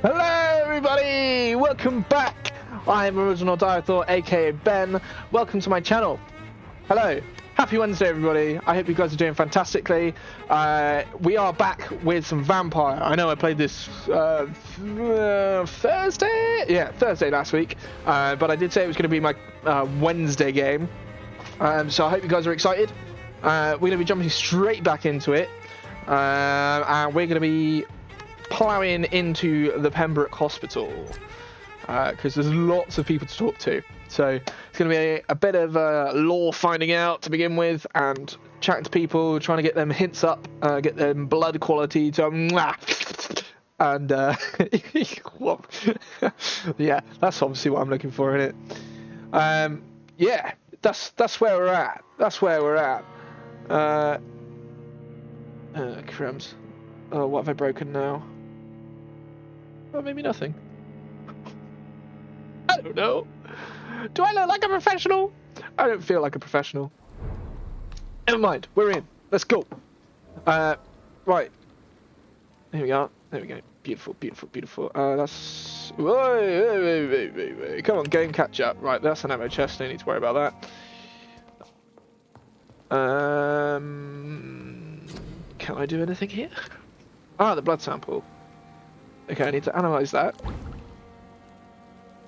Hello everybody! Welcome back! I'm Original Dinosaur, aka Ben. Welcome to my channel. Hello. Happy Wednesday everybody. I hope you guys are doing fantastically. We are back with some Vampyr. I know I played this Thursday? Yeah, Thursday last week. But I did say it was going to be my Wednesday game. So I hope you guys are excited. We're going to be jumping straight back into it. And we're going to be plowing into the Pembroke Hospital because there's lots of people to talk to. So it's going to be a bit of lore finding out to begin with, and chatting to people, trying to get them hints up, get them blood quality to and yeah, that's obviously what I'm looking for in it. Yeah, that's where we're at. That's where we're at. Crumbs. Oh, what have I broken now? Oh, maybe nothing. I don't know. Do I look like a professional? I don't feel like a professional. Never mind. We're in. Let's go. Right. Here we are. There we go. Beautiful, beautiful, beautiful. That's... Wait. Come on, game catch up. Right, that's an ammo chest. No need to worry about that. Can I do anything here? Ah, the blood sample. Okay, I need to analyze that.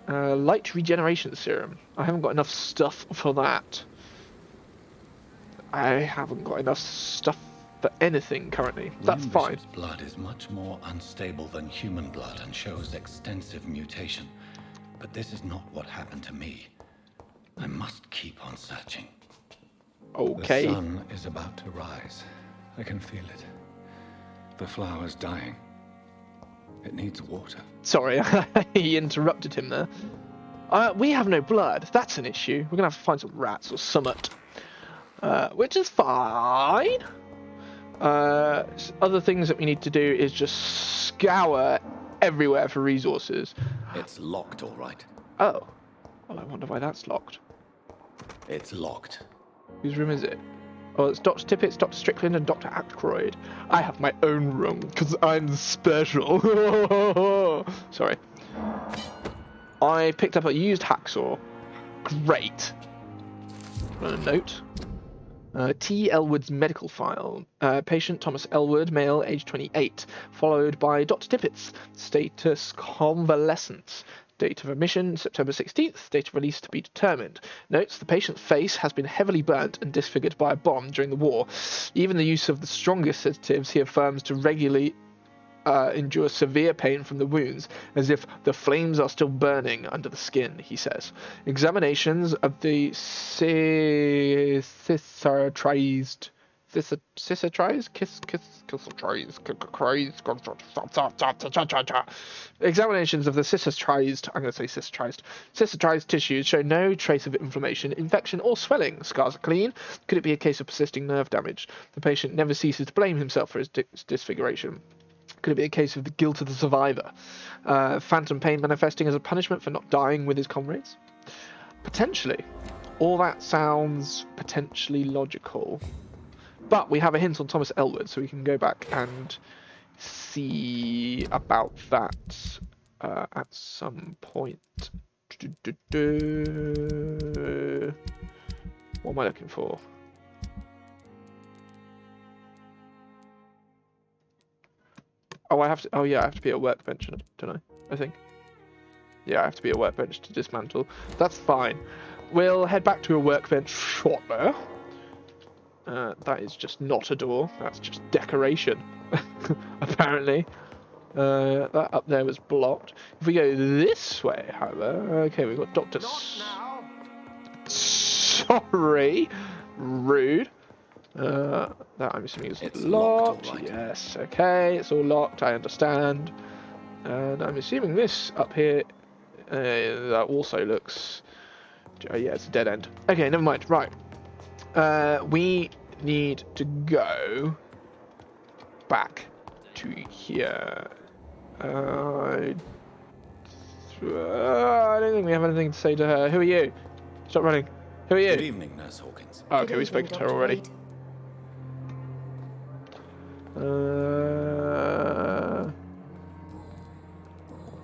Light regeneration serum. I haven't got enough stuff for that. I haven't got enough stuff for anything currently. That's fine. Blood is much more unstable than human blood and shows extensive mutation. But this is not what happened to me. I must keep on searching. Okay. The sun is about to rise. I can feel it. The flower's dying. It needs water. Sorry, he interrupted him there. We have no blood. That's an issue. We're going to have to find some rats or summit. Which is fine. Other things that we need to do is just scour everywhere for resources. It's locked, all right. Oh. Well, I wonder why that's locked. It's locked. Whose room is it? Oh, it's Dr. Tippett's, Dr. Strickland, and Dr. Ackroyd. I have my own room, because I'm special. Sorry. I picked up a used hacksaw. Great. A note. T. Elwood's medical file. Patient Thomas Elwood, male, age 28. Followed by Dr. Tippett's. Status convalescence. Date of admission, September 16th. Date of release to be determined. Notes, the patient's face has been heavily burnt and disfigured by a bomb during the war. Even the use of the strongest sedatives he affirms to regularly endure severe pain from the wounds, as if the flames are still burning under the skin, he says. Examinations of the Examinations of the cystitrized tissues show no trace of inflammation, infection, or swelling. Scars are clean. Could it be a case of persisting nerve damage? The patient never ceases to blame himself for his disfiguration. Could it be a case of the guilt of the survivor? Phantom pain manifesting as a punishment for not dying with his comrades? Potentially. All that sounds potentially logical. But we have a hint on Thomas Elwood, so we can go back and see about that at some point. What am I looking for? Oh, I have to. Oh, yeah, I have to be at a workbench, don't I? I think. Yeah, I have to be at a workbench to dismantle. That's fine. We'll head back to a workbench shortly. That is just not a door. That's just decoration, apparently. That up there was blocked. If we go this way, however, okay, we've got Doctor. Sorry, rude. That I'm assuming is locked. Right. Yes, okay, it's all locked. I understand. And I'm assuming this up here that also looks. Yeah, it's a dead end. Okay, never mind. Right. We need to go back to here. I don't think we have anything to say to her. Who are you? Stop running. Who are you? Good evening, Nurse Hawkins. Oh, okay, we spoke to her already.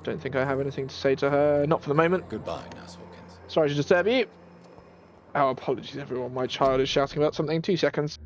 don't think I have anything to say to her. Not for the moment. Goodbye, Nurse Hawkins. Sorry to disturb you. Oh, apologies everyone. My child is shouting about something. 2 seconds.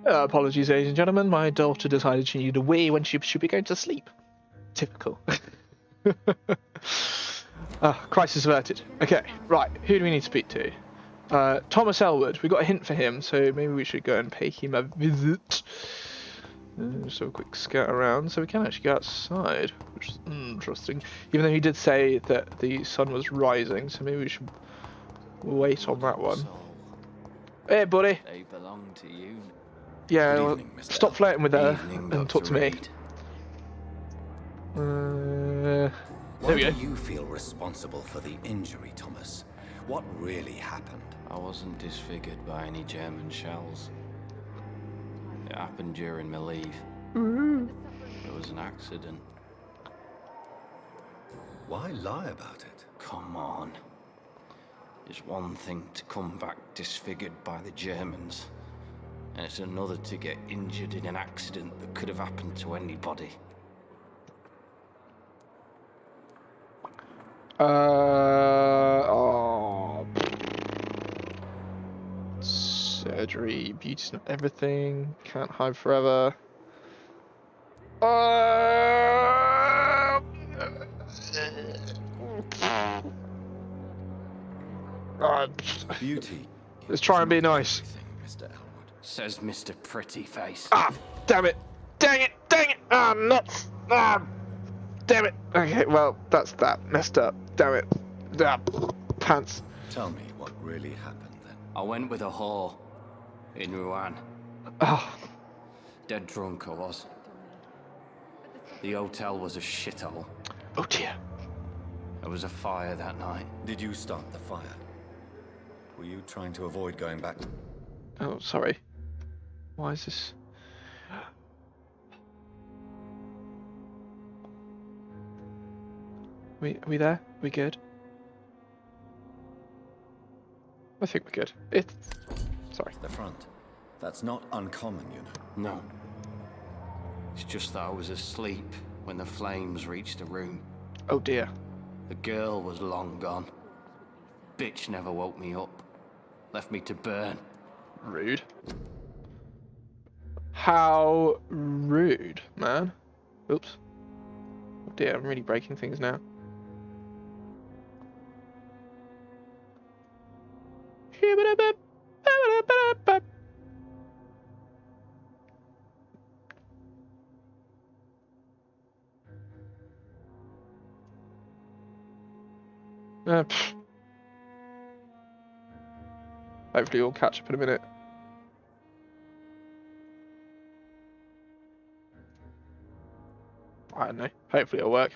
Apologies, ladies and gentlemen. My daughter decided she needed a wee when she should be going to sleep. Typical. Crisis averted. Okay, right. Who do we need to speak to? Thomas Elwood. We got a hint for him, so maybe we should go and pay him a visit. Just have a quick scout around, so we can actually go outside, which is interesting. Even though he did say that the sun was rising, so maybe we should wait on that one. Hey, buddy. They belong to you. Yeah, Good well, evening, Mr. stop flirting with her Evening, and talk to Dr. me. Reed. There Why we go. do you feel responsible for the injury, Thomas? What really happened? I wasn't disfigured by any German shells. It happened during my leave. It was an accident. Why lie about it? Come on. It's one thing to come back disfigured by the Germans, and it's another to get injured in an accident that could have happened to anybody. Surgery, beauty's not everything. Can't hide forever. Beauty. Let's try and be isn't nice. everything, Mr. Elwood. Says Mr. Pretty Face. Damn it! Dang it! Dang it! Nuts! Damn it! Okay, well, that's that. Messed up. Damn it. Pants. Tell me what really happened then. I went with a whore in Rouen. Oh, Dead drunk I was. The hotel was a shithole. oh dear. There was a fire that night. Did you start the fire? Were you trying to avoid going back? Oh, sorry. Why is this? We there? We good? I think we're good. Sorry. The front. That's not uncommon, you know. No. It's just that I was asleep when the flames reached the room. Oh dear. The girl was long gone. Bitch never woke me up. Left me to burn. Rude. How rude, man. Oops. dear, I'm really breaking things now. Pfft. Hopefully we'll catch up in a minute. I don't know. Hopefully it'll work.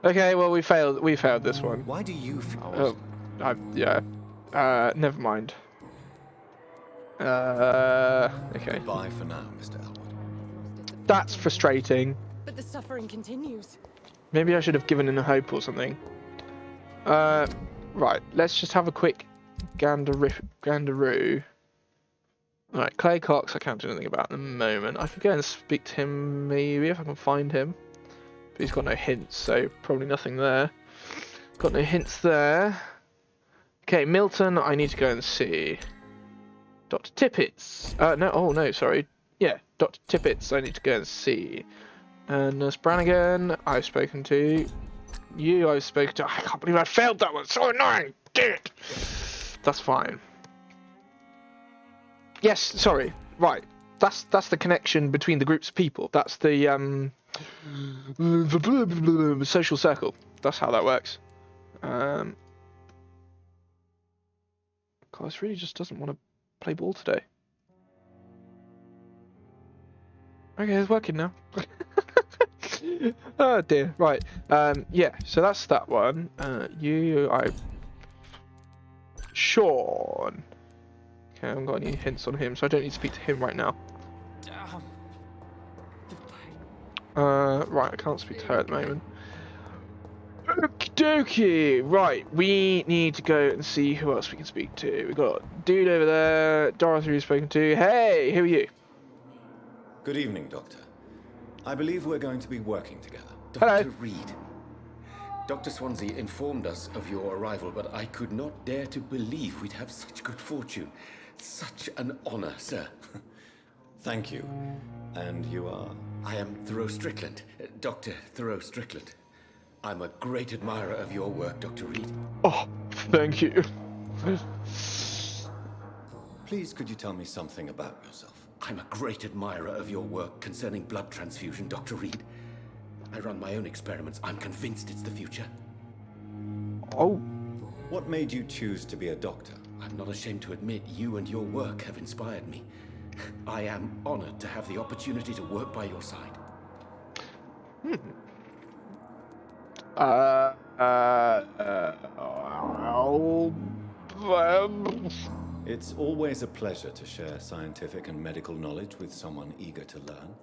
Okay, well we failed. We failed this one. Why do you feel? Oh, yeah. Never mind. Okay. Bye for now, Mr. Elwood. That's frustrating. But the suffering continues. Maybe I should have given in a hope or something. Right. Let's just have a quick gandaroo. Right, Clay Cox, I can't do anything about at the moment. I could go and speak to him maybe if I can find him. But he's got no hints, so probably nothing there. Got no hints there. Okay, Milton, I need to go and see. Dr. Tippets. No, oh no, sorry. Yeah, Dr. Tippets, I need to go and see. Nurse Brannigan, I've spoken to. You, I've spoken to. I can't believe I failed that one. So annoying. Damn it. That's fine. Yes, sorry. Right. That's the connection between the groups of people. That's the social circle. That's how that works. God, this really just doesn't want to play ball today. Okay, it's working now. Oh dear. Right. Yeah. So that's that one. Sean. Okay, I haven't got any hints on him, so I don't need to speak to him right now. Right, I can't speak to her at the moment. Okie dokie. Right, we need to go and see who else we can speak to. We've got dude over there, Dorothy we've spoken to. Hey, who are you? Good evening, Doctor. I believe we're going to be working together. Hello. Dr. Reed. Dr. Swansea informed us of your arrival, but I could not dare to believe we'd have such good fortune. Such an honor, sir. Thank you. And you are? I am Thoreau Strickland, Dr. Thoreau Strickland. I'm a great admirer of your work, Dr. Reed. Oh, thank you. Please, could you tell me something about yourself? I'm a great admirer of your work concerning blood transfusion, Dr. Reed. I run my own experiments. I'm convinced it's the future. Oh. What made you choose to be a doctor? I'm not ashamed to admit you and your work have inspired me. I am honored to have the opportunity to work by your side. It's always a pleasure to share scientific and medical knowledge with someone eager to learn.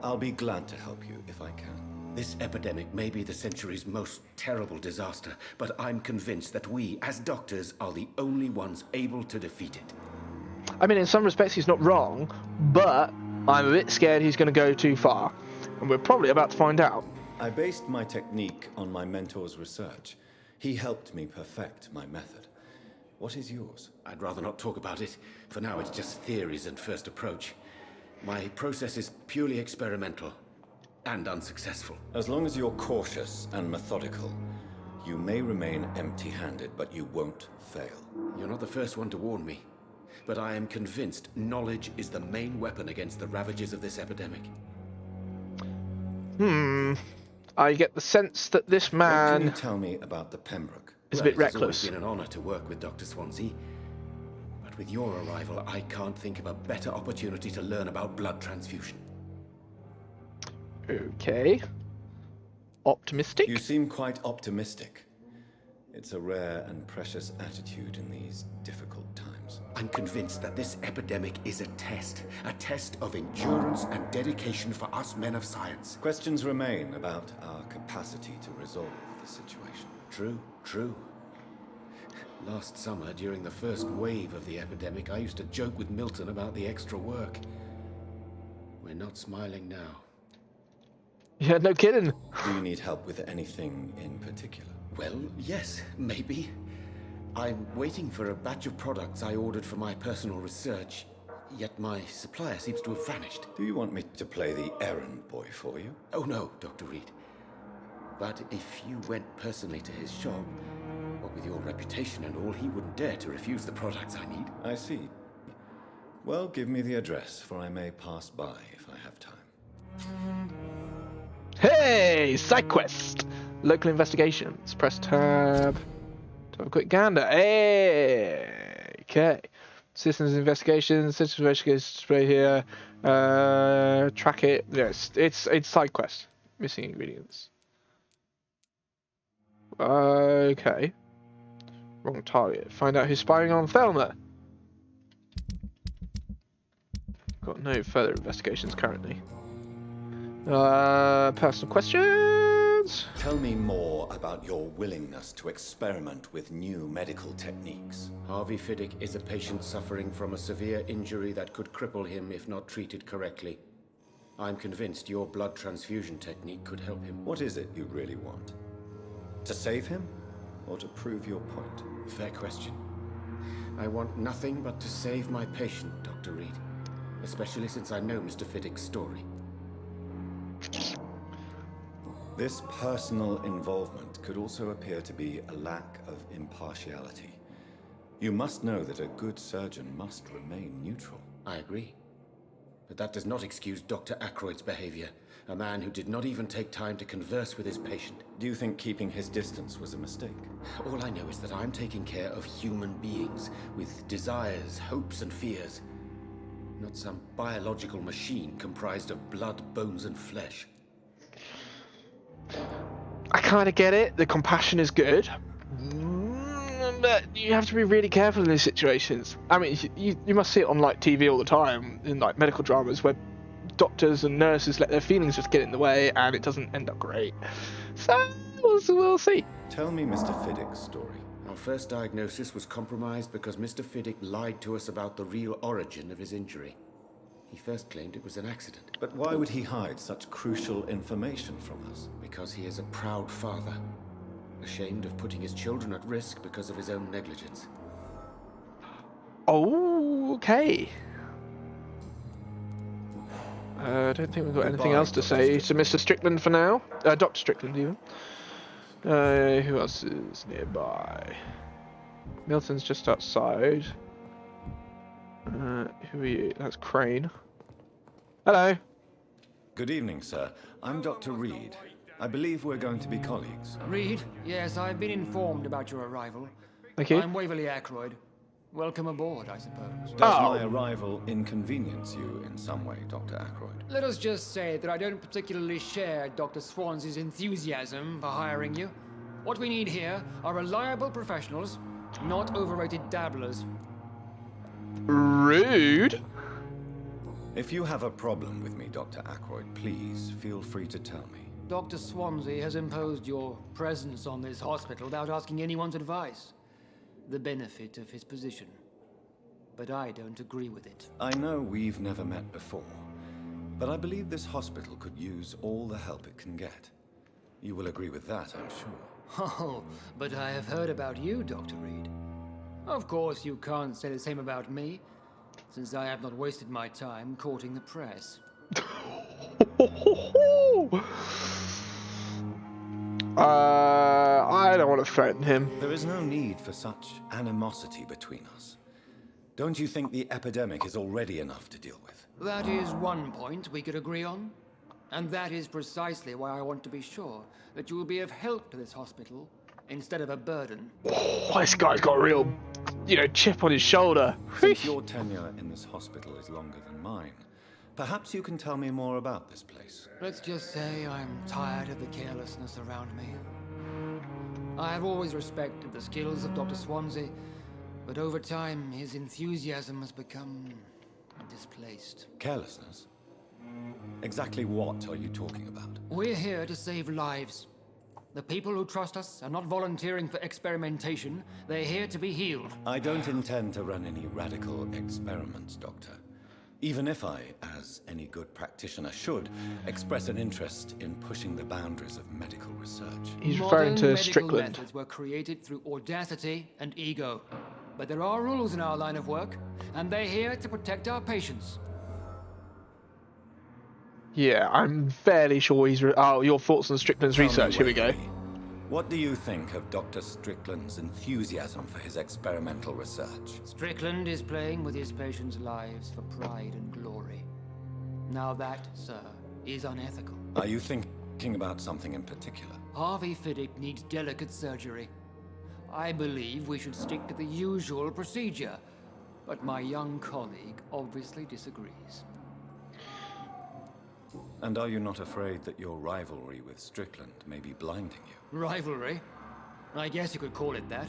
I'll be glad to help you if I can. This epidemic may be the century's most terrible disaster, but I'm convinced that we, as doctors, are the only ones able to defeat it. I mean, in some respects, he's not wrong, but I'm a bit scared he's going to go too far. And we're probably about to find out. I based my technique on my mentor's research. He helped me perfect my method. What is yours? I'd rather not talk about it. For now, it's just theories and first approach. My process is purely experimental and unsuccessful. As long as you're cautious and methodical, you may remain empty-handed, but you won't fail. You're not the first one to warn me, but I am convinced knowledge is the main weapon against the ravages of this epidemic. I get the sense that this What can man you tell me about the Pembroke? is a bit It's reckless. always been an honor to work with Dr. Swansea. But with your arrival, I can't think of a better opportunity to learn about blood transfusion. Okay. Optimistic? You seem quite optimistic. It's a rare and precious attitude in these difficult times. I'm convinced that this epidemic is a test of endurance and dedication for us men of science. Questions remain about our capacity to resolve the situation. True. Last summer, during the first wave of the epidemic, I used to joke with Milton about the extra work. We're not smiling now. Yeah, no kidding. Do you need help with anything in particular? Well, yes, maybe. I'm waiting for a batch of products I ordered for my personal research. Yet my supplier seems to have vanished. Do you want me to play the errand boy for you? Oh no, Dr. Reed. But if you went personally to his shop, what with your reputation and all, he wouldn't dare to refuse the products I need. I see. Well, give me the address, for I may pass by if I have time. Hey, side quest. Local investigations. Press tab to have a quick gander. Hey, okay. Citizens investigations. Citizens investigations display here. Track it. Yes, it's side quest. Missing ingredients. Okay. Wrong target. Find out who's spying on Thelma. Got no further investigations currently. Personal questions? Tell me more about your willingness to experiment with new medical techniques. Harvey Fiddick is a patient suffering from a severe injury that could cripple him if not treated correctly. I'm convinced your blood transfusion technique could help him. What is it you really want? To save him, or to prove your point? Fair question. I want nothing but to save my patient, Dr. Reed. Especially since I know Mr. Fiddick's story. This personal involvement could also appear to be a lack of impartiality. You must know that a good surgeon must remain neutral. I agree. But that does not excuse Dr. Ackroyd's behavior. A man who did not even take time to converse with his patient. Do you think keeping his distance was a mistake? All I know is that I'm taking care of human beings with desires, hopes, and fears. Not some biological machine comprised of blood, bones, and flesh. I kind of get it. The compassion is good. But you have to be really careful in these situations. I mean, you must see it on like TV all the time in like medical dramas where doctors and nurses let their feelings just get in the way and it doesn't end up great. So we'll see. Tell me Mr. Fiddick's story. Our first diagnosis was compromised because Mr. Fiddick lied to us about the real origin of his injury. He first claimed it was an accident. But why would he hide such crucial information from us? Because he is a proud father, ashamed of putting his children at risk because of his own negligence. Oh, okay. I don't think we've got anything else to say to Mr. Strickland for now. Dr. Strickland, even. Who else is nearby? Milton's just outside. Who are you? That's Crane. Hello. Good evening, sir. I'm Dr. Reed. I believe we're going to be colleagues. Reed? Yes, I've been informed about your arrival. Thank you. I'm Waverly Ackroyd. Welcome aboard, I suppose. Does my arrival inconvenience you in some way, Dr. Ackroyd? Let us just say that I don't particularly share Dr. Swansea's enthusiasm for hiring you. What we need here are reliable professionals, not overrated dabblers. Rude. If you have a problem with me, Dr. Ackroyd, please feel free to tell me. Dr. Swansea has imposed your presence on this hospital without asking anyone's advice. The benefit of his position. But I don't agree with it. I know we've never met before, but I believe this hospital could use all the help it can get. You will agree with that, I'm sure. Oh, but I have heard about you, Dr. Reed. Of course, you can't say the same about me, since I have not wasted my time courting the press. I don't want to threaten him. There is no need for such animosity between us. Don't you think the epidemic is already enough to deal with? That is one point we could agree on. And that is precisely why I want to be sure that you will be of help to this hospital instead of a burden. Oh, this guy's got a real, chip on his shoulder. Since your tenure in this hospital is longer than mine, perhaps you can tell me more about this place. Let's just say I'm tired of the carelessness around me. I have always respected the skills of Dr. Swansea, but over time his enthusiasm has become displaced. Carelessness? Exactly what are you talking about? We're here to save lives. The people who trust us are not volunteering for experimentation. They're here to be healed. I don't intend to run any radical experiments, Doctor. Even if I, as any good practitioner should, express an interest in pushing the boundaries of medical research. He's referring to Modern Strickland. medical methods were created through audacity and ego. But there are rules in our line of work, and they're here to protect our patients. Yeah, I'm fairly sure he's... Oh, your thoughts on Strickland's Tell me, research. Here we go. Waverly, what do you think of Dr. Strickland's enthusiasm for his experimental research? Strickland is playing with his patients' lives for pride and glory. Now that, sir, is unethical. Are you thinking about something in particular? Harvey Fiddick needs delicate surgery. I believe we should stick to the usual procedure, but my young colleague obviously disagrees. And are you not afraid that your rivalry with Strickland may be blinding you? Rivalry? I guess you could call it that.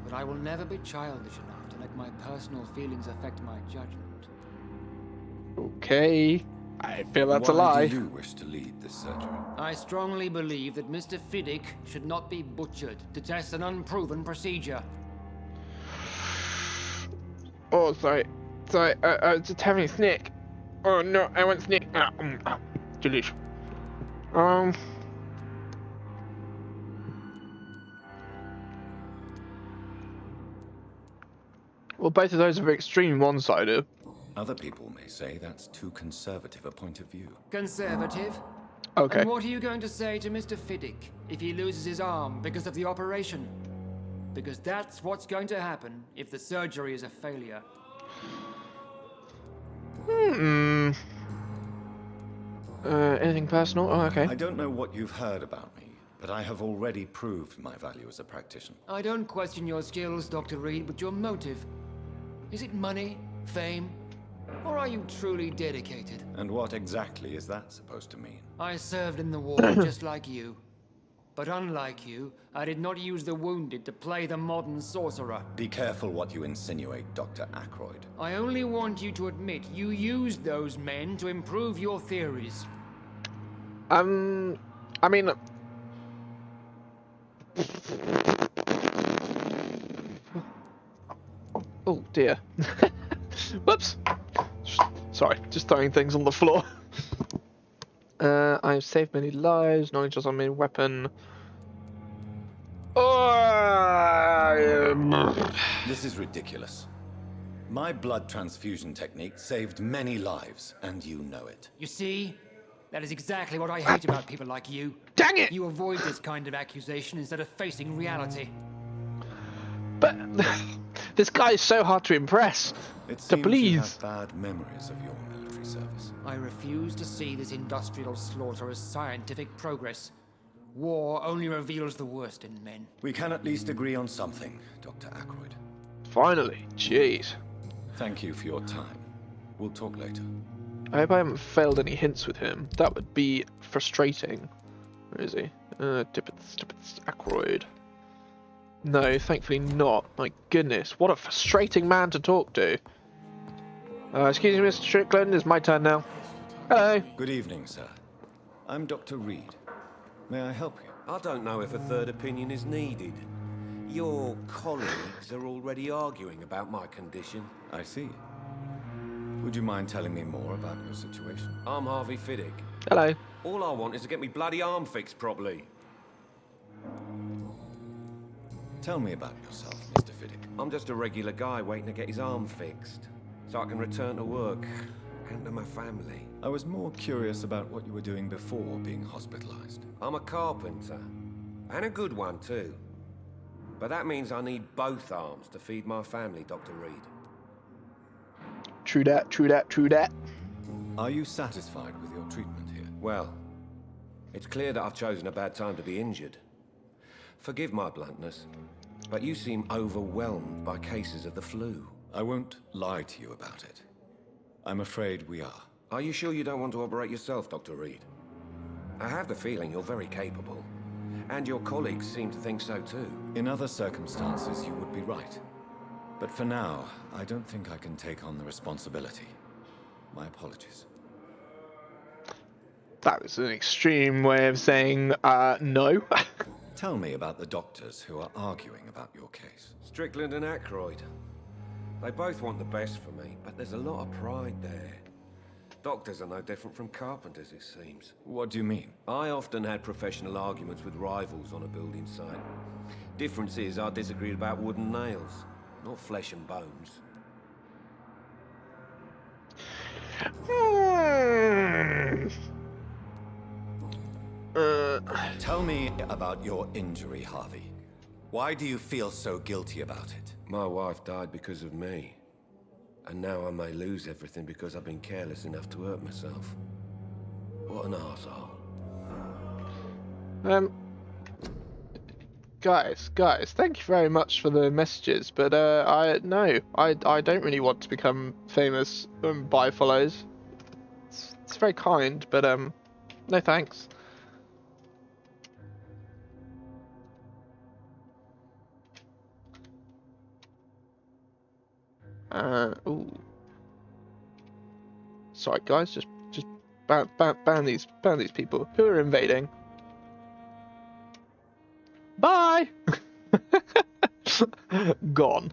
But I will never be childish enough to let my personal feelings affect my judgment. Okay. I feel that's a Why lie. do you wish to lead this surgery? I strongly believe that Mr. Fiddick should not be butchered to test an unproven procedure. Oh, sorry. Sorry, I was just having a snack. Oh no, I want snack. Delicious. Well, both of those are extreme one-sided. Other people may say that's too conservative a point of view. Conservative? Okay. And what are you going to say to Mr. Fiddick if he loses his arm because of the operation? Because that's what's going to happen if the surgery is a failure. Anything personal? Oh, okay. I don't know what you've heard about me, but I have already proved my value as a practitioner. I don't question your skills, Dr. Reed, but your motive. Is it money, fame, or are you truly dedicated? And what exactly is that supposed to mean? I served in the war just like you. But unlike you, I did not use the wounded to play the modern sorcerer. Be careful what you insinuate, Dr. Ackroyd. I only want you to admit you used those men to improve your theories. I mean... Oh dear. Whoops. Sorry, just throwing things on the floor. I've saved many lives, knowledge is on my weapon. This is ridiculous. My blood transfusion technique saved many lives, and you know it. You see? That is exactly what I hate about people like you. Dang it! You avoid this kind of accusation instead of facing reality. But this guy is so hard to impress. It To seems you please. have bad memories of your military service. I refuse to see this industrial slaughter as scientific progress. War only reveals the worst in men. We can at least agree on something, Dr. Ackroyd. Finally, jeez. Thank you for your time. We'll talk later. I hope I haven't failed any hints with him. That would be frustrating. Where is he? Tippets, Ackroyd. No, thankfully not. My goodness, what a frustrating man to talk to. Excuse me, Mr. Strickland, it's my turn now. Hello. Good evening, sir. I'm Dr. Reed. May I help you? I don't know if a third opinion is needed. Your colleagues are already arguing about my condition. I see. Would you mind telling me more about your situation? I'm Harvey Fiddick. Hello. All I want is to get me bloody arm fixed properly. Tell me about yourself, Mr. Fiddick. I'm just a regular guy waiting to get his arm fixed, so I can return to work and to my family. I was more curious about what you were doing before being hospitalized. I'm a carpenter, and a good one too. But that means I need both arms to feed my family, Dr. Reed. True that, true that, true that. Are you satisfied with your treatment here? Well, it's clear that I've chosen a bad time to be injured. Forgive my bluntness, but you seem overwhelmed by cases of the flu. I won't lie to you about it. I'm afraid we are. Are you sure you don't want to operate yourself, Dr. Reed? I have the feeling you're very capable, and your colleagues seem to think so too. In other circumstances, you would be right. But for now, I don't think I can take on the responsibility. My apologies. That was an extreme way of saying no. Tell me about the doctors who are arguing about your case. Strickland and Ackroyd. They both want the best for me, but there's a lot of pride there. Doctors are no different from carpenters, it seems. What do you mean? I often had professional arguments with rivals on a building site. Difference is, I disagreed about wooden nails, not flesh and bones. Tell me about your injury, Harvey. Why do you feel so guilty about it? My wife died because of me. And now I may lose everything because I've been careless enough to hurt myself. What an arsehole. Guys, thank you very much for the messages, but I don't really want to become famous by follows. It's very kind, but no thanks. Ooh. Sorry, guys, just ban these people who are invading. Bye. Gone.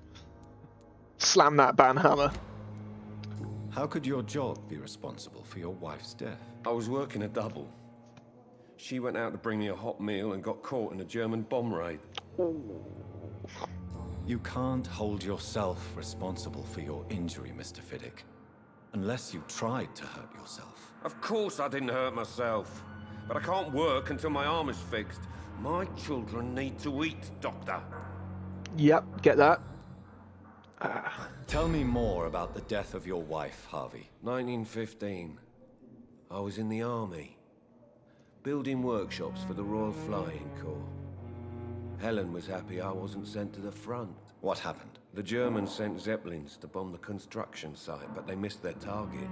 Slam that ban hammer. How could your job be responsible for your wife's death? I was working a double. She went out to bring me a hot meal and got caught in a German bomb raid. You can't hold yourself responsible for your injury, Mr. Fiddick. Unless you tried to hurt yourself. Of course I didn't hurt myself. But I can't work until my arm is fixed. My children need to eat, Doctor. Yep, get that. Tell me more about the death of your wife, Harvey. 1915. I was in the army. Building workshops for the Royal Flying Corps. Helen was happy I wasn't sent to the front. What happened? The Germans sent Zeppelins to bomb the construction site, but they missed their target.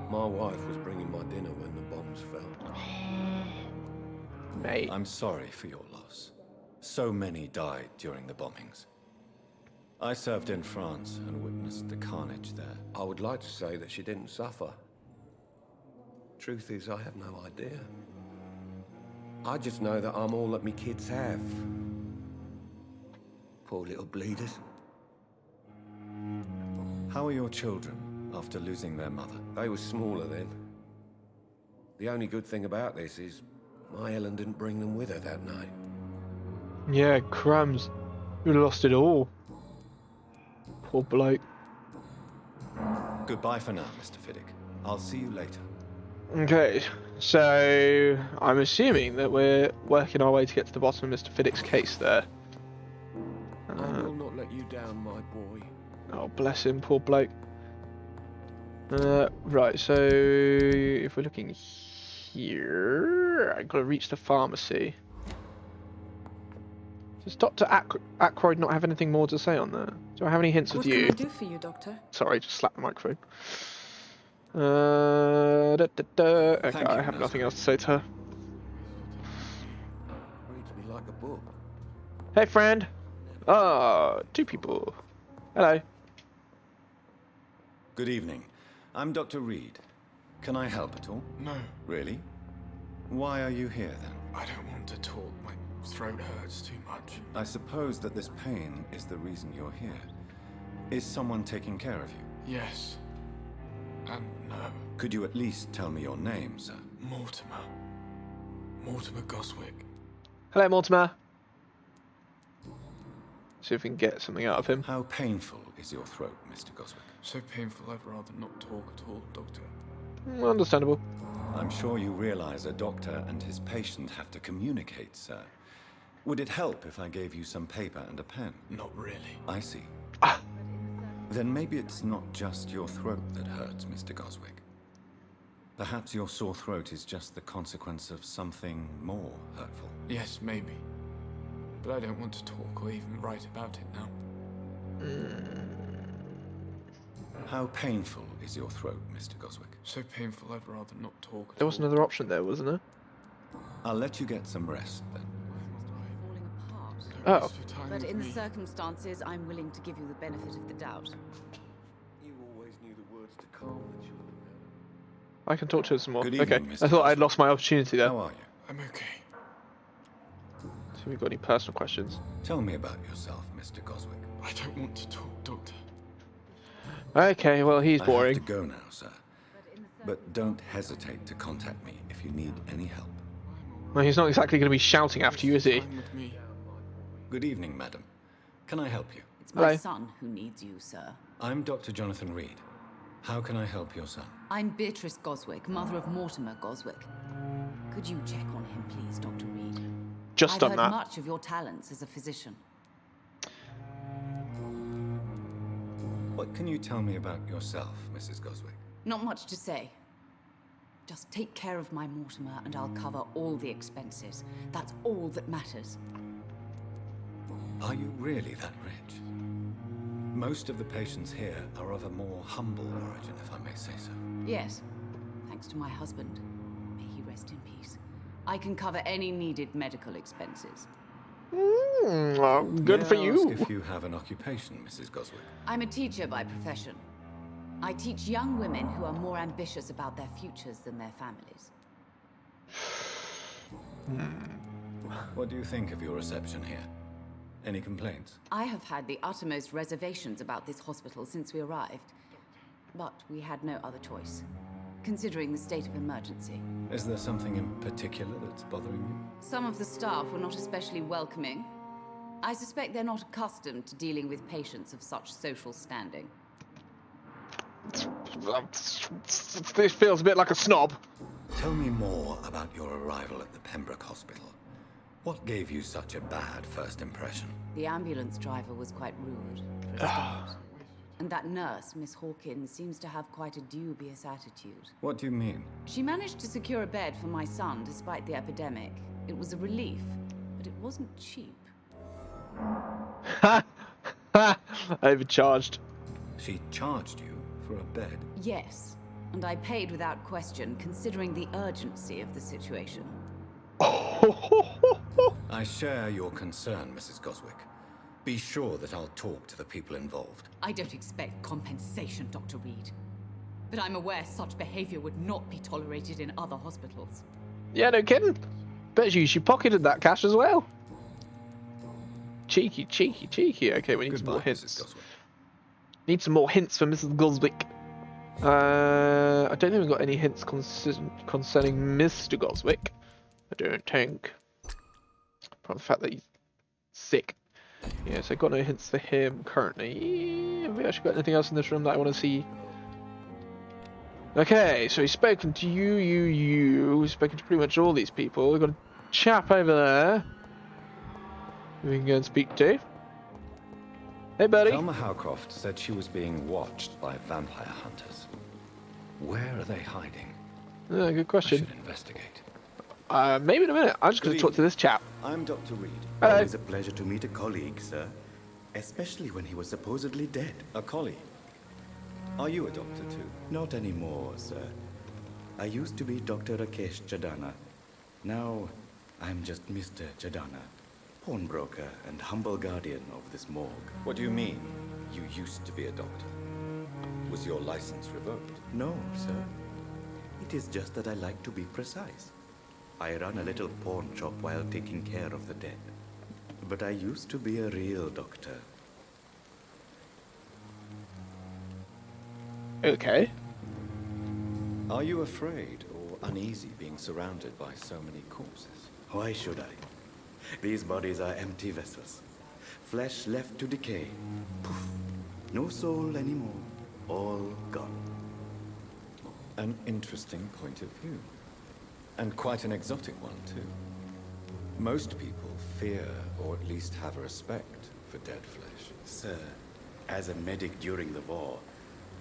My wife was bringing my dinner when the bombs fell. Mate. I'm sorry for your loss. So many died during the bombings. I served in France and witnessed the carnage there. I would like to say that she didn't suffer. Truth is, I have no idea. I just know that I'm all that me kids have. Poor little bleeders. How are your children after losing their mother? They were smaller then. The only good thing about this is my Helen didn't bring them with her that night. Yeah, crumbs. You lost it all. Poor bloke. Goodbye for now, Mr. Fiddick. I'll see you later. Okay, so I'm assuming that we're working our way to get to the bottom of Mr. Fiddick's case there. I will not let you down, my boy. Oh, bless him, poor bloke. Right, so if we're looking here, I've got to reach the pharmacy. Does Dr. Ackroyd not have anything more to say on that? Do I have any hints with you? What can I do for you, Doctor? Sorry, just slapped the microphone. Okay, Thank I you, have nurse. nothing else to say to her. Reads me like a book. Hey, friend. Oh, two people. Hello. Good evening. I'm Dr. Reed. Can I help at all? No, Really? Why are you here then? I don't want to talk. My throat hurts too much. I suppose that this pain is the reason you're here. Is someone taking care of you? Yes. And no. Could you at least tell me your name, sir? Mortimer. Mortimer Goswick. Hello, Mortimer. See if we can get something out of him. How painful is your throat, Mr. Goswick? So painful I'd rather not talk at all, Doctor. Understandable. I'm sure you realize a doctor and his patient have to communicate, sir. Would it help if I gave you some paper and a pen? Not really. I see. Then maybe it's not just your throat that hurts, Mr. Goswick. Perhaps your sore throat is just the consequence of something more hurtful. Yes, maybe. But I don't want to talk or even write about it now. How painful is your throat, Mr. Goswick? So painful I'd rather not talk at There was all. another option there, wasn't there? I'll let you get some rest then. falling apart. Don't Oh. waste your time But with in the me. circumstances, I'm willing to give you the benefit of the doubt. You always knew the words to calm the children. I can talk to him some more. Good Okay, evening, Mr. I thought I'd Goswick. lost my opportunity there. How are you? I'm okay. So we've got any personal questions? Tell me about yourself, Mr. Goswick. I don't want to talk, Doctor. Okay, well, he's I boring. have to go now, sir. But don't hesitate to contact me if you need any help. Well, he's not exactly going to be shouting after you, is he? Time with me. Good evening, madam. Can I help you? It's my Hello. son who needs you, sir. I'm Dr. Jonathan Reed. How can I help your son? I'm Beatrice Goswick, mother of Mortimer Goswick. Could you check on him, please, Dr. Reed? Just I've done heard that. much of your talents as a physician. What can you tell me about yourself, Mrs. Goswick? Not much to say. Just take care of my Mortimer and I'll cover all the expenses. That's all that matters. Are you really that rich? Most of the patients here are of a more humble origin, if I may say so. Yes, thanks to my husband. May he rest in peace. I can cover any needed medical expenses. Well, good May for I you. ask if you have an occupation, Mrs. Goswick? I'm a teacher by profession. I teach young women who are more ambitious about their futures than their families. What do you think of your reception here? Any complaints? I have had the uttermost reservations about this hospital since we arrived. But we had no other choice, considering the state of emergency. Is there something in particular that's bothering you? Some of the staff were not especially welcoming. I suspect they're not accustomed to dealing with patients of such social standing. This feels a bit like a snob. Tell me more about your arrival at the Pembroke Hospital. What gave you such a bad first impression? The ambulance driver was quite rude, for a start. And that nurse, Miss Hawkins, seems to have quite a dubious attitude. What do you mean? She managed to secure a bed for my son despite the epidemic. It was a relief, but it wasn't cheap. Ha! Ha! Overcharged. She charged you for a bed? Yes, and I paid without question, considering the urgency of the situation. I share your concern, Mrs. Goswick. Be sure that I'll talk to the people involved. I don't expect compensation, Dr. Reed. But I'm aware such behavior would not be tolerated in other hospitals. Yeah, no kidding. Bet you she pocketed that cash as well. Cheeky, cheeky, cheeky. Okay, we need some more Goodbye, hints. Mrs. Goswick. Need some more hints for Mrs. Goswick. I don't think we've got any hints concerning Mr. Goswick. I don't think. From the fact that he's sick. Yeah, so I've got no hints for him currently. Have we actually got anything else in this room that I want to see? Okay, so he's spoken to you. He's spoken to pretty much all these people. We've got a chap over there we can go and speak to. Hey, buddy. Thelma Howcroft said she was being watched by vampire hunters. Where are they hiding? Good I question. should investigate. Maybe in a minute. I'm just going to talk to this chap. I'm Dr. Reed. Hello. Always a pleasure to meet a colleague, sir. Especially when he was supposedly dead. A colleague? Are you a doctor too? Not anymore, sir. I used to be Dr. Rakesh Chadana. Now, I'm just Mr. Chadana, pawnbroker and humble guardian of this morgue. What do you mean, you used to be a doctor? Was your license revoked? No, sir. It is just that I like to be precise. I run a little pawn shop while taking care of the dead. But I used to be a real doctor. Okay. Are you afraid or uneasy being surrounded by so many corpses? Why should I? These bodies are empty vessels. Flesh left to decay. Poof. No soul anymore. All gone. An interesting point of view. And quite an exotic one, too. Most people fear, or at least have a respect, for dead flesh. Sir, as a medic during the war,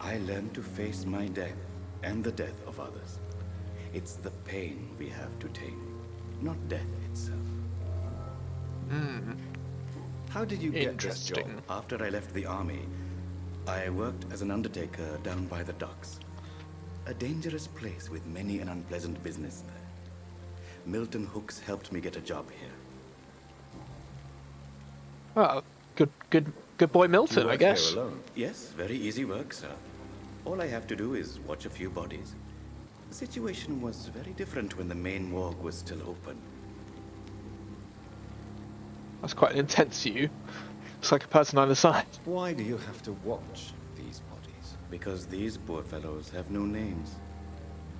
I learned to face my death and the death of others. It's the pain we have to tame, not death itself. How did you get this job? Interesting. After I left the army, I worked as an undertaker down by the docks. A dangerous place with many an unpleasant business there. Milton Hooks helped me get a job here. Well, good boy Milton, Do you I work guess. here alone? Yes, very easy work, sir. All I have to do is watch a few bodies. The situation was very different when the main morgue was still open. That's quite an intense view. Looks like a person either side. Why do you have to watch these bodies? Because these poor fellows have no names.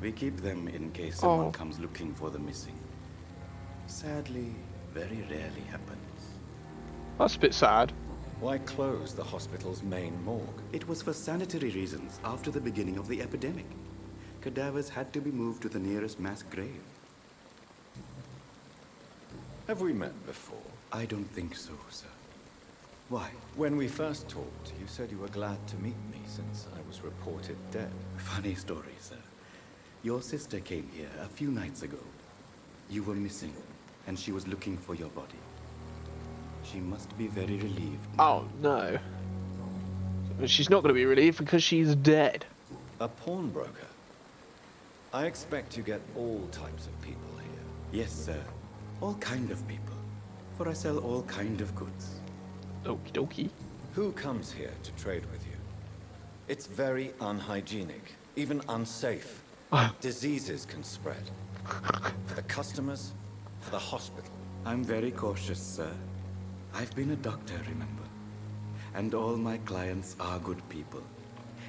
We keep them in case someone Oh. comes looking for the missing. Sadly, very rarely happens. That's a bit sad. Why close the hospital's main morgue? It was for sanitary reasons after the beginning of the epidemic. Cadavers had to be moved to the nearest mass grave. Have we met before? I don't think so, sir. Why? When we first talked, you said you were glad to meet me since I was reported dead. Funny story, sir. Your sister came here a few nights ago. You were missing, and she was looking for your body. She must be very relieved. Oh no. She's not going to be relieved because she's dead. A pawnbroker? I expect you get all types of people here. Yes, sir. All kind of people. For I sell all kind of goods. Okie dokie. Who comes here to trade with you? It's very unhygienic, even unsafe. Diseases can spread. For the customers, for the hospital. I'm very cautious, sir. I've been a doctor, remember? And all my clients are good people.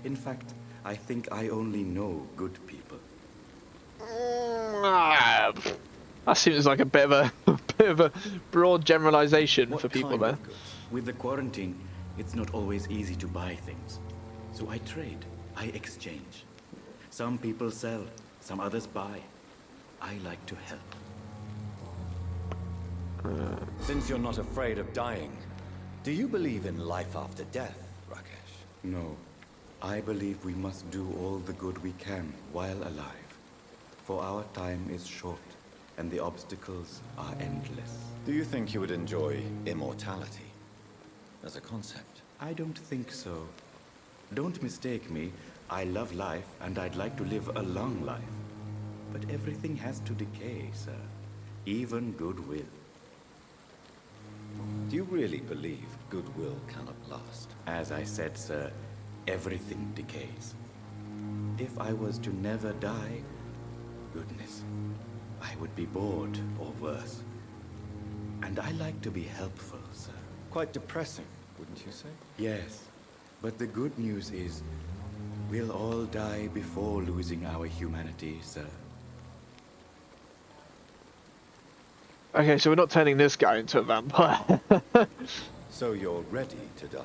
In fact, I think I only know good people. That seems like a bit of a broad generalization What for people kind there. of goods? With the quarantine, it's not always easy to buy things. So I trade, I exchange. Some people sell, some others buy. I like to help. Since you're not afraid of dying, do you believe in life after death, Rakesh? No, I believe we must do all the good we can while alive. For our time is short, and the obstacles are endless. Do you think you would enjoy immortality as a concept? I don't think so. Don't mistake me. I love life, and I'd like to live a long life. But everything has to decay, sir. Even goodwill. Do you really believe goodwill cannot last? As I said, sir, everything decays. If I was to never die, goodness, I would be bored or worse. And I like to be helpful, sir. Quite depressing, wouldn't you say? Yes, but the good news is, we'll all die before losing our humanity, sir. Okay, so we're not turning this guy into a vampire. So you're ready to die?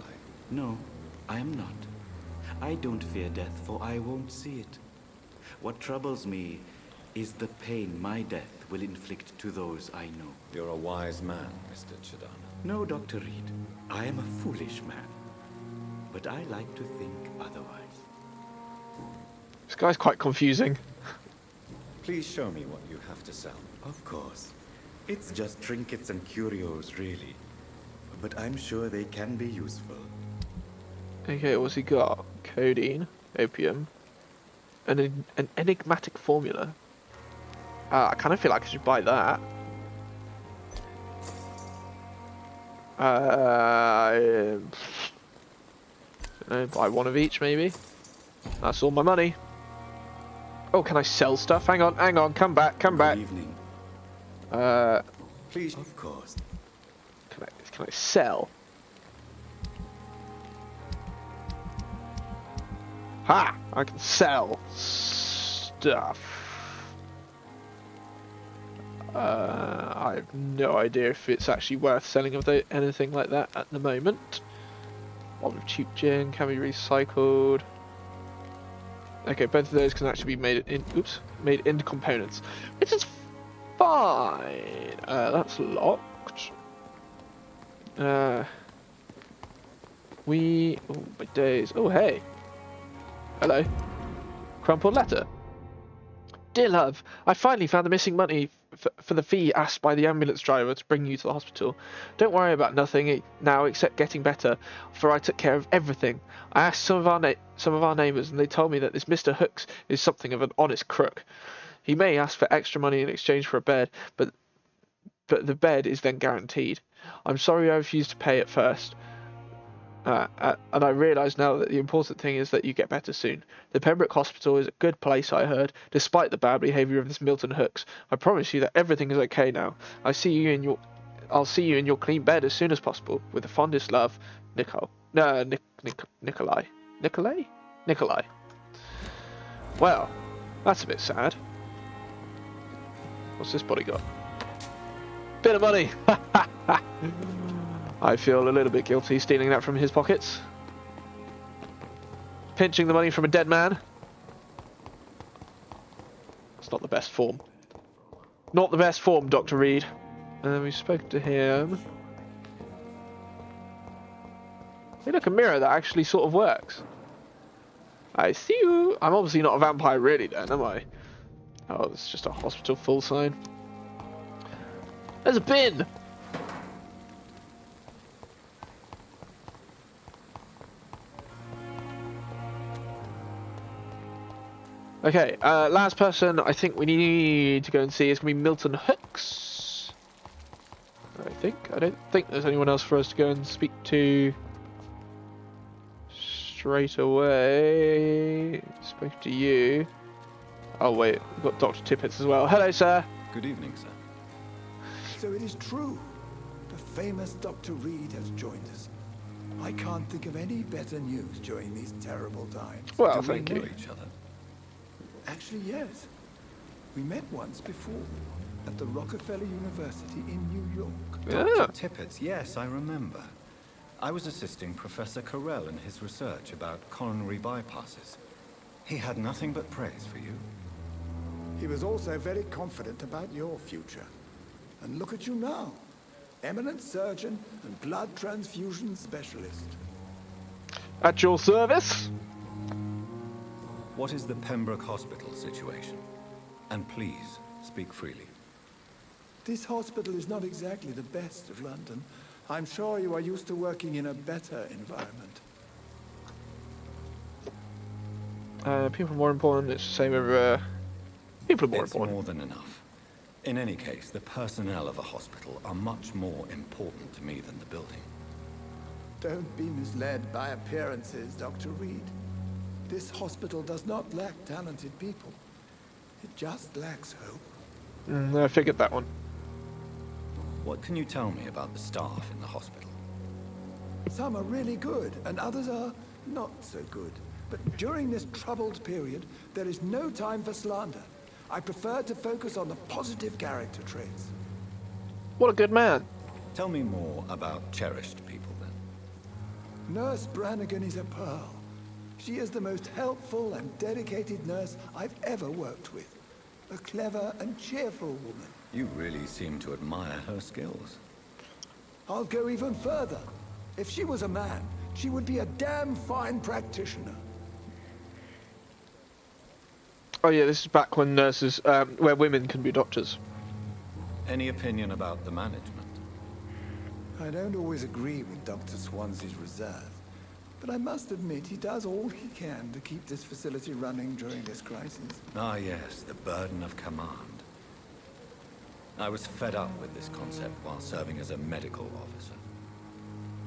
No, I am not. I don't fear death, for I won't see it. What troubles me is the pain my death will inflict to those I know. You're a wise man, Mr. Chidana. No, Dr. Reed, I am a foolish man. But I like to think otherwise. This guy's quite confusing. Please show me what you have to sell. Of course. It's just trinkets and curios, really. But I'm sure they can be useful. Okay, what's he got? Codeine, opium, and an enigmatic formula. I kind of feel like I should buy that. Buy one of each, maybe. That's all my money. Oh, can I sell stuff? Hang on, come back. Good evening. Please. Of course. Can I sell? Ha! I can sell stuff. I have no idea if it's actually worth selling of anything like that at the moment. Bottle of cheap gin can be recycled. Okay, both of those can actually be made into components, which is fine. That's locked. Oh my days. Oh hey. Hello. Crumpled letter. Dear love, I finally found the missing money for the fee asked by the ambulance driver to bring you to the hospital. Don't worry about nothing now except getting better, for I took care of everything. I asked some of our neighbours, and they told me that this Mr. Hooks is something of an honest crook. He may ask for extra money in exchange for a bed, but the bed is then guaranteed. I'm sorry I refused to pay at first. And I realise now that the important thing is that you get better soon. The Pembroke Hospital is a good place, I heard, despite the bad behaviour of this Milton Hooks. I promise you that everything is okay now. I'll see you in your clean bed as soon as possible. With the fondest love, Nikolai. Nikolai? Nikolai. Well, that's a bit sad. What's this body got? Bit of money! I feel a little bit guilty stealing that from his pockets. Pinching the money from a dead man. It's not the best form. Not the best form, Dr. Reed. We spoke to him. Hey, look, a mirror that actually sort of works. I see you. I'm obviously not a vampire really then, am I? Oh, it's just a hospital full sign. There's a bin! Okay, last person I think we need to go and see is going to be Milton Hooks. I don't think there's anyone else for us to go and speak to straight away. Spoke to you. Oh wait, we've got Dr. Tippets as well. Hello, sir. Good evening, sir. So it is true. The famous Dr. Reed has joined us. I can't think of any better news during these terrible times. Well, Do thank we know you. each other? Actually, yes. We met once before at the Rockefeller University in New York. Yeah. Dr. Tippets, yes, I remember. I was assisting Professor Carell in his research about coronary bypasses. He had nothing but praise for you. He was also very confident about your future. And look at you now. Eminent surgeon and blood transfusion specialist. At your service? What is the Pembroke Hospital situation? And please, speak freely. This hospital is not exactly the best of London. I'm sure you are used to working in a better environment. People are more important. It's the same everywhere. People are more It's important. more than enough. In any case, the personnel of a hospital are much more important to me than the building. Don't be misled by appearances, Dr. Reed. This hospital does not lack talented people. It just lacks hope. I figured that one. What can you tell me about the staff in the hospital? Some are really good, and others are not so good. But during this troubled period, there is no time for slander. I prefer to focus on the positive character traits. What a good man. Tell me more about cherished people, then. Nurse Brannigan is a pearl. She is the most helpful and dedicated nurse I've ever worked with. A clever and cheerful woman. You really seem to admire her skills. I'll go even further. If she was a man, she would be a damn fine practitioner. Oh yeah, this is back when nurses, where women can be doctors. Any opinion about the management? I don't always agree with Dr. Swansea's reserve, but I must admit he does all he can to keep this facility running during this crisis. Ah yes, the burden of command. I was fed up with this concept while serving as a medical officer.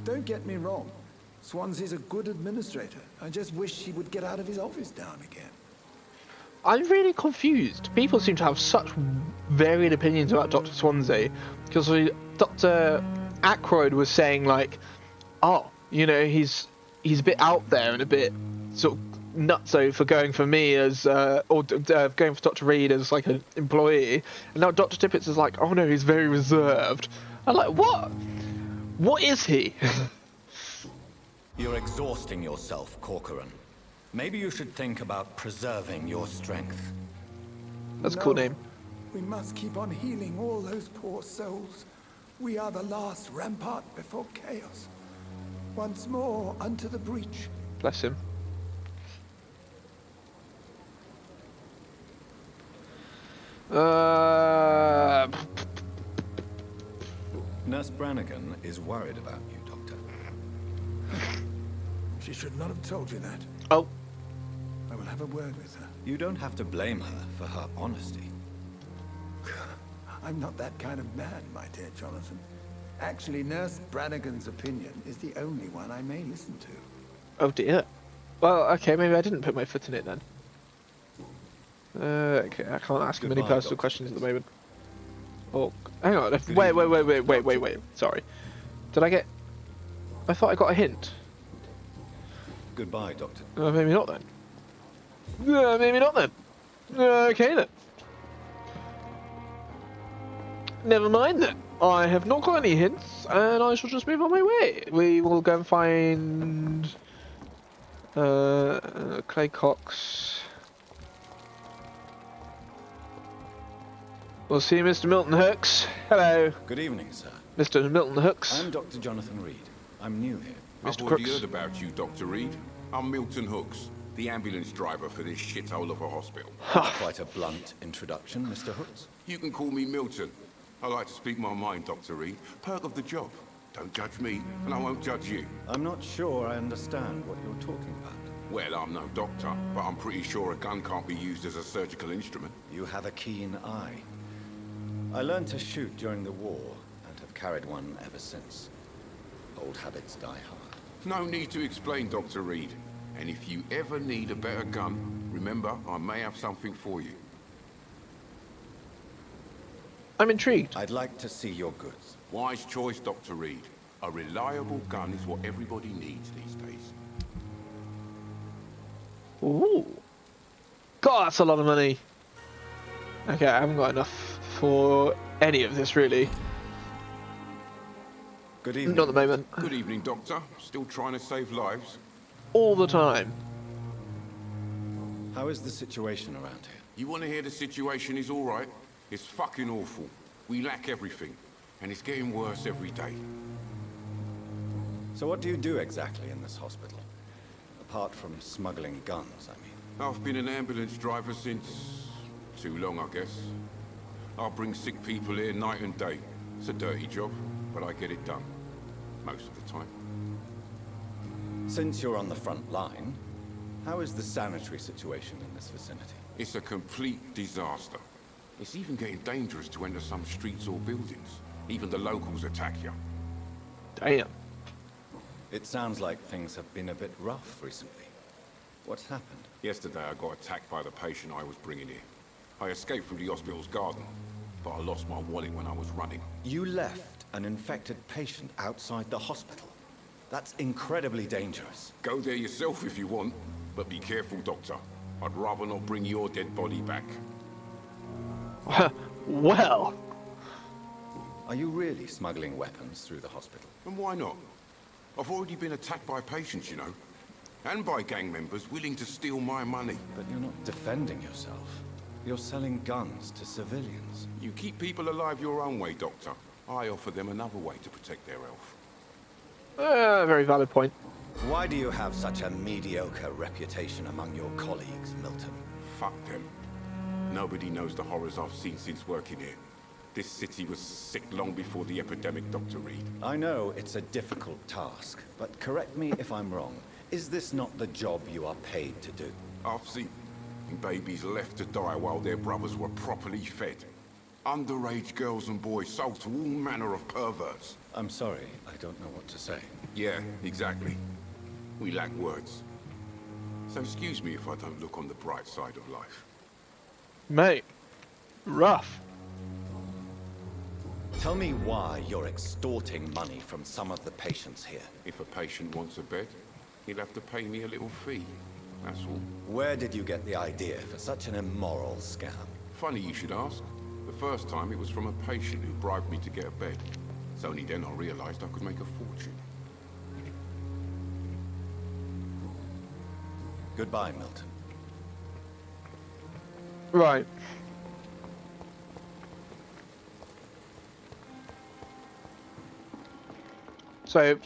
Don't get me wrong. Swansea's a good administrator. I just wish he would get out of his office now and again. I'm really confused. People seem to have such varied opinions about Dr. Swansea, because Dr. Aykroyd was saying like, oh, you know, he's a bit out there and a bit sort of nutso for going for me as going for Dr. Reed as like an employee, and now Dr. Tippets is like, oh no, he's very reserved. I'm like, what is he? You're exhausting yourself, Corcoran. Maybe you should think about preserving your strength. That's a cool name. We must keep on healing all those poor souls. We are the last rampart before chaos. Once more unto the breach. Bless him. Nurse Brannigan is worried about you, Doctor. She should not have told you that. Oh. I will have a word with her. You don't have to blame her for her honesty. I'm not that kind of man, my dear Jonathan. Actually, Nurse Brannigan's opinion is the only one I may listen to. Oh dear. Well, okay, maybe I didn't put my foot in it then. Okay, I can't ask him any Goodbye, personal Dr. questions at the Tippets. moment. Oh, hang on. Good Wait. Sorry. Did I get... I thought I got a hint. Goodbye, Doctor. Maybe not then. Maybe not then. Okay then. Never mind then. I have not got any hints, and I shall just move on my way. We will go and find Clay Cox. We'll see Mr. Milton Hooks. Hello. Good evening, sir. Mr. Milton Hooks. I'm Dr. Jonathan Reed. I'm new here. I've already heard about you, Dr. Reed. I'm Milton Hooks, the ambulance driver for this shithole of a hospital. Quite a blunt introduction, Mr. Hooks. You can call me Milton. I like to speak my mind, Dr. Reed. Perk of the job. Don't judge me, and I won't judge you. I'm not sure I understand what you're talking about. Well, I'm no doctor, but I'm pretty sure a gun can't be used as a surgical instrument. You have a keen eye. I learned to shoot during the war, and have carried one ever since. Old habits die hard. No need to explain, Dr. Reed. And if you ever need a better gun, remember, I may have something for you. I'm intrigued. I'd like to see your goods. Wise choice, Dr. Reed. A reliable gun is what everybody needs these days. Ooh. God, that's a lot of money. Okay, I haven't got enough for any of this, really. Good evening. Not at the moment. Good evening, Doctor. Still trying to save lives? All the time. How is the situation around here? You want to hear the situation is all right? It's fucking awful. We lack everything, and it's getting worse every day. So what do you do exactly in this hospital? Apart from smuggling guns, I mean. I've been an ambulance driver since... too long, I guess. I bring sick people here night and day. It's a dirty job, but I get it done. Most of the time. Since you're on the front line, how is the sanitary situation in this vicinity? It's a complete disaster. It's even getting dangerous to enter some streets or buildings. Even the locals attack you. Damn. It sounds like things have been a bit rough recently. What's happened? Yesterday I got attacked by the patient I was bringing here. I escaped from the hospital's garden, but I lost my wallet when I was running. You left an infected patient outside the hospital? That's incredibly dangerous. Go there yourself if you want, but be careful, Doctor. I'd rather not bring your dead body back. Well. Are you really smuggling weapons through the hospital? And why not? I've already been attacked by patients, you know. And by gang members willing to steal my money. But you're not defending yourself. You're selling guns to civilians. You keep people alive your own way, Doctor. I offer them another way to protect their health. Very valid point. Why do you have such a mediocre reputation among your colleagues, Milton? Fuck them. Nobody knows the horrors I've seen since working here. This city was sick long before the epidemic, Dr. Reed. I know it's a difficult task, but correct me if I'm wrong. Is this not the job you are paid to do? I've seen babies left to die while their brothers were properly fed. Underage girls and boys sold to all manner of perverts. I'm sorry, I don't know what to say. Yeah, exactly. We lack words. So excuse me if I don't look on the bright side of life. Mate, rough. Tell me why you're extorting money from some of the patients here. If a patient wants a bed, he'll have to pay me a little fee. That's all. Where did you get the idea for such an immoral scam? Funny you should ask. The first time it was from a patient who bribed me to get a bed. It's only then I realized I could make a fortune. Goodbye, Milton. Right. So,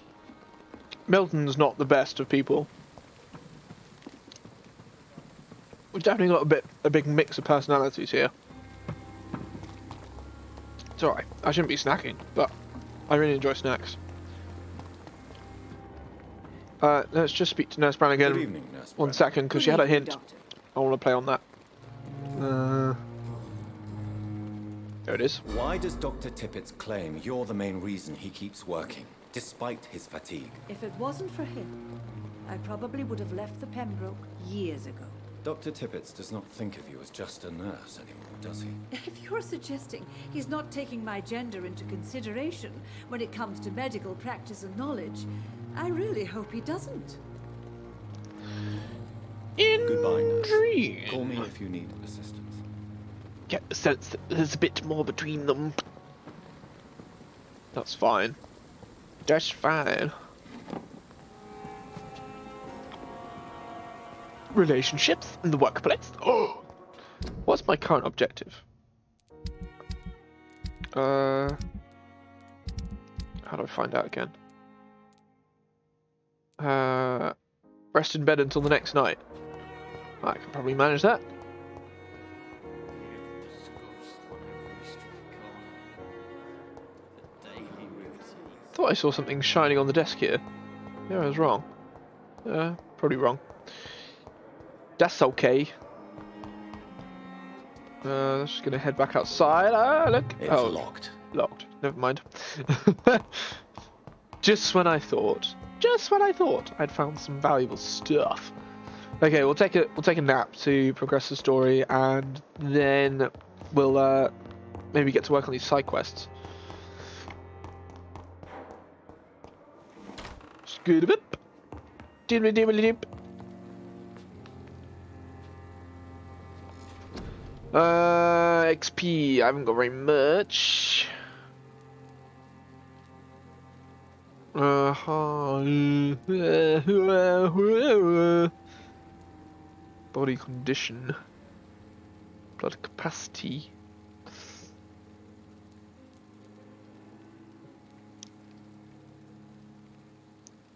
Milton's not the best of people. We've definitely got a big mix of personalities here. It's alright. I shouldn't be snacking, but I really enjoy snacks. Let's just speak to Nurse Brown again. Good evening, Nurse One Brown. second, because she had a hint. Doctor. I want to play on that. There it is. Why does Dr. Tippett's claim you're the main reason he keeps working, despite his fatigue? If it wasn't for him, I probably would have left the Pembroke years ago. Dr. Tippett does not think of you as just a nurse anymore, does he? If you're suggesting he's not taking my gender into consideration when it comes to medical practice and knowledge, I really hope he doesn't. Goodbye, nurse. Intrigue. Call me if you need assistance. Get the sense that there's a bit more between them. That's fine. That's fine. Relationships in the workplace. Oh, what's my current objective? How do I find out again? Rest in bed until the next night. I can probably manage that. Thought I saw something shining on the desk here. Yeah, I was wrong. Probably wrong. That's okay. Just gonna head back outside. Look. It's locked. Locked. Never mind. Just when I thought I'd found some valuable stuff. Okay, we'll take a nap to progress the story, and then we'll maybe get to work on these side quests. Scoot-a-bip. Diddly-diddly-dip. XP. I haven't got very much. Body condition. Blood capacity.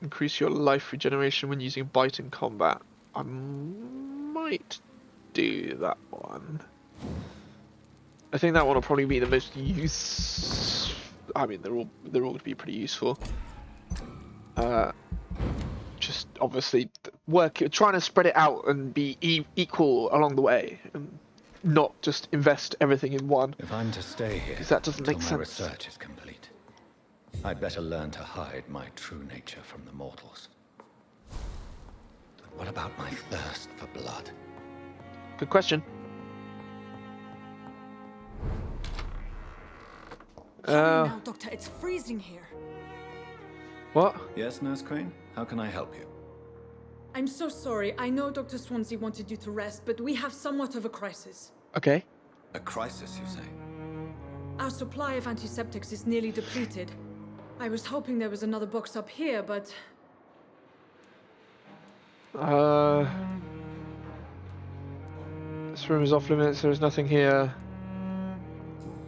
Increase your life regeneration when using bite in combat. I might do that one. I think that one will probably be the most use. I mean, they're all going to be pretty useful. Just obviously trying to spread it out and be equal along the way, and not just invest everything in one. If I'm to stay here, because that doesn't make my sense. Research is complete. I'd better learn to hide my true nature from the mortals. But what about my thirst for blood? Good question. Now, Doctor, it's freezing here. What? Yes, Nurse Crane? How can I help you? I'm so sorry. I know Dr. Swansea wanted you to rest, but we have somewhat of a crisis. Okay. A crisis, you say? Our supply of antiseptics is nearly depleted. I was hoping there was another box up here, but... This room is off limits. There is nothing here.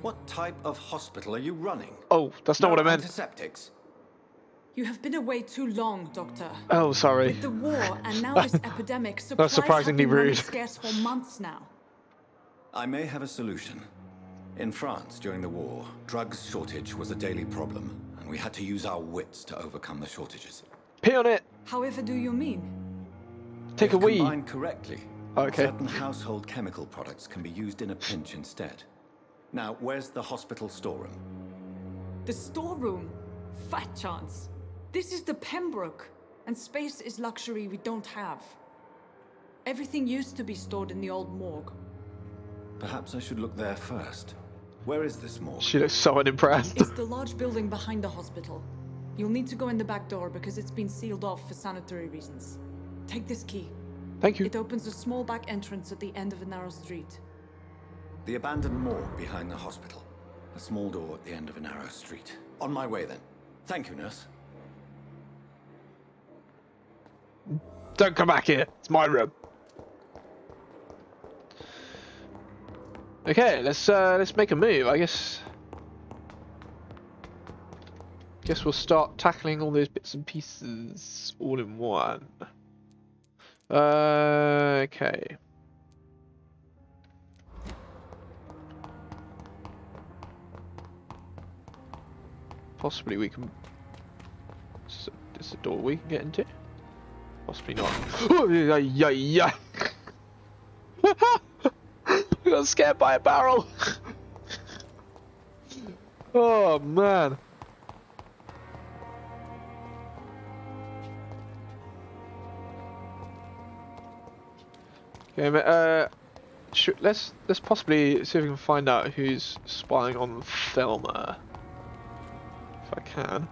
What type of hospital are you running? Oh, that's not what I meant. Antiseptics. You have been away too long, Doctor. Oh, sorry. With the war and now this epidemic, supplies That's surprisingly have been running rude. scarce for months now. I may have a solution. In France, during the war, drugs shortage was a daily problem, and we had to use our wits to overcome the shortages. Pee on it. However do you mean? Take a wee. Combined correctly, Okay. certain household chemical products can be used in a pinch instead. Now, where's the hospital storeroom? The storeroom? Fat chance. This is the Pembroke, and space is luxury we don't have. Everything used to be stored in the old morgue. Perhaps I should look there first. Where is this morgue? She looks so unimpressed. It's the large building behind the hospital. You'll need to go in the back door because it's been sealed off for sanitary reasons. Take this key. Thank you. It opens a small back entrance at the end of a narrow street. The abandoned morgue behind the hospital. A small door at the end of a narrow street. On my way then. Thank you, nurse. Don't come back here. It's my room. Okay, let's make a move. I guess we'll start tackling all those bits and pieces all in one. Okay. Possibly we can. Is this a door we can get into? Possibly not. Oh, yeah. We got scared by a barrel. Oh man. Okay, let's possibly see if we can find out who's spying on Thelma. If I can.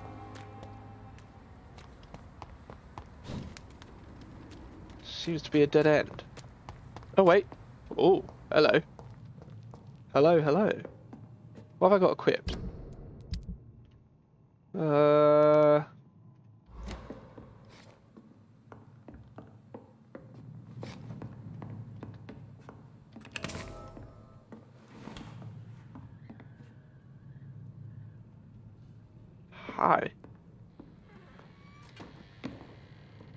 Seems to be a dead end. Oh wait. Oh, hello. Hello, hello. What have I got equipped? Hi.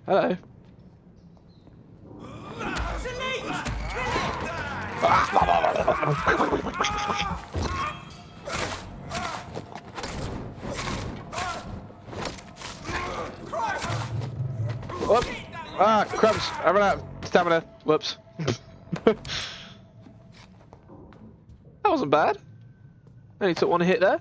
Hello. Whoop. Ah, crumbs. I ran out of stamina. Whoops. That wasn't bad. Only took one hit there.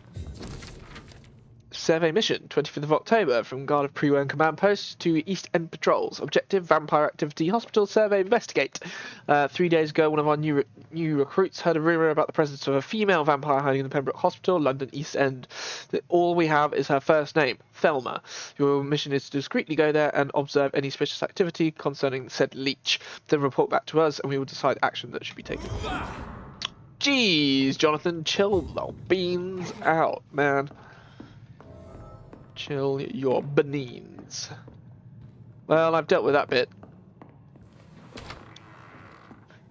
Survey mission, 25th of October, from Guard of Pre-Wen Command Post to East End Patrols. Objective, Vampire Activity, Hospital Survey, Investigate. 3 days ago, one of our new recruits heard a rumour about the presence of a female vampire hiding in the Pembroke Hospital, London East End. All we have is her first name, Thelma. Your mission is to discreetly go there and observe any suspicious activity concerning said leech. Then report back to us and we will decide action that should be taken. Jeez, Jonathan, chill the beans out, man. Chill your beans. Well, I've dealt with that bit.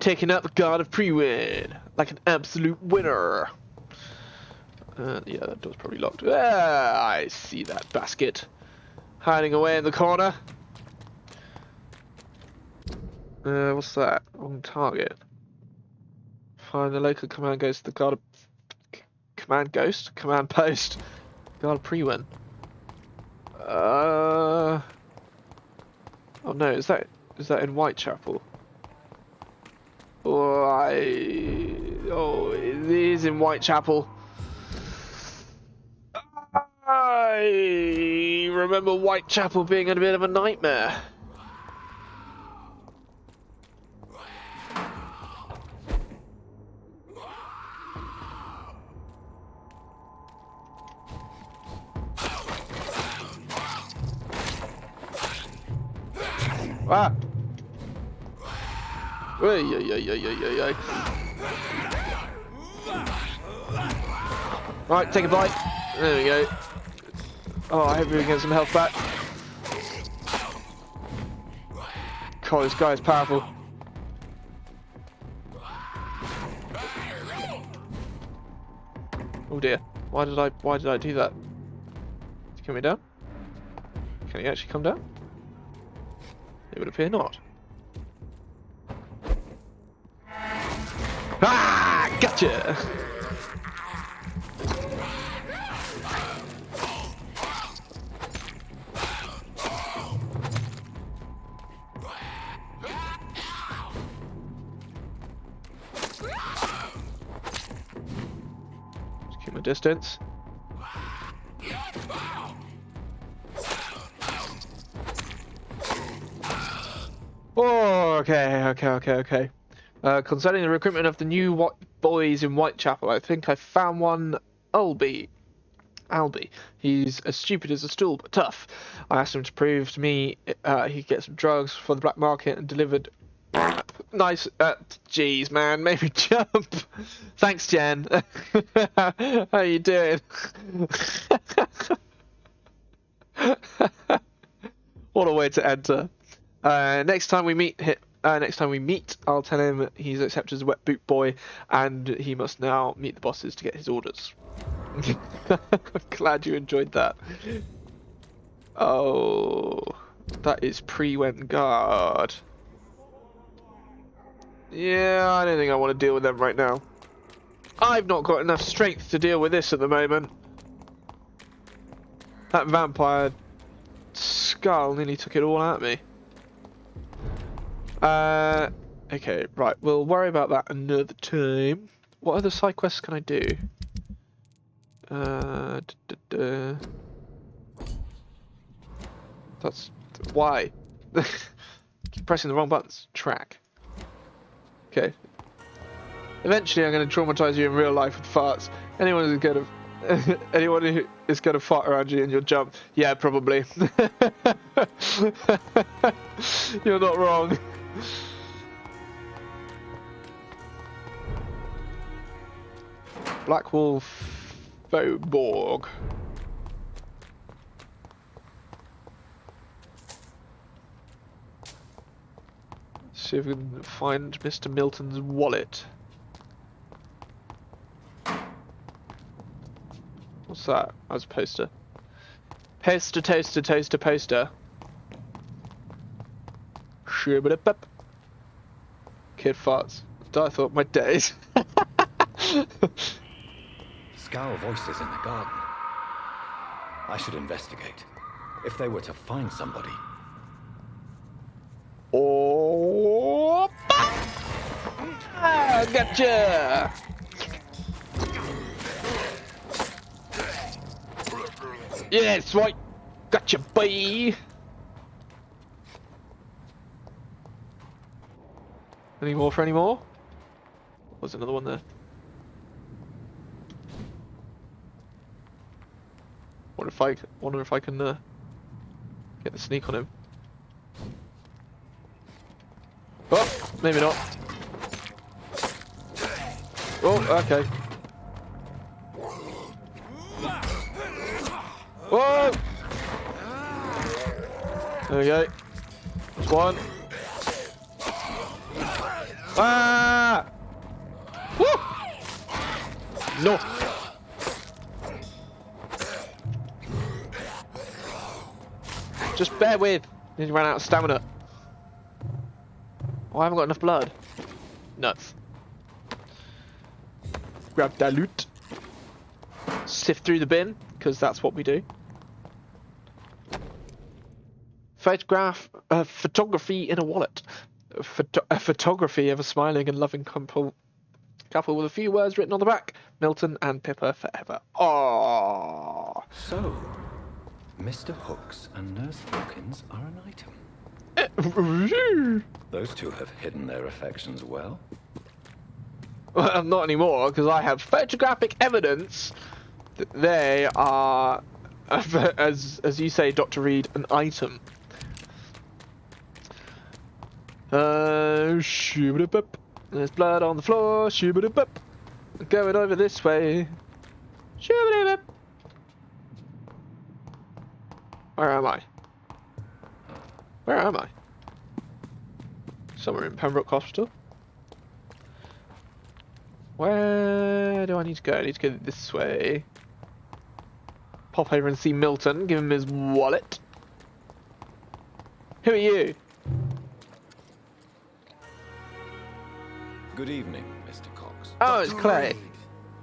Taking out the Guard of Pre-Wen like an absolute winner. Yeah, that door's probably locked. Ah, I see that basket hiding away in the corner. What's that? Wrong target. Find the local command ghost. The Guard of command post. Guard of Pre-Wen. Oh no, is that in Whitechapel? Oh, it is in Whitechapel. I remember Whitechapel being a bit of a nightmare. Ah! Ay. Right, take a bite. There we go. Oh, I hope we can get some health back. God, this guy is powerful. Oh dear. Why did I do that? Is he coming down? Can he actually come down? It would appear not. Ah! Gotcha! Just keep my distance. Oh, okay. Concerning the recruitment of the new boys in Whitechapel, I think I found one. Albie. He's as stupid as a stool, but tough. I asked him to prove to me he could get some drugs for the black market and delivered. Nice. Jeez, man, made me jump. Thanks, Jen. How you doing? What a way to enter. Next time we meet, I'll tell him he's accepted as a wet boot boy, and he must now meet the bosses to get his orders. I'm glad you enjoyed that. Oh, that is Pre-Wen Guard. Yeah, I don't think I want to deal with them right now. I've not got enough strength to deal with this at the moment. That vampire skull nearly took it all out of me. Okay, right, we'll worry about that another time. What other side quests can I do? That's why. Keep pressing the wrong buttons. Track. Okay. Eventually, I'm going to traumatize you in real life with farts. Anyone who is going to fart around you and you'll jump. Yeah, probably. You're not wrong. Black Wolf Faubourg. See if we can find Mr. Milton's wallet. What's that? That's a poster. Poster, toaster, toaster, poster. Shubba-da-bup. Kid farts. I thought my days. Scowl voices in the garden. I should investigate. If they were to find somebody. Oh, ah, gotcha! Yeah, that's right. Gotcha, boy. Any more for any more? There's another one there. Wonder if I can get the sneak on him. Oh, maybe not. Oh, okay. Whoa! There we go. That's one. Ah! Woo! No. Just bear with. He ran out of stamina. Oh, I haven't got enough blood. Nuts. Grab that loot. Sift through the bin, because that's what we do. Photography in a wallet. A photography of a smiling and loving couple with a few words written on the back. Milton and Pippa forever. Oh. So, Mr. Hooks and Nurse Hawkins are an item. Those two have hidden their affections well. Well, not anymore, because I have photographic evidence that they are, as you say, Dr. Reed, an item. Shoo-ba-da-bup. There's blood on the floor. Shoo-ba-da-bup. Going over this way. Shoo-ba-da-bup. Where am I? Where am I? Somewhere in Pembroke Hospital. Where do I need to go? I need to go this way. Pop over and see Milton. Give him his wallet. Who are you? Good evening, Mr. Cox. Oh, it's Clay.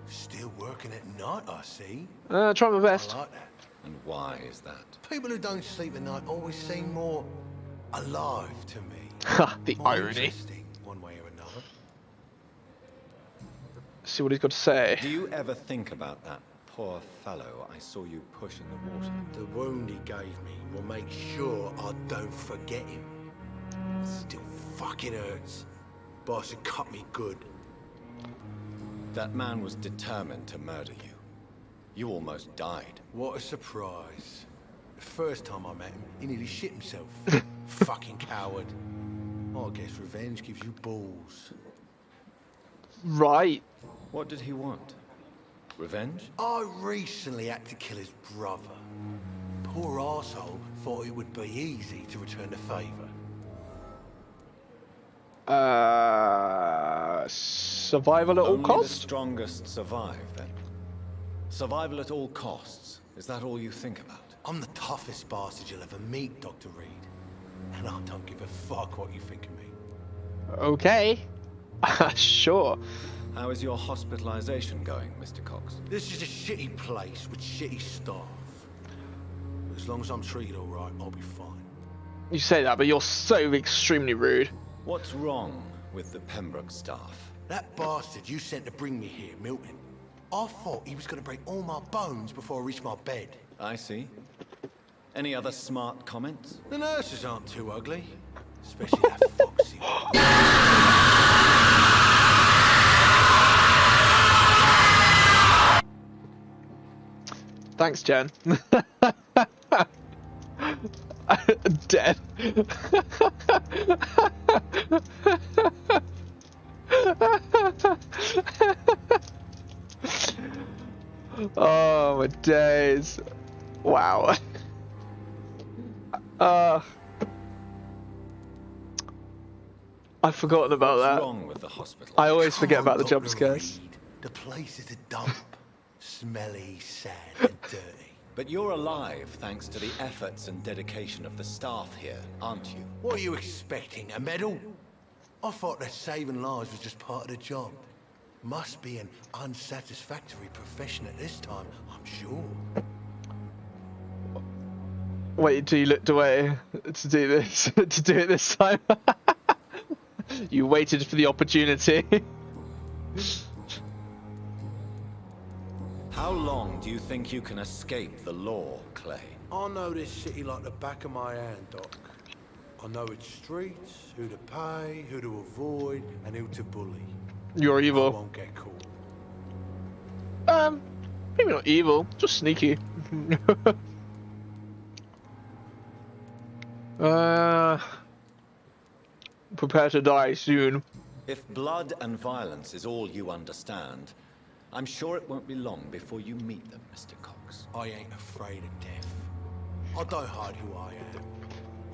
Still working at night, I see. Try my best. I like that. And why is that? People who don't sleep at night always seem more alive to me. Ha, the More irony. interesting, one way or another. See what he's got to say. Do you ever think about that poor fellow I saw you push in the water? The wound he gave me will make sure I don't forget him. It still fucking hurts. Boss had cut me good. That man was determined to murder you. You almost died. What a surprise. The first time I met him, he nearly shit himself. Fucking coward. I guess revenge gives you balls. Right. What did he want? Revenge? I recently had to kill his brother. Poor arsehole thought it would be easy to return the favour. Survival at all Only costs? the strongest survive, then. Survival at all costs. Is that all you think about? I'm the toughest bastard you'll ever meet, Dr. Reed. And I don't give a fuck what you think of me. Okay. Sure. How is your hospitalization going, Mr. Cox? This is a shitty place with shitty staff. As long as I'm treated all right, I'll be fine. You say that, but you're so extremely rude. What's wrong with the Pembroke staff? That bastard you sent to bring me here, Milton. I thought he was going to break all my bones before I reached my bed. I see. Any other smart comments? The nurses aren't too ugly. Especially that foxy one. Thanks, Jen. Dead. Oh my days. Wow. I've forgotten about What's that. wrong with the hospital? I always Come forget on, about the Dr. jump scares. Reed. The place is a dump. Smelly, sad, and dirty. But you're alive thanks to the efforts and dedication of the staff here, aren't you? What are you expecting? A medal? I thought that saving lives was just part of the job. Must be an unsatisfactory profession at this time, I'm sure. Wait till you looked away to do this, to do it this time. You waited for the opportunity. How long do you think you can escape the law, Clay? I know this city like the back of my hand, Doc. I know its streets, who to pay, who to avoid, and who to bully. You're evil. I won't get caught. Maybe not evil, just sneaky. Prepare to die soon. If blood and violence is all you understand, I'm sure it won't be long before you meet them, Mr. Cox. I ain't afraid of death. I don't hide who I am.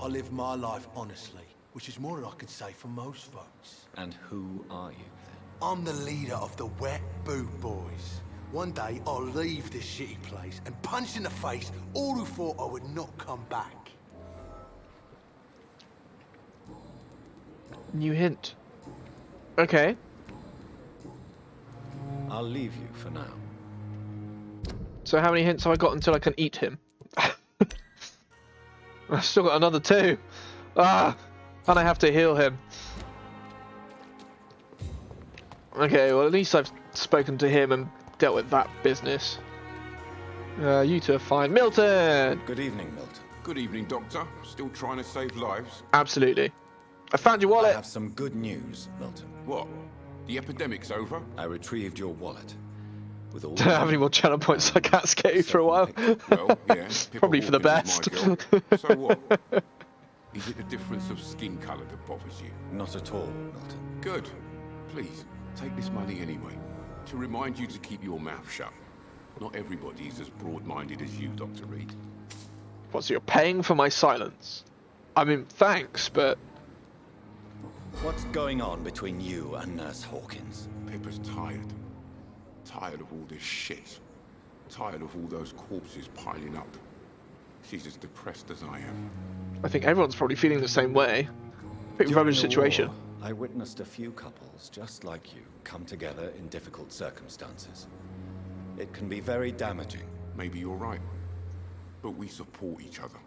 I live my life honestly, which is more than I can say for most folks. And who are you, then? I'm the leader of the Wet Boot Boys. One day, I'll leave this shitty place and punch in the face all who thought I would not come back. New hint. Okay. I'll leave you for now. So how many hints have I got until I can eat him? I've still got another 2. And I have to heal him. Okay, well at least I've spoken to him and dealt with that business. You two are fine. Milton! Good evening, Milton. Good evening, Doctor. Still trying to save lives? Absolutely. I found your wallet. I have some good news, Milton. What? The epidemic's over? I retrieved your wallet. With all Don't have any more channel points, so I can't scare you for a while. Well, yeah. Probably for the best. So what? Is it the difference of skin colour that bothers you? Not at all, Milton. Good. Please, take this money anyway. To remind you to keep your mouth shut. Not everybody's as broad-minded as you, Dr. Reed. What, so you're paying for my silence? I mean, thanks, but... What's going on between you and Nurse Hawkins? Pippa's tired. Tired of all this shit. Tired of all those corpses piling up. She's as depressed as I am. I think everyone's probably feeling the same way. Pretty During rubbish the situation. war, I witnessed a few couples just like you come together in difficult circumstances. It can be very damaging. Maybe you're right. But we support each other.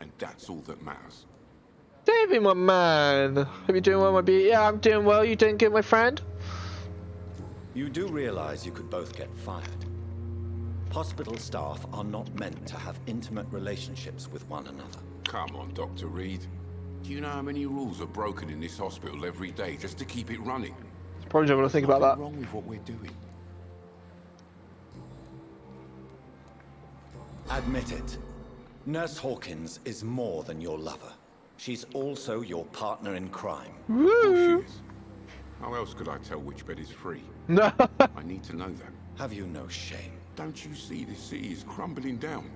And that's all that matters. Davey, my man. Hope you're doing well, my beauty. Yeah, I'm doing well. You doing good, my friend? You do realize you could both get fired. Hospital staff are not meant to have intimate relationships with one another. Come on, Dr. Reed. Do you know how many rules are broken in this hospital every day just to keep it running? Probably don't want to think about that. What's wrong with what we're doing? Admit it. Nurse Hawkins is more than your lover. She's also your partner in crime. Of course she is. How else could I tell which bed is free? No. I need to know that. Have you no shame? Don't you see this city is crumbling down?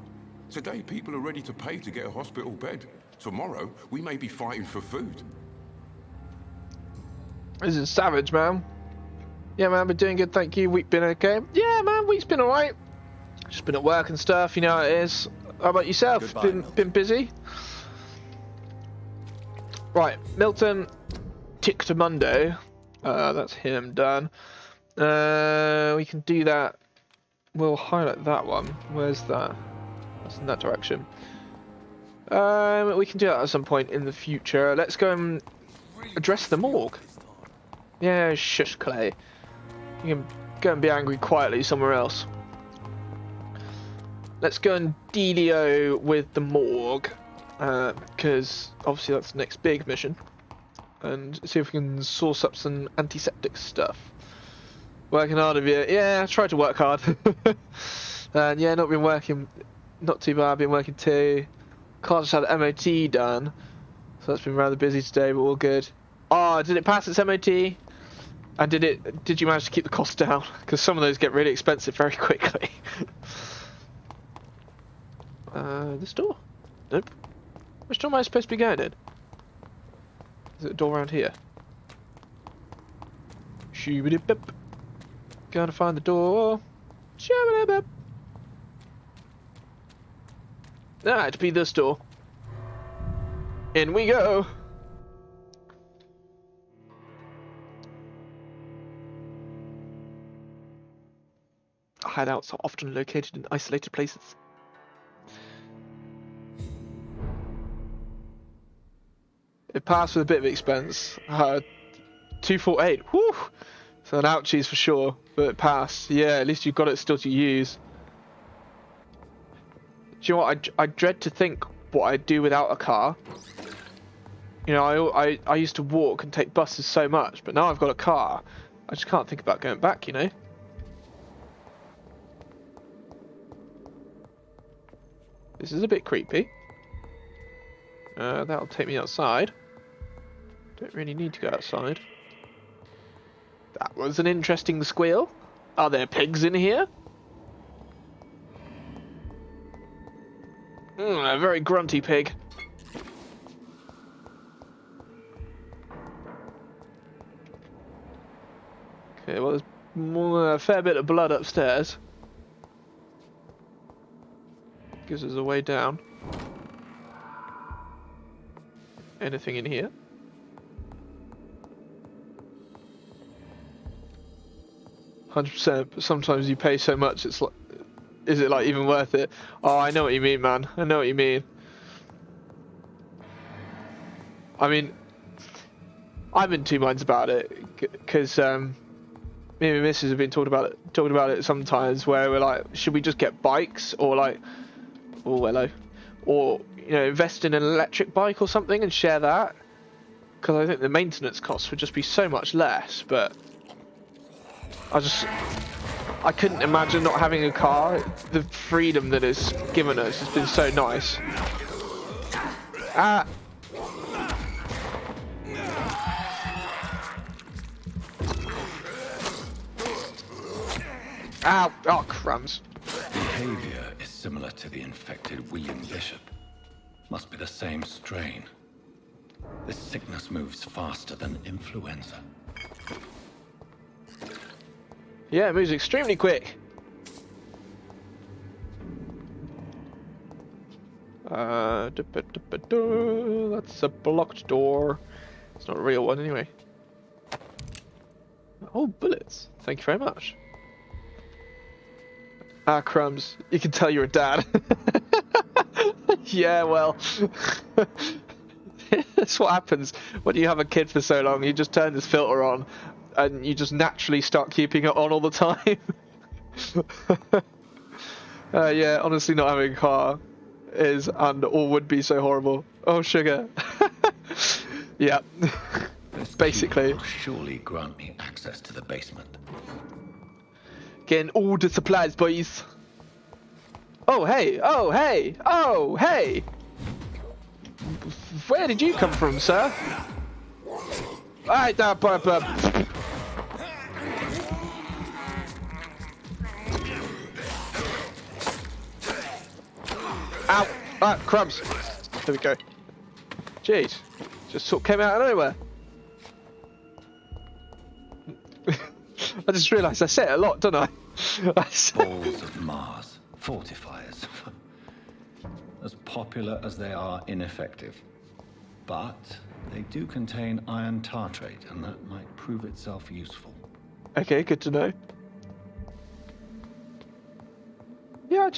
Today, people are ready to pay to get a hospital bed. Tomorrow, we may be fighting for food. This is savage, man. Yeah, man, been doing good, thank you. Week been okay? Yeah, man, week's been alright. Just been at work and stuff, you know how it is. How about yourself? Goodbye, Been busy? Right, Milton, Tictamundo. That's him done. We can do that. We'll highlight that one. Where's that? That's in that direction. We can do that at some point in the future. Let's go and address the morgue. Yeah, shush, Clay. You can go and be angry quietly somewhere else. Let's go and dealio with the morgue. Because obviously that's the next big mission. And see if we can source up some antiseptic stuff. Working hard of you. Yeah, I tried to work hard. And yeah, not been working, not too bad, been working too. Can't just had MOT done. So that's been rather busy today, but all good. Oh, did it pass its MOT? And did you manage to keep the cost down? Because some of those get really expensive very quickly. This door? Nope. Which door am I supposed to be going in? Is it a door around here? Shoo-ba-dip-bip. Gotta find the door. Shoo-ba-dip-bip. Ah, it'd be this door. In we go. Hideouts are often located in isolated places. It passed with a bit of expense. 248. Whew! So an ouchies for sure, but it passed. Yeah, at least you've got it still to use. Do you know what? I dread to think what I'd do without a car. You know, I used to walk and take buses so much, but now I've got a car. I just can't think about going back, you know? This is a bit creepy. That'll take me outside. Don't really need to go outside. That was an interesting squeal. Are there pigs in here? A very grunty pig. Okay, well, there's a fair bit of blood upstairs. Gives us a way down. Anything in here? %, but sometimes you pay so much, it's like, is it like even worth it? Oh, I know what you mean, man. I know what you mean. I mean, I'm in two minds about it because me and my missus have been talking about it sometimes, where we're like, should we just get bikes or like, oh hello, or you know, invest in an electric bike or something and share that? Because I think the maintenance costs would just be so much less, but I couldn't imagine not having a car. The freedom that it's given us has been so nice. Ah! Ow! Oh, crumbs. Behavior is similar to the infected William Bishop. Must be the same strain. This sickness moves faster than influenza. Yeah, it moves extremely quick. That's a blocked door. It's not a real one anyway. Oh, bullets. Thank you very much. Ah, crumbs. You can tell you're a dad. Yeah, well. That's what happens when you have a kid for so long. You just turn this filter on and you just naturally start keeping it on all the time. Yeah, honestly, not having a car is and or would be so horrible. Oh, sugar. Yeah. Basically. Will surely grant me access to the basement. Getting all the supplies, boys. Oh, hey. Oh, hey. Oh, hey. Where did you come from, sir? Alright, ow! Ah, crumbs. There we go. Jeez. Just sort of came out of nowhere. I just realised I say it a lot, don't I? Balls of Mars. Fortifiers. As popular as they are ineffective. But they do contain iron tartrate, and that might prove itself useful. Okay, good to know. Yeah,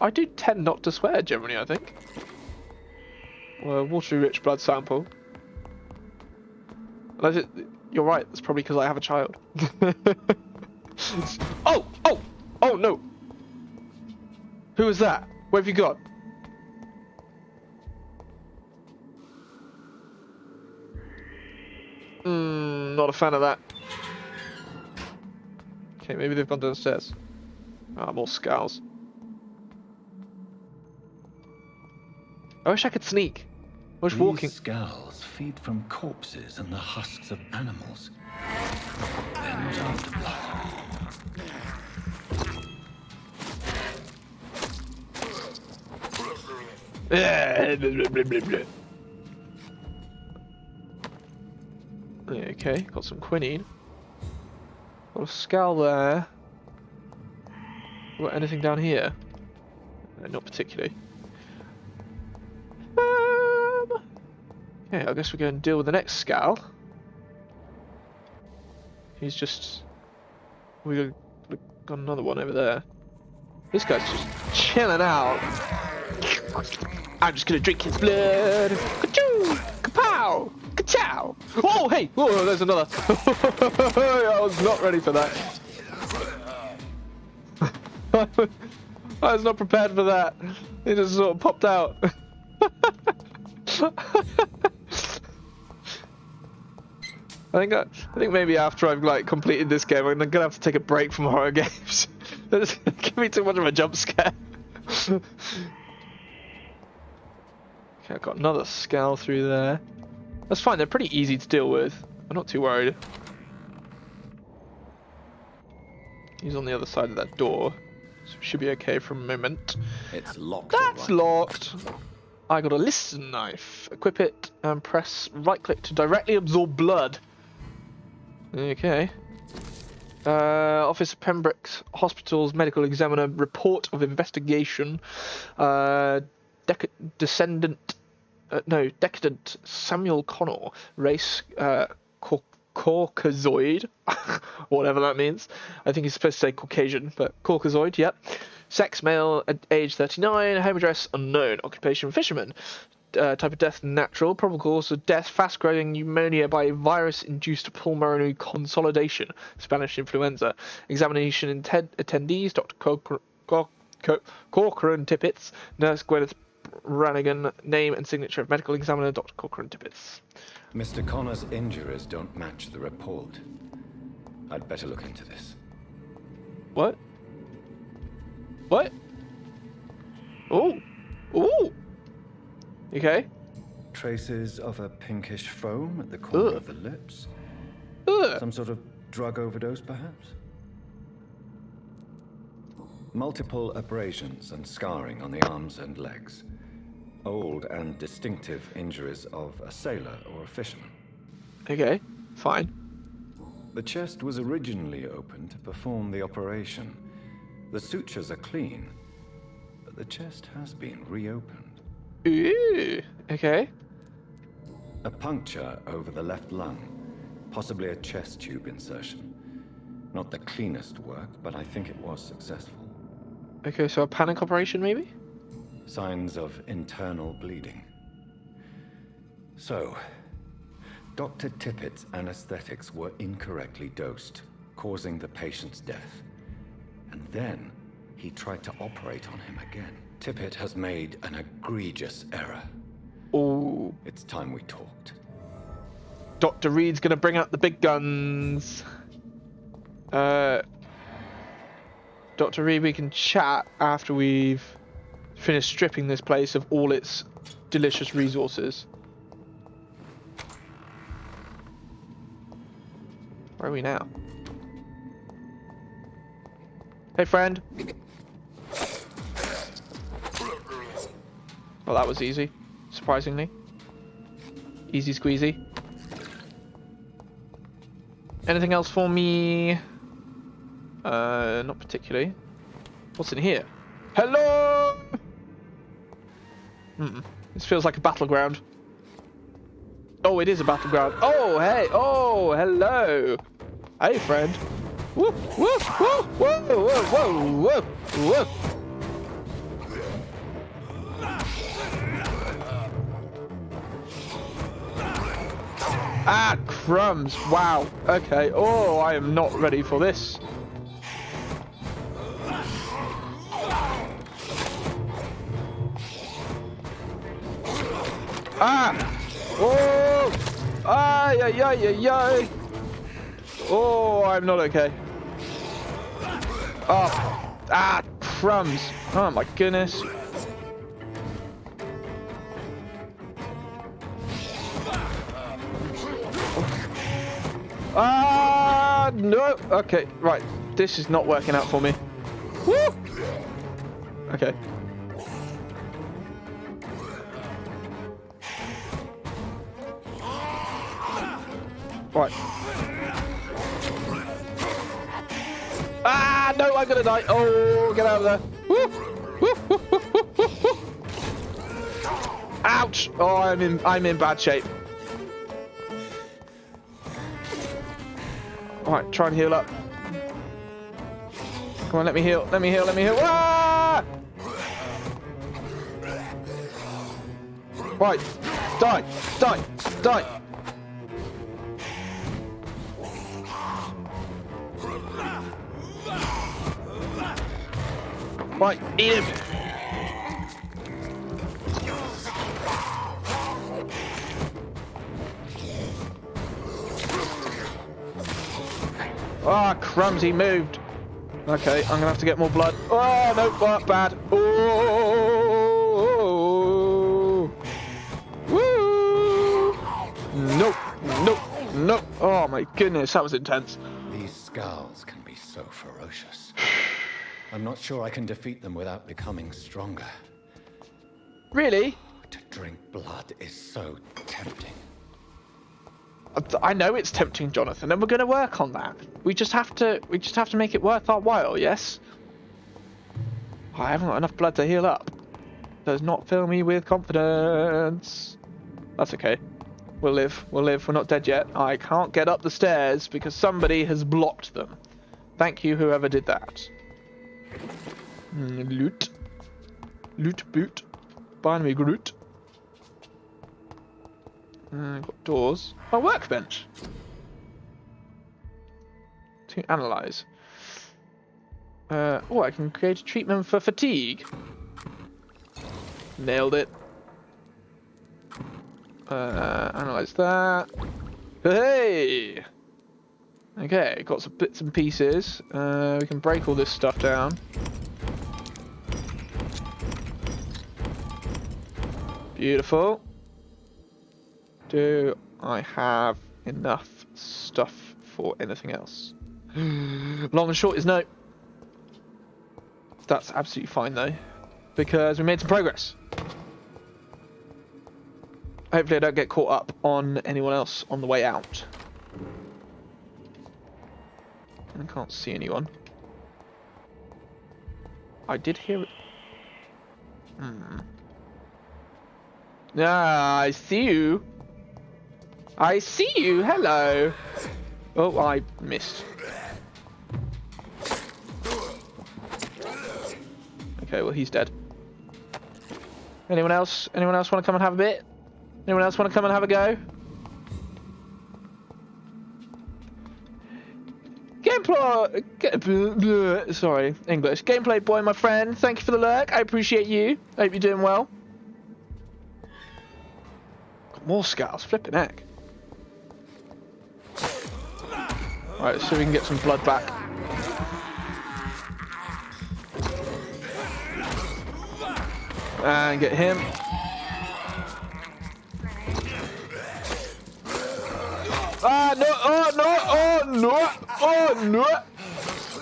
I do tend not to swear generally, I think. Well, watery-rich blood sample. You're right, that's probably because I have a child. Oh! Oh! Oh, no! Who is that? Where have you gone? Not a fan of that. Okay, maybe they've gone downstairs. Ah, more skulls. I wish I could sneak. What's These walking? skulls feed from corpses and the husks of animals. Then turn to blood. Okay, got some quinine. Got a skull there. Got anything down here? Not particularly. Okay, I guess we go and deal with the next skull. He's just... We got another one over there. This guy's just chilling out. I'm just gonna drink his blood. Ka-choo! Ka-pow! Ka-chow! Oh, hey! Oh, there's another. I was not ready for that. I was not prepared for that. It just sort of popped out. I think maybe after I've like completed this game, I'm gonna have to take a break from horror games. It's gonna give me too much of a jump scare. Okay, I've got another skull through there. That's fine. They're pretty easy to deal with. I'm not too worried. He's on the other side of that door, so we should be okay for a moment. It's locked. That's locked. I got a listen knife. Equip it and press right click to directly absorb blood. Okay. Office of Pembroke Hospital's medical examiner report of investigation. Decadent Samuel Connor, race Caucasoid, whatever that means. I think he's supposed to say Caucasian, but Caucasoid, yep. Sex, male, age 39, home address unknown, occupation fisherman, type of death natural, probable cause of death fast-growing pneumonia by virus-induced pulmonary consolidation, Spanish influenza. Examination attendees, Dr. Corcoran Tippett, nurse Gwyneth Brannigan, name and signature of medical examiner Dr. Corcoran Tippett. Mr. Connor's injuries don't match the report. I'd better look into this. What? What? Oh! Ooh! Okay. Traces of a pinkish foam at the corner of the lips. Some sort of drug overdose, perhaps? Multiple abrasions and scarring on the arms and legs. Old and distinctive injuries of a sailor or a fisherman. Okay, fine. The chest was originally opened to perform the operation. The sutures are clean, but the chest has been reopened. Ooh, okay. A puncture over the left lung, possibly a chest tube insertion. Not the cleanest work, but I think it was successful. Okay, so a panic operation, maybe? Signs of internal bleeding. So, Dr. Tippett's anesthetics were incorrectly dosed, causing the patient's death. And then, he tried to operate on him again. Tippett has made an egregious error. Oh. It's time we talked. Dr. Reed's gonna bring out the big guns. Dr. Reed, we can chat after we've finished stripping this place of all its delicious resources. Where are we now? Hey, friend. Well, that was easy, surprisingly. Easy squeezy. Anything else for me? Not particularly. What's in here? Hello! This feels like a battleground. Oh, it is a battleground. Oh, hey! Oh, hello! Hey, friend. Whoa, whoa, whoa, whoa, whoa, whoa, whoa, whoa. Ah, crumbs. Wow. Okay. Oh, I am not ready for this. Ah! Oh! Ay, ay, ay, ay, ay. Oh, I'm not okay. Oh. Ah, crumbs. Oh, my goodness. Ah, no. Okay, right. This is not working out for me. Woo! Okay. Right. Ah, no, I'm gonna die. Oh, get out of there. Woo! Woo, woo, woo, woo, woo, woo. Ouch! Oh, I'm in bad shape. Alright, try and heal up. Come on, let me heal. Let me heal. Let me heal. Ah! Right. Die. Die. Die. Right. Eat him. Ah, crumbs, he moved. Okay, I'm gonna have to get more blood. Oh, no, oh, bad. Oh, woo. Nope, nope, nope. Oh my goodness, that was intense. These skulls can be so ferocious. I'm not sure I can defeat them without becoming stronger. Really? To drink blood is so tempting. I know it's tempting, Jonathan, and we're going to work on that. We just have to make it worth our while. Yes. I haven't got enough blood to heal up. Does not fill me with confidence. That's okay. We'll live. We'll live. We're not dead yet. I can't get up the stairs because somebody has blocked them. Thank you, whoever did that. Loot. Loot boot. Bind me Groot. Got doors. A workbench. To analyze. Oh, I can create a treatment for fatigue. Nailed it. Analyze that. Hey! Okay, got some bits and pieces. We can break all this stuff down. Beautiful. Do I have enough stuff for anything else? Long and short is no. That's absolutely fine though, because we made some progress. Hopefully I don't get caught up on anyone else on the way out. I can't see anyone. I did hear it. Ah, I see you. I see you. Hello. Oh, I missed. Okay, well he's dead. Anyone else? Anyone else want to come and have a bit? Anyone else want to come and have a go? Gameplay. Sorry, English. Gameplay boy, my friend. Thank you for the lurk. I appreciate you. Hope you're doing well. Got more scouts. Flipping heck. Alright, so we can get some blood back. And get him. Ah, no, oh, no, oh, no, oh, no.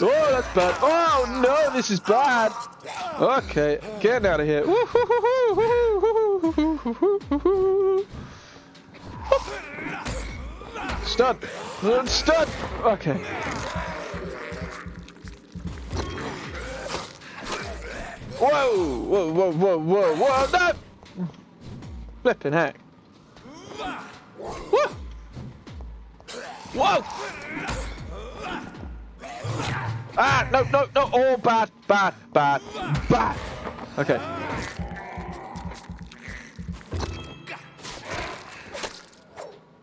Oh, that's bad. Oh, no, this is bad. Okay, getting out of here. Stun. Stun. Okay. Whoa, whoa, whoa, whoa, whoa, whoa, no! Flipping heck. Whoa! Whoa! Ah, no, no, no, oh, bad, bad, bad, bad. Okay.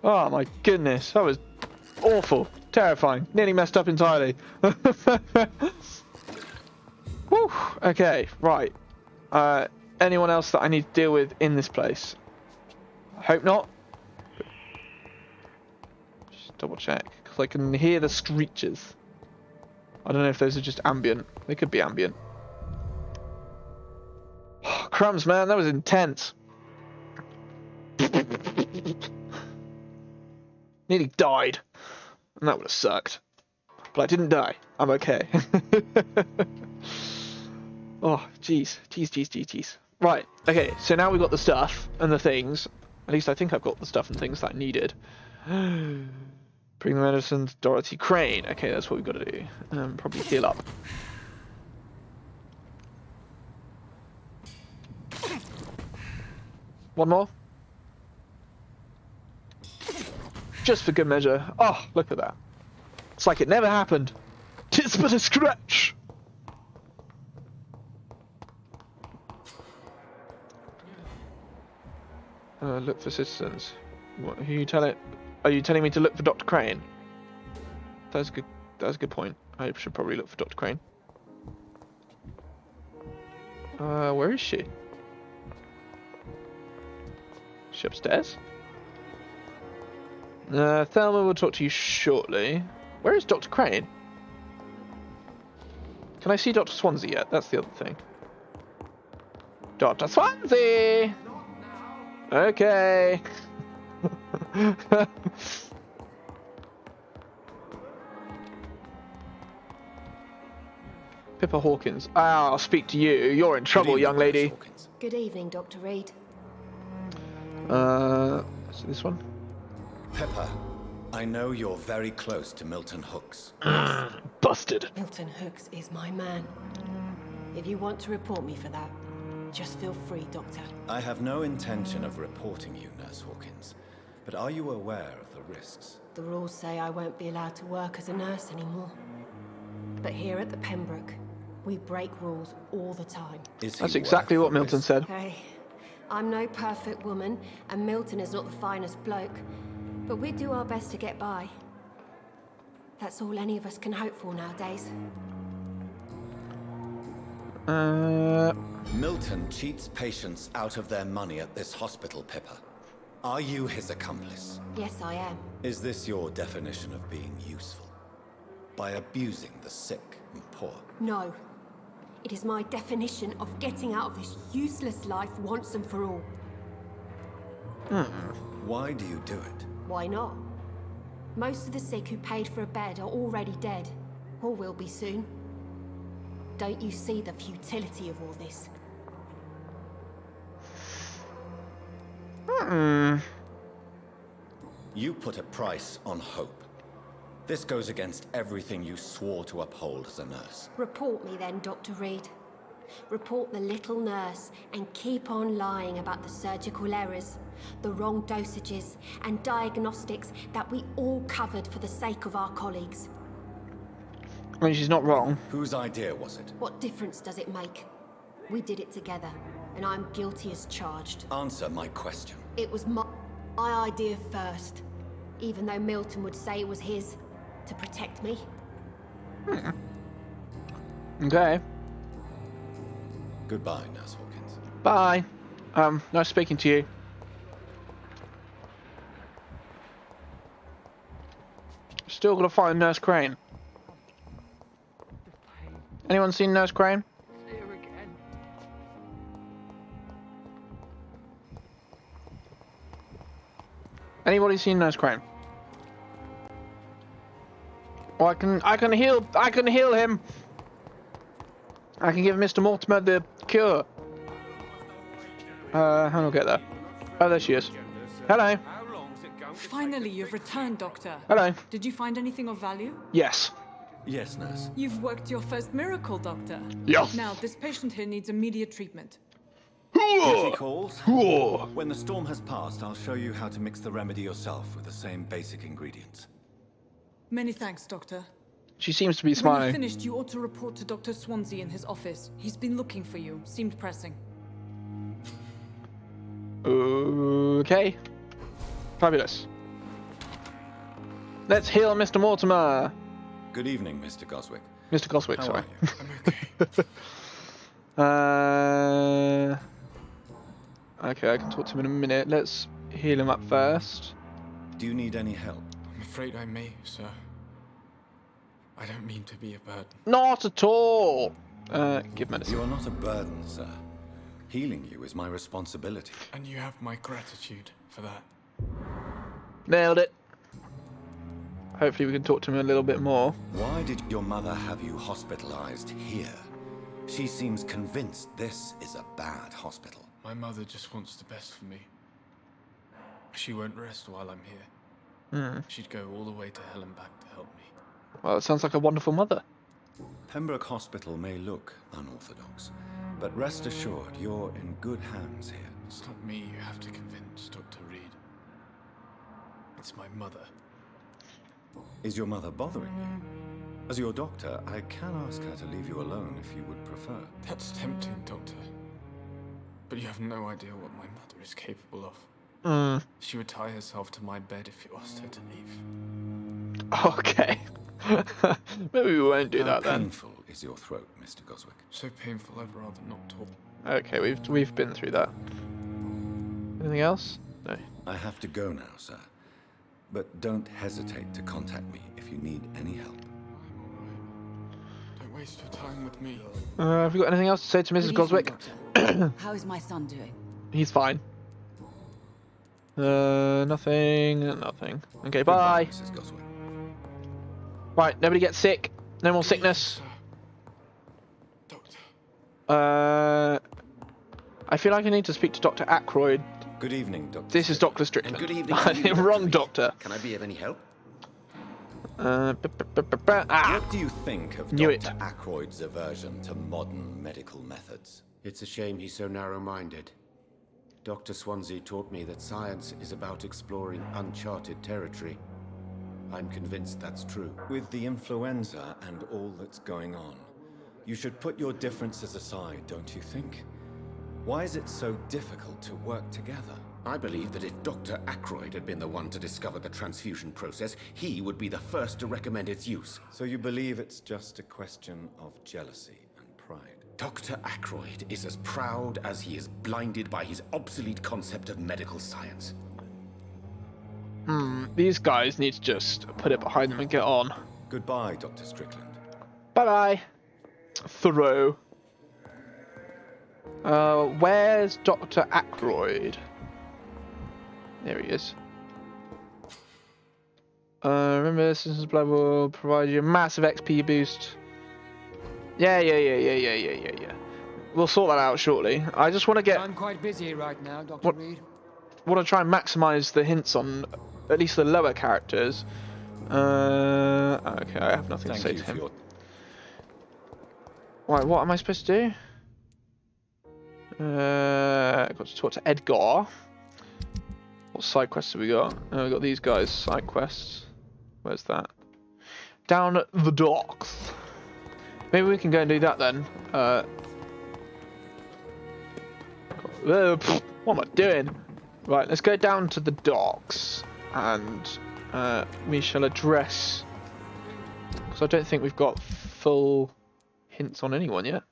Oh my goodness, that was awful, terrifying, nearly messed up entirely. Whew. Okay, right. Anyone else that I need to deal with in this place? I hope not. Just double check, because I can hear the screeches. I don't know if those are just ambient. They could be ambient. Oh, crumbs, man, that was intense. Nearly died. And that would have sucked. But I didn't die. I'm okay. Oh, jeez. Right, okay, so now we've got the stuff and the things. At least I think I've got the stuff and things that I needed. Bring the medicine to Dorothy Crane. Okay, that's what we've got to do. Probably heal up. One more. Just for good measure. Oh, look at that. It's like it never happened. 'Tis but a scratch. Look for citizens. What, who you tell it? Are you telling me to look for Dr. Crane? That's good. That's a good point. I should probably look for Dr. Crane. Where is she? Is she upstairs? Thelma will talk to you shortly. Where is Dr. Crane? Can I see Dr. Swansea yet? That's the other thing. Dr. Swansea! Okay. Pippa Hawkins. I'll speak to you. You're in trouble, young lady. Good evening, Dr. Reed. Is it this one? Pippa, I know you're very close to Milton Hooks. Busted. Milton Hooks is my man. If you want to report me for that, just feel free, Doctor. I have no intention of reporting you, Nurse Hawkins, but are you aware of the risks? The rules say I won't be allowed to work as a nurse anymore. But here at the Pembroke, we break rules all the time. That's exactly what Milton said. Hey, I'm no perfect woman, and Milton is not the finest bloke, but we do our best to get by. That's all any of us can hope for nowadays. Milton cheats patients out of their money at this hospital, Pippa. Are you his accomplice? Yes, I am. Is this your definition of being useful? By abusing the sick and poor? No. It is my definition of getting out of this useless life once and for all. Why do you do it? Why not? Most of the sick who paid for a bed are already dead, or will be soon. Don't you see the futility of all this? You put a price on hope. This goes against everything you swore to uphold as a nurse. Report me then, Dr. Reed. Report the little nurse and keep on lying about the surgical errors, the wrong dosages and diagnostics that we all covered for the sake of our colleagues. I mean, she's not wrong. Whose idea was it? What difference does it make? We did it together, and I'm guilty as charged. Answer my question. It was my idea first, even though Milton would say it was his, to protect me. Okay. Goodbye, Nurse Hawkins. Bye. Nice speaking to you. Still gotta find Nurse Crane. Anyone seen Nurse Crane? Anybody seen Nurse Crane? Oh, I can heal him. I can give Mr. Mortimer the cure. How do I get there? Oh, there she is. Hello. Finally, you've returned, Doctor. Hello. Did you find anything of value? Yes. Yes, nurse. You've worked your first miracle, Doctor. Yes. Now, this patient here needs immediate treatment. Duty calls. When the storm has passed, I'll show you how to mix the remedy yourself with the same basic ingredients. Many thanks, Doctor. She seems to be When smiling. you're finished, you ought to report to Dr. Swansea in his office. He's been looking for you. Seemed pressing. Okay. Fabulous. Let's heal Mr. Mortimer. Good evening, Mr. Goswick. Mr. Goswick, How sorry. are you? Okay, I can talk to him in a minute. Let's heal him up first. Do you need any help? I'm afraid I may, sir. I don't mean to be a burden. Not at all. Give medicine. You are not a burden, sir. Healing you is my responsibility. And you have my gratitude for that. Nailed it. hopefully we can talk to him a little bit more. Why did your mother have you hospitalized here? She seems convinced this is a bad hospital. My mother just wants the best for me. She won't rest while I'm here. She'd go all the way to hell and back to help me. Well, it sounds like a wonderful mother. Pembroke Hospital may look unorthodox, but rest assured you're in good hands here. It's not me you have to convince, Dr. Reed. It's my mother. Is your mother bothering you? As your doctor, I can ask her to leave you alone if you would prefer. That's tempting, Doctor. But you have no idea what my mother is capable of. She would tie herself to my bed if you asked her to leave. Okay. Maybe we won't do that then. How painful is your throat, Mr. Goswick? So painful I'd rather not talk. Okay, we've been through that. Anything else? No. I have to go now, sir. But don't hesitate to contact me if you need any help. Don't waste your time with me. Have you got anything else to say to Mrs. Goswick? How is my son doing? He's fine. Nothing. Okay, bye. Mrs. Goswick. Right, nobody gets sick. No more sickness. I feel like I need to speak to Dr. Ackroyd. Good evening, Doctor. This is Dr. Strickland. And good evening to you, Wrong Reed. doctor. Can I be of any help? What do you think of Knew Dr. Ackroyd's aversion to modern medical methods? It's a shame he's so narrow-minded. Dr. Swansea taught me that science is about exploring uncharted territory. I'm convinced that's true. With the influenza and all that's going on, you should put your differences aside, don't you think? Why is it so difficult to work together? I believe that if Dr. Ackroyd had been the one to discover the transfusion process, he would be the first to recommend its use. So you believe it's just a question of jealousy and pride? Dr. Ackroyd is as proud as he is blinded by his obsolete concept of medical science. These guys need to just put it behind them and get on. Goodbye, Dr. Strickland. Bye-bye. Thoreau. Where's Dr. Ackroyd? There he is. Remember, Citizens Blood will provide you a massive XP boost. Yeah. We'll sort that out shortly. I just want to get... I'm quite busy right now, Dr. Reed. Want to try and maximise the hints on at least the lower characters. Okay, I have nothing to say to him. Right, what am I supposed to do? I've got to talk to Edgar. What side quests have we got? We've got these guys, side quests. Where's that? Down at the docks. Maybe we can go and do that then. What am I doing? Right, let's go down to the docks and we shall address... Because I don't think we've got full hints on anyone yet.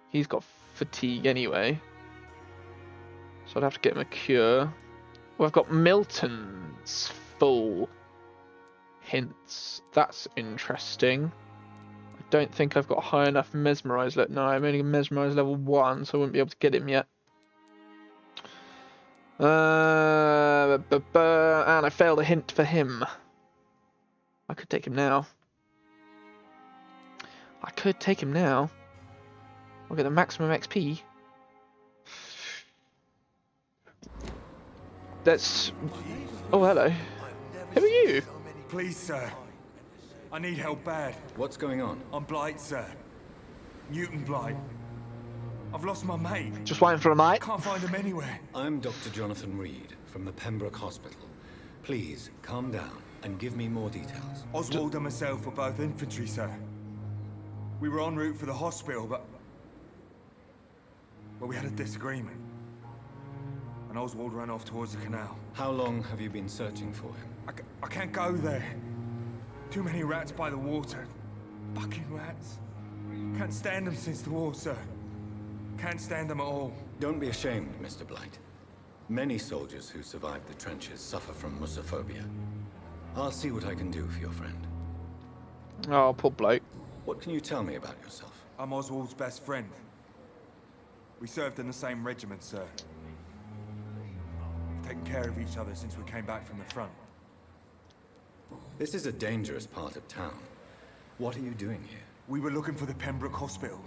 He's got fatigue anyway. So I'd have to get him a cure. Well, I've got Milton's full hints. That's interesting. I don't think I've got high enough mesmerise. No, I'm only mesmerise level 1, so I wouldn't be able to get him yet. And I failed a hint for him. I could take him now. I'll get the maximum XP. That's... Oh, hello. Who are you? Please, sir. I need help bad. What's going on? I'm Blight, sir. Newton Blight. I've lost my mate. Just waiting for a mate? Can't find him anywhere. I'm Dr. Jonathan Reed from the Pembroke Hospital. Please, calm down and give me more details. Oswald and myself were both infantry, sir. We were en route for the hospital, but... Well, we had a disagreement. And Oswald ran off towards the canal. How long have you been searching for him? I can't go there. Too many rats by the water. Fucking rats. Can't stand them since the war, sir. Can't stand them at all. Don't be ashamed, Mr. Blight. Many soldiers who survived the trenches suffer from musophobia. I'll see what I can do for your friend. Oh, poor bloke. What can you tell me about yourself? I'm Oswald's best friend. We served in the same regiment, sir. We've taken care of each other since we came back from the front. This is a dangerous part of town. What are you doing here? We were looking for the Pembroke Hospital.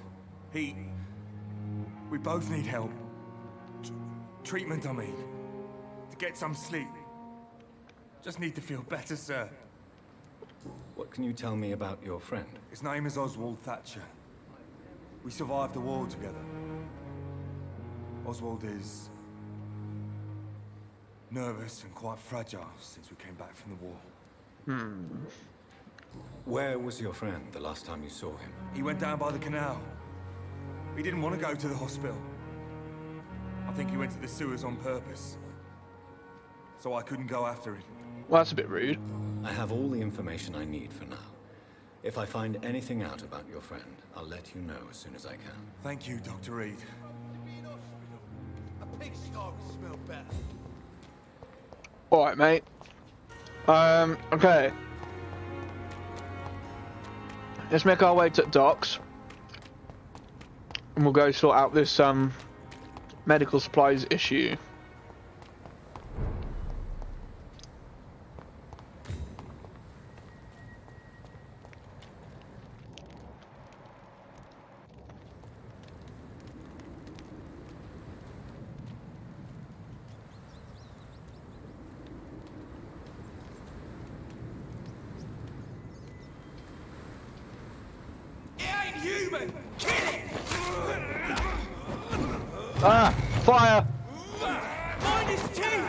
We both need help. Treatment, I mean. To get some sleep. Just need to feel better, sir. What can you tell me about your friend? His name is Oswald Thatcher. We survived the war together. Oswald is nervous and quite fragile since we came back from the war. Where was your friend the last time you saw him? He went down by the canal. He didn't want to go to the hospital. I think he went to the sewers on purpose. So I couldn't go after him. Well, that's a bit rude. I have all the information I need for now. If I find anything out about your friend, I'll let you know as soon as I can. Thank you, Dr. Reed. A pig's sty would smell better. Alright, mate. Okay. Let's make our way to the docks. And we'll go sort out this, medical supplies issue. Ah! Fire! Mind his teeth!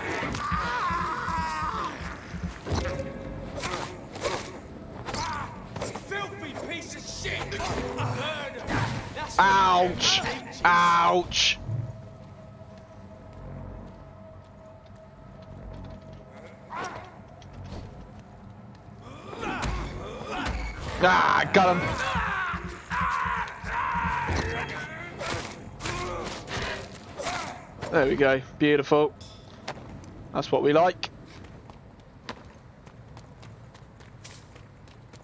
Filthy piece of shit! Ouch! Ouch! Ah! Got him! There we go. Beautiful. That's what we like.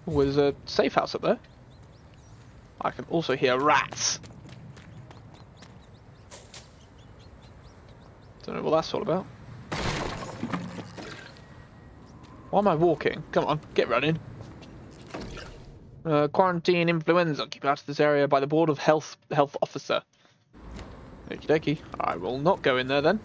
Oh, there's a safe house up there. I can also hear rats. Don't know what that's all about. Why am I walking? Come on, get running. Quarantine influenza. Keep out of this area by the Board of Health Officer. Okie dokie. I will not go in there then.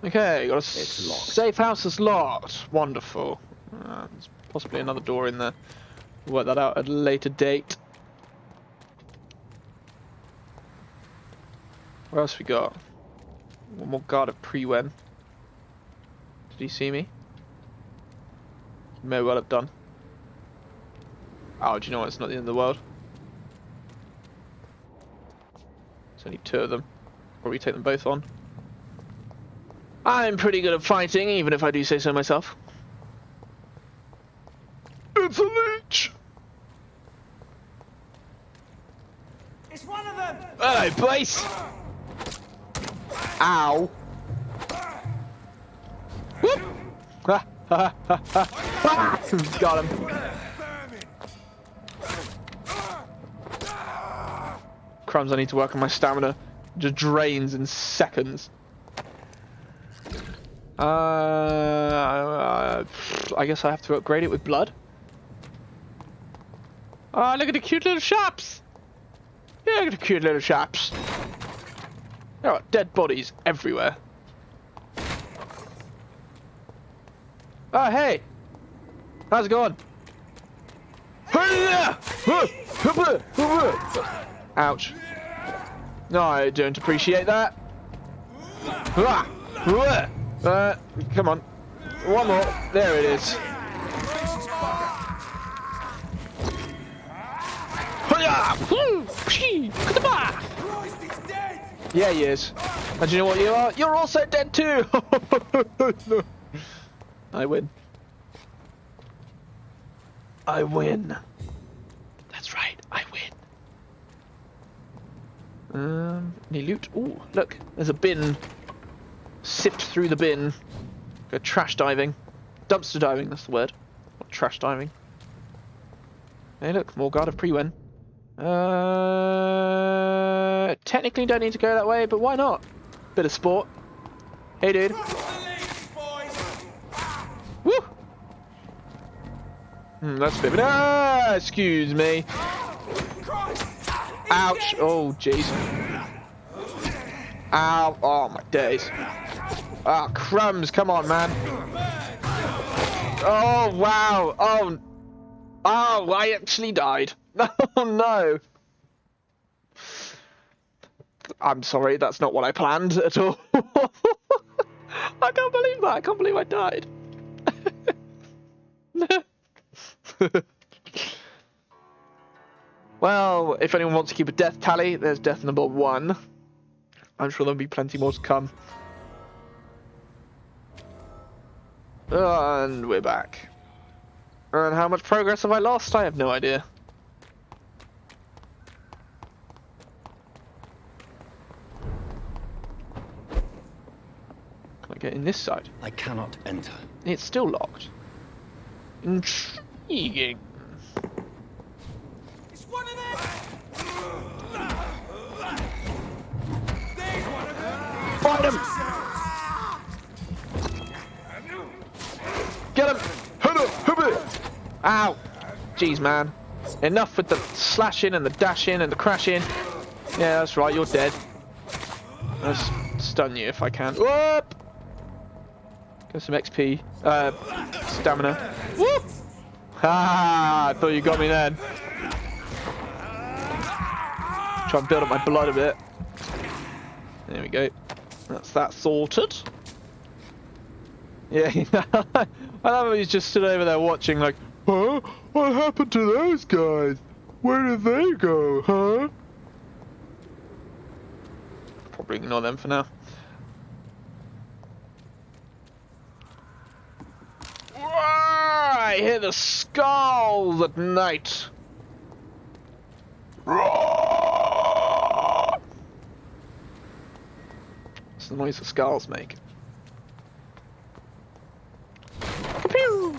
Okay, got a safe house that's locked. Wonderful. There's possibly another door in there. We'll work that out at a later date. What else we got? One more guard of Pre-Wen. Did he see me? He may well have done. Oh, do you know what? It's not the end of the world. There's only two of them. Probably take them both on. I'm pretty good at fighting, even if I do say so myself. It's a leech! It's one of them! Hello, place! Ow! Whoop! Ha ha ha ha! Got him. Crumbs, I need to work on my stamina. It just drains in seconds. I guess I have to upgrade it with blood. Oh, look at the cute little shops! Yeah, look at the cute little shops. There are dead bodies everywhere. Oh, hey! How's it going? Ouch. No, I don't appreciate that. Come on. One more. There it is. Yeah, he is. And do you know what you are? You're also dead too! No. I win. I win. That's right, I win. Any loot? Ooh, look, there's a bin. Sift through the bin. Go trash diving. Dumpster diving, that's the word. Not trash diving. Hey look, more guard of Pre-Wen. Technically don't need to go that way, but why not? Bit of sport. Hey dude. That's a bit of excuse me. Ouch. Oh, jeez. Ow. Oh, my days. Ah, crumbs. Come on, man. Oh, wow. Oh. Oh, I actually died. Oh, no. I'm sorry. That's not what I planned at all. I can't believe that. I can't believe I died. Well, if anyone wants to keep a death tally, there's death number 1. I'm sure there'll be plenty more to come. And we're back. And how much progress have I lost? I have no idea. Can I get in this side? I cannot enter. It's still locked. Intriguing. Find him! Get him! Ow! Jeez, man. Enough with the slashing and the dashing and the crashing. Yeah, that's right, you're dead. Let's stun you if I can. Whoop! Get some XP. Stamina. Whoop! Ha! I thought you got me then. Try and build up my blood a bit. There we go. That's that sorted. Yeah, I love how he's just stood over there watching like, huh? What happened to those guys? Where did they go, huh? Probably ignore them for now. I hear the skulls at night. It's the noise the skulls make. Ka-pew!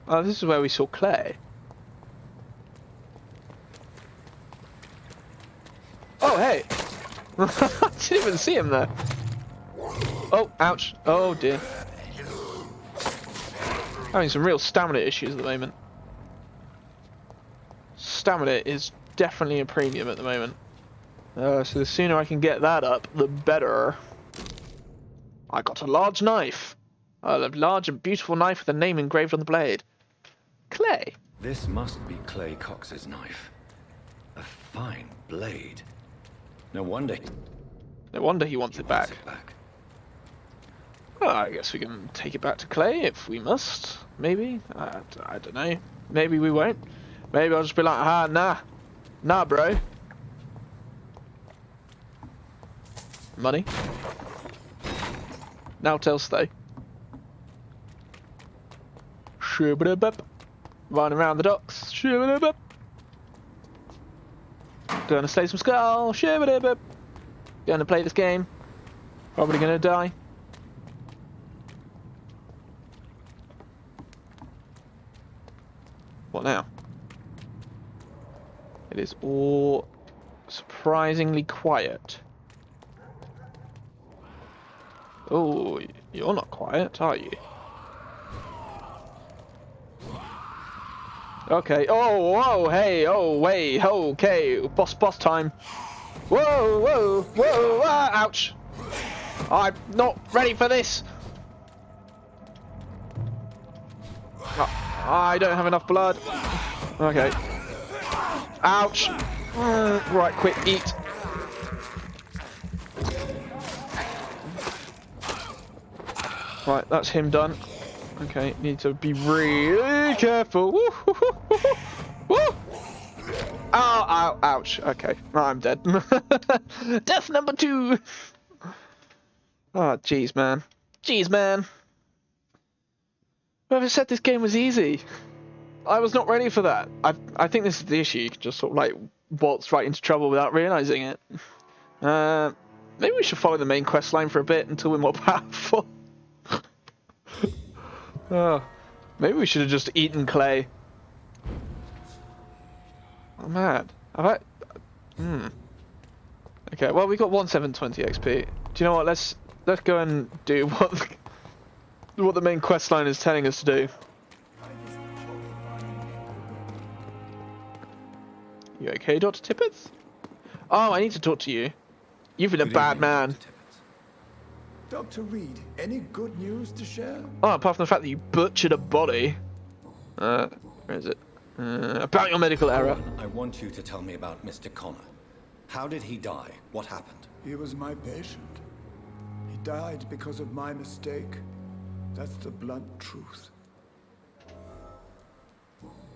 Oh, this is where we saw Clay. Oh, hey! I didn't even see him there. Oh, ouch. Oh, dear. Having some real stamina issues at the moment. Stamina is definitely a premium at the moment. So the sooner I can get that up, the better. I got a large knife. A large and beautiful knife with a name engraved on the blade. Clay. This must be Clay Cox's knife. A fine blade. No wonder he wants it back. Well, I guess we can take it back to Clay if we must. Maybe. I don't know. Maybe we won't. Maybe I'll just be like, nah, bro. Money. Now tell stay. Shoo-ba-da-bop. Running around the docks. Shoo-ba-da-bop. Gonna slay some skull. Shoo-ba-da-bop. Gonna play this game. Probably gonna die. What now? It is all surprisingly quiet. Oh, you're not quiet, are you? Okay. Oh, whoa, hey, oh, wait, okay. Boss time. Whoa, ouch. I'm not ready for this. I don't have enough blood. Okay. Ouch. Right, quick, eat. Right, that's him done. Okay, need to be really careful. Woo, woo, woo, woo, woo. Ow, ouch. Okay, I'm dead. Death number 2. Oh, jeez, man. Jeez, man. Whoever said this game was easy? I was not ready for that. I think this is the issue. You can just sort of like waltz right into trouble without realizing it. Maybe we should follow the main quest line for a bit until we're more powerful. Oh, maybe we should have just eaten Clay. Oh man, have I? Okay, well we got 1720 XP. Do you know what? Let's go and do what. what the main quest line is telling us to do. You okay, Dr. Tippett? Oh, I need to talk to you. You've been a bad man. Dr. Reed, any good news to share? Oh, apart from the fact that you butchered a body. Where is it? About your medical error. I want you to tell me about Mr. Connor. How did he die? What happened? He was my patient. He died because of my mistake. That's the blunt truth.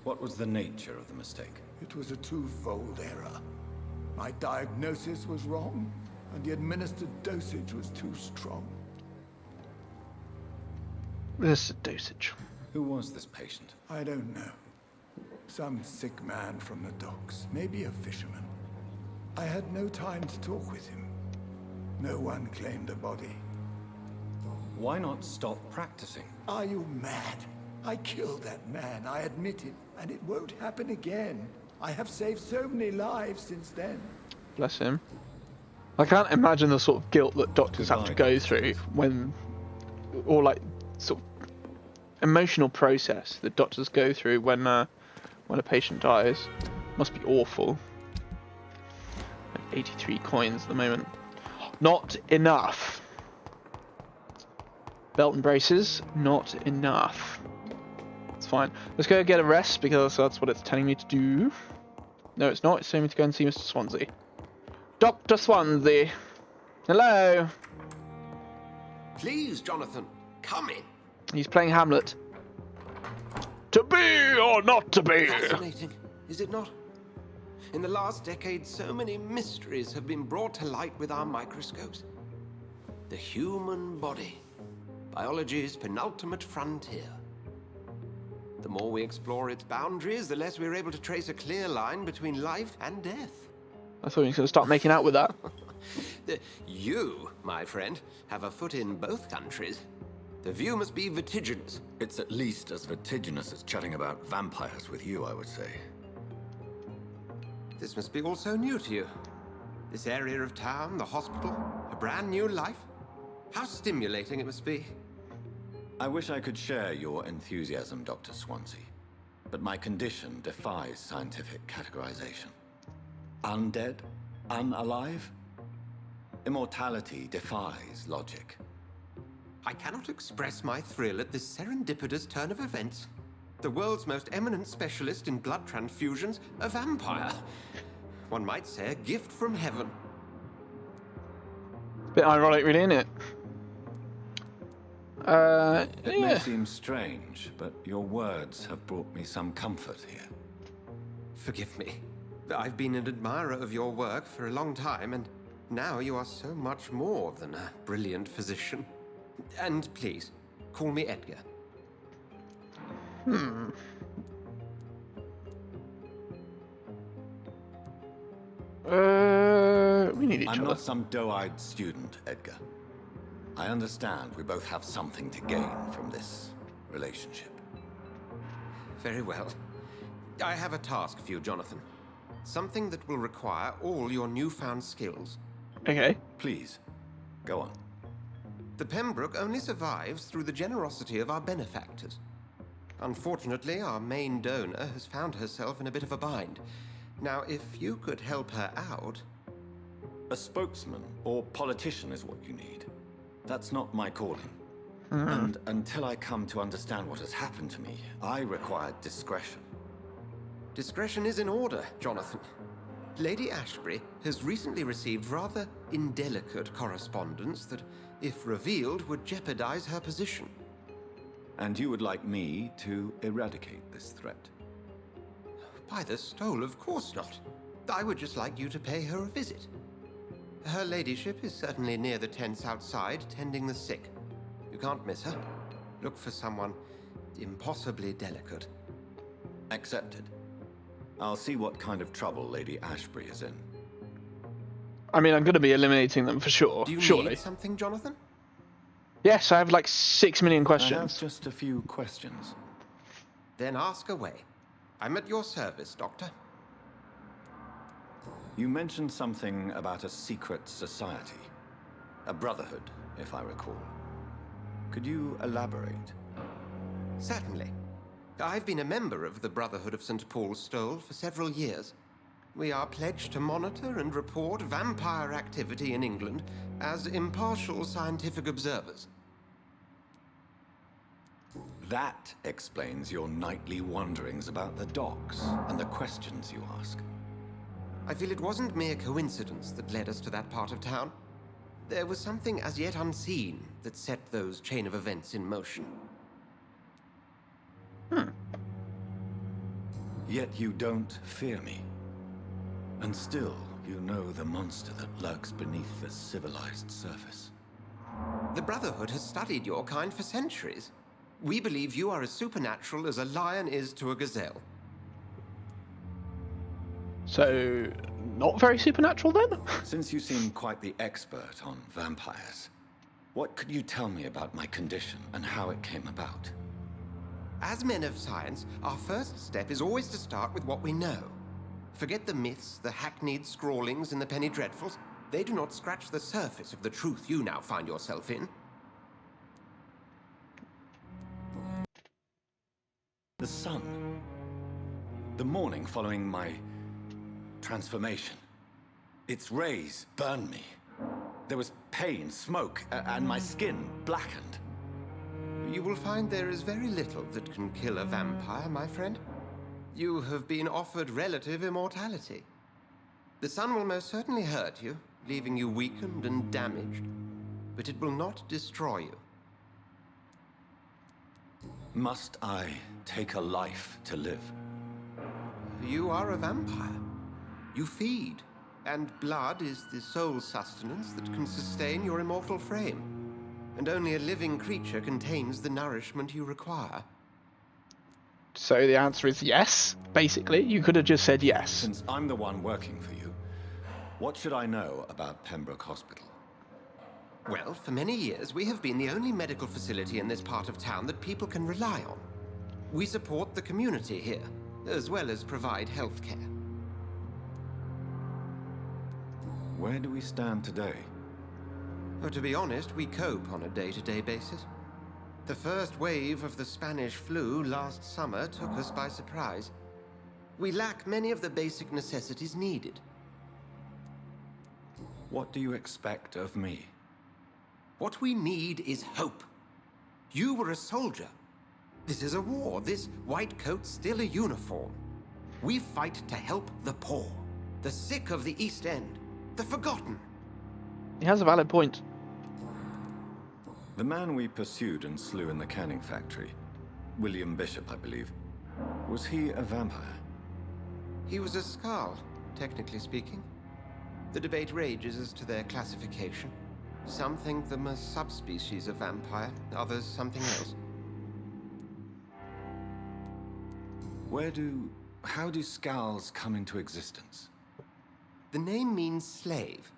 What was the nature of the mistake? It was a twofold error. My diagnosis was wrong, and the administered dosage was too strong. This dosage. Who was this patient? I don't know. Some sick man from the docks, maybe a fisherman. I had no time to talk with him. No one claimed a body. Why not stop practicing? Are you mad? I killed that man, I admit it, and it won't happen again. I have saved so many lives since then. Bless him. I can't imagine the sort of guilt that doctors have to go through when, or like, sort of emotional process that doctors go through when a patient dies. Must be awful. 83 coins at the moment. Not enough. Belt and braces, not enough. It's fine. Let's go get a rest because that's what it's telling me to do. No, it's not. It's telling me to go and see Mr. Swansea. Dr. Swansea. Hello. Please, Jonathan, come in. He's playing Hamlet. To be or not to be? Fascinating, is it not? In the last decade, so many mysteries have been brought to light with our microscopes. The human body, biology's penultimate frontier. The more we explore its boundaries, the less we're able to trace a clear line between life and death. I thought you were going to start making out with that. You, my friend, have a foot in both countries. The view must be vertiginous. It's at least as vertiginous as chatting about vampires with you, I would say. This must be all so new to you. This area of town, the hospital, a brand new life. How stimulating it must be. I wish I could share your enthusiasm, Dr. Swansea, but my condition defies scientific categorization. Undead? Unalive? Immortality defies logic. I cannot express my thrill at this serendipitous turn of events. The world's most eminent specialist in blood transfusions, a vampire. One might say a gift from heaven. Bit ironic, really, isn't it? It may seem strange, but your words have brought me some comfort here. Forgive me. I've been an admirer of your work for a long time, and now you are so much more than a brilliant physician. And please, call me Edgar. We need each I'm other. not some doe-eyed student, Edgar. I understand we both have something to gain from this relationship. Very well. I have a task for you, Jonathan. Something that will require all your newfound skills. Okay. Please, go on. The Pembroke only survives through the generosity of our benefactors. Unfortunately, our main donor has found herself in a bit of a bind. Now, if you could help her out... A spokesman or politician is what you need. That's not my calling. And until I come to understand what has happened to me, I require discretion. Discretion is in order, Jonathan. Lady Ashbury has recently received rather indelicate correspondence that, if revealed, would jeopardize her position. And you would like me to eradicate this threat? By the stole, of course not. I would just like you to pay her a visit. Her ladyship is certainly near the tents outside, tending the sick. You can't miss her. Look for someone impossibly delicate. Accepted. I'll see what kind of trouble Lady Ashbury is in. I mean, I'm going to be eliminating them for sure. Do you surely. need something, Jonathan? Yes, I have like 6 million I questions. have just a few questions. Then ask away. I'm at your service, Doctor. You mentioned something about a secret society. A brotherhood, if I recall. Could you elaborate? Certainly. I've been a member of the Brotherhood of St. Paul's Stole for several years. We are pledged to monitor and report vampire activity in England as impartial scientific observers. That explains your nightly wanderings about the docks and the questions you ask. I feel it wasn't mere coincidence that led us to that part of town. There was something as yet unseen that set those chain of events in motion. Yet you don't fear me. And still, you know the monster that lurks beneath the civilized surface. The Brotherhood has studied your kind for centuries. We believe you are as supernatural as a lion is to a gazelle. So, not very supernatural then? Since you seem quite the expert on vampires, what could you tell me about my condition and how it came about? As men of science, our first step is always to start with what we know. Forget the myths, the hackneyed scrawlings, and the penny dreadfuls. They do not scratch the surface of the truth you now find yourself in. The sun. The morning following my transformation. Its rays burned me. There was pain, smoke, and my skin blackened. You will find there is very little that can kill a vampire, my friend. You have been offered relative immortality. The sun will most certainly hurt you, leaving you weakened and damaged, but it will not destroy you. Must I take a life to live? You are a vampire. You feed, and blood is the sole sustenance that can sustain your immortal frame. And only a living creature contains the nourishment you require. So the answer is yes, basically. You could have just said yes. Since I'm the one working for you, what should I know about Pembroke Hospital? Well, for many years, we have been the only medical facility in this part of town that people can rely on. We support the community here, as well as provide health care. Where do we stand today? Well, to be honest, we cope on a day-to-day basis. The first wave of the Spanish flu last summer took us by surprise. We lack many of the basic necessities needed. What do you expect of me? What we need is hope. You were a soldier. This is a war. This white coat's still a uniform. We fight to help the poor, the sick of the East End, the forgotten. He has a valid point. The man we pursued and slew in the canning factory, William Bishop, I believe, was he a vampire? He was a Skald, technically speaking. The debate rages as to their classification. Some think them a subspecies of vampire, others something else. How do Skulls come into existence? The name means slave.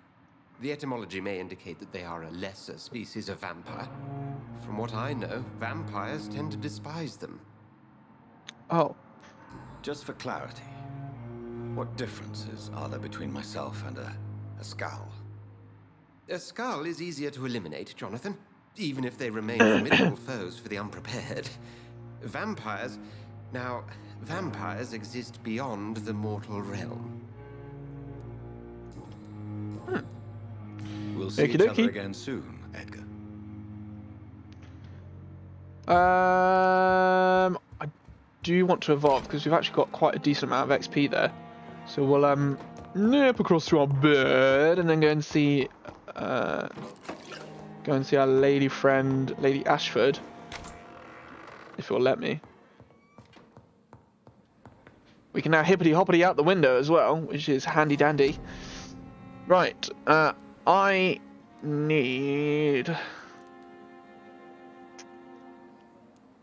The etymology may indicate that they are a lesser species of vampire. From what I know, vampires tend to despise them. Oh. Just for clarity, what differences are there between myself and a Skull? A Skull is easier to eliminate, Jonathan, even if they remain formidable foes for the unprepared. Vampires exist beyond the mortal realm. We'll see each other again soon, Edgar. I do want to evolve because we've actually got quite a decent amount of XP there. So we'll nip across to our bed and then go and see our lady friend, Lady Ashford, if you'll let me. We can now hippity hoppity out the window as well, which is handy dandy. Right, I need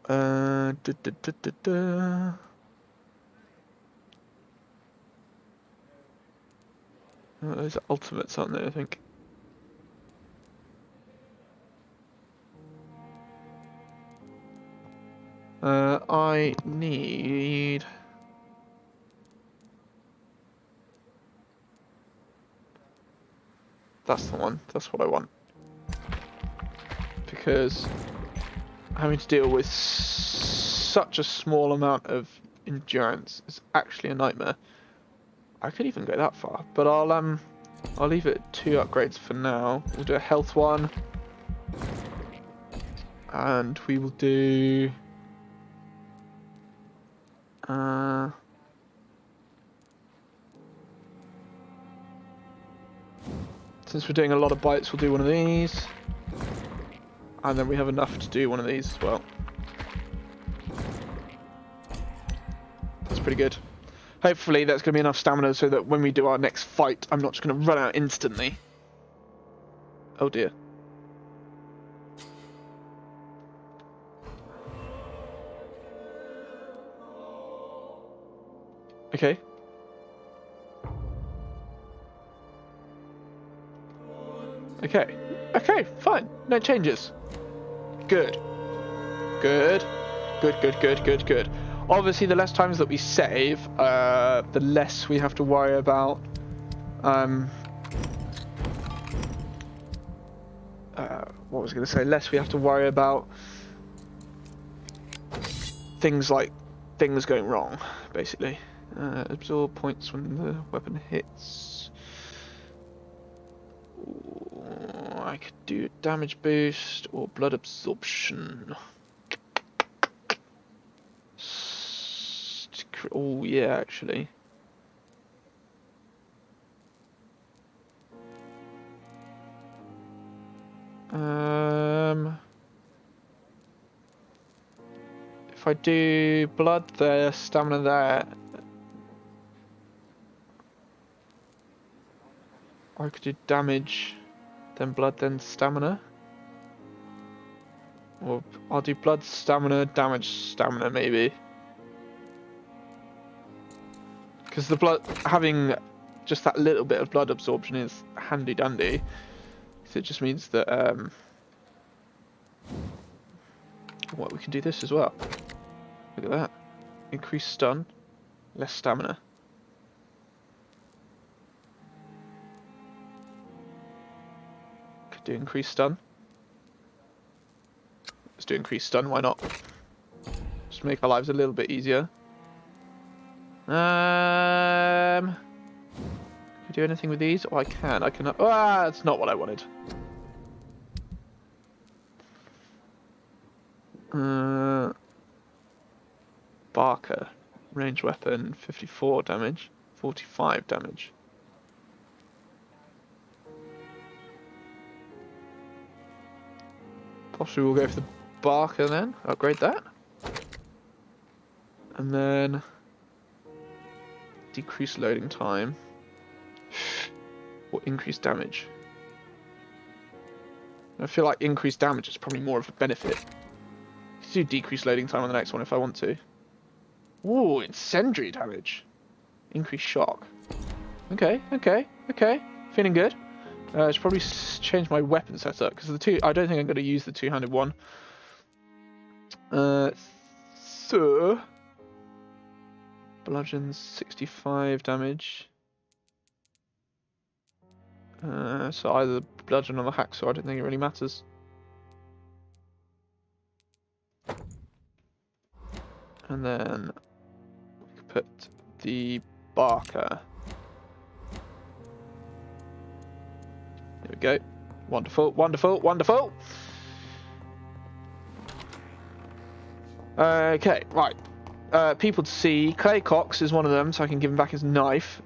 oh, those are ultimates, aren't they, I think. I need that's the one. That's what I want. Because having to deal with such a small amount of endurance is actually a nightmare. I could even go that far, but I'll leave it at 2 upgrades for now. We'll do a health one, and we will do since we're doing a lot of bites, we'll do one of these, and then we have enough to do one of these as well. That's pretty good. Hopefully that's going to be enough stamina so that when we do our next fight, I'm not just going to run out instantly. Oh dear. Okay. Okay. Okay, fine. No changes. Good. Good. Good, good, good, good, good. Obviously, the less times that we save, the less we have to worry about what was I going to say? Less we have to worry about things like things going wrong, basically. Absorb points when the weapon hits. Ooh, I could do damage boost or blood absorption. Oh yeah, actually. If I do blood there, stamina there, I could do damage, then blood, then stamina. Or I'll do blood, stamina, damage, stamina maybe. Because the blood, having just that little bit of blood absorption is handy dandy. So it just means that what we can do this as well. Look at that. Increased stun, less stamina. Could do increased stun. Let's do increased stun, why not? Just make our lives a little bit easier. Can I do anything with these? Oh, I can. I can. Ah, that's not what I wanted. Barker, range weapon, 54 damage, 45 damage. Possibly we'll go for the Barker then. Upgrade that, and then decrease loading time or increase damage. I feel like increased damage is probably more of a benefit. Let's do decrease loading time on the next one if I want to. Ooh, incendiary damage. Increased shock. Okay, okay, okay. Feeling good. I should probably change my weapon setup because the two. I don't think I'm going to use the two-handed one. So bludgeons 65 damage. So either the bludgeon or the hacksaw. I don't think it really matters. And then we could put the Barker. There we go. Wonderful, wonderful, wonderful. Okay, right. People to see. Clay Cox is one of them, so I can give him back his knife,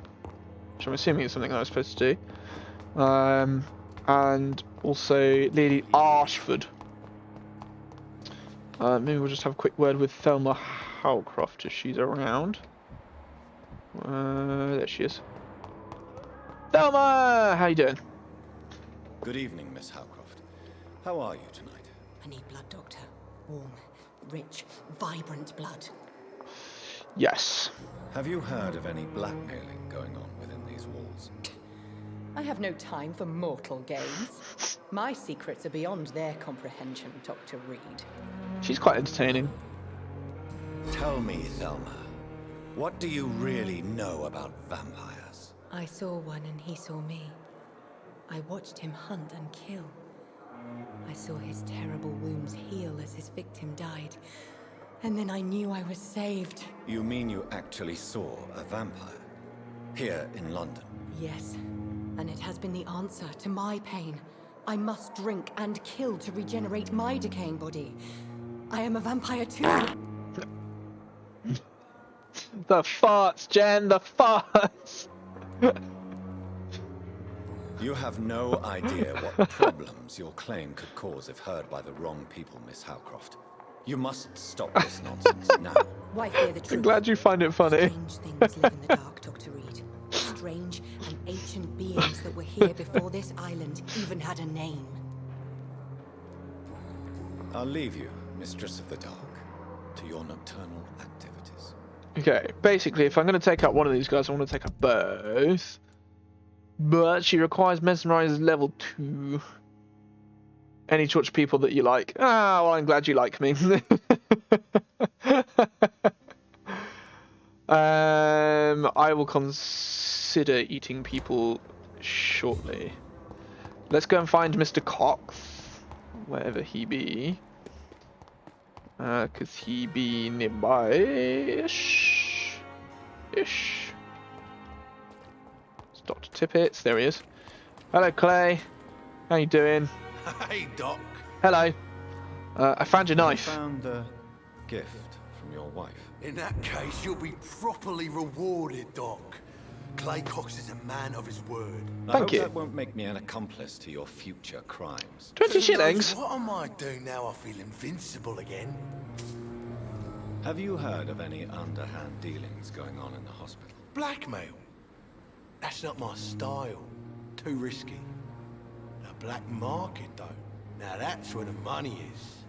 which I'm assuming is something that I was supposed to do. And also Lady Ashford. Maybe we'll just have a quick word with Thelma Howcroft if she's around. There she is. Thelma, how you doing? Good evening, Miss Howcroft. How are you tonight? I need blood, Doctor. Warm, rich, vibrant blood. Yes. Have you heard of any blackmailing going on within these walls? I have no time for mortal games. My secrets are beyond their comprehension, Dr. Reed. She's quite entertaining. Tell me, Thelma, what do you really know about vampires? I saw one and he saw me. I watched him hunt and kill. I saw his terrible wounds heal as his victim died. And then I knew I was saved. You mean you actually saw a vampire? Here in London? Yes. And it has been the answer to my pain. I must drink and kill to regenerate my decaying body. I am a vampire too. The farts, Jen, the farts! You have no idea what problems your claim could cause if heard by the wrong people, Miss Howcroft. You must stop this nonsense now. Why fear the truth? I'm glad you find it funny. Strange things live in the dark, Dr. Reed. Strange and ancient beings that were here before this island even had a name. I'll leave you, Mistress of the Dark, to your nocturnal activities. Okay, basically, if I'm going to take out one of these guys, I want to take out both. But she requires mesmerize level 2. Any torture people that you like. Ah, well, I'm glad you like me. I will consider eating people shortly. Let's go and find Mr. Cox, wherever he be. Cause he be nearby-ish. It's Dr. Tippets, there he is. Hello, Clay. How you doing? Hey, Doc. Hello. I found your knife. I found the gift from your wife. In that case, you'll be properly rewarded, Doc. Clay Cox is a man of his word. I hope that won't make me an accomplice to your future crimes. 20 shillings? What am I doing now? I feel invincible again. Have you heard of any underhand dealings going on in the hospital? Blackmail? That's not my style. Too risky. The black market, though. Now that's where the money is.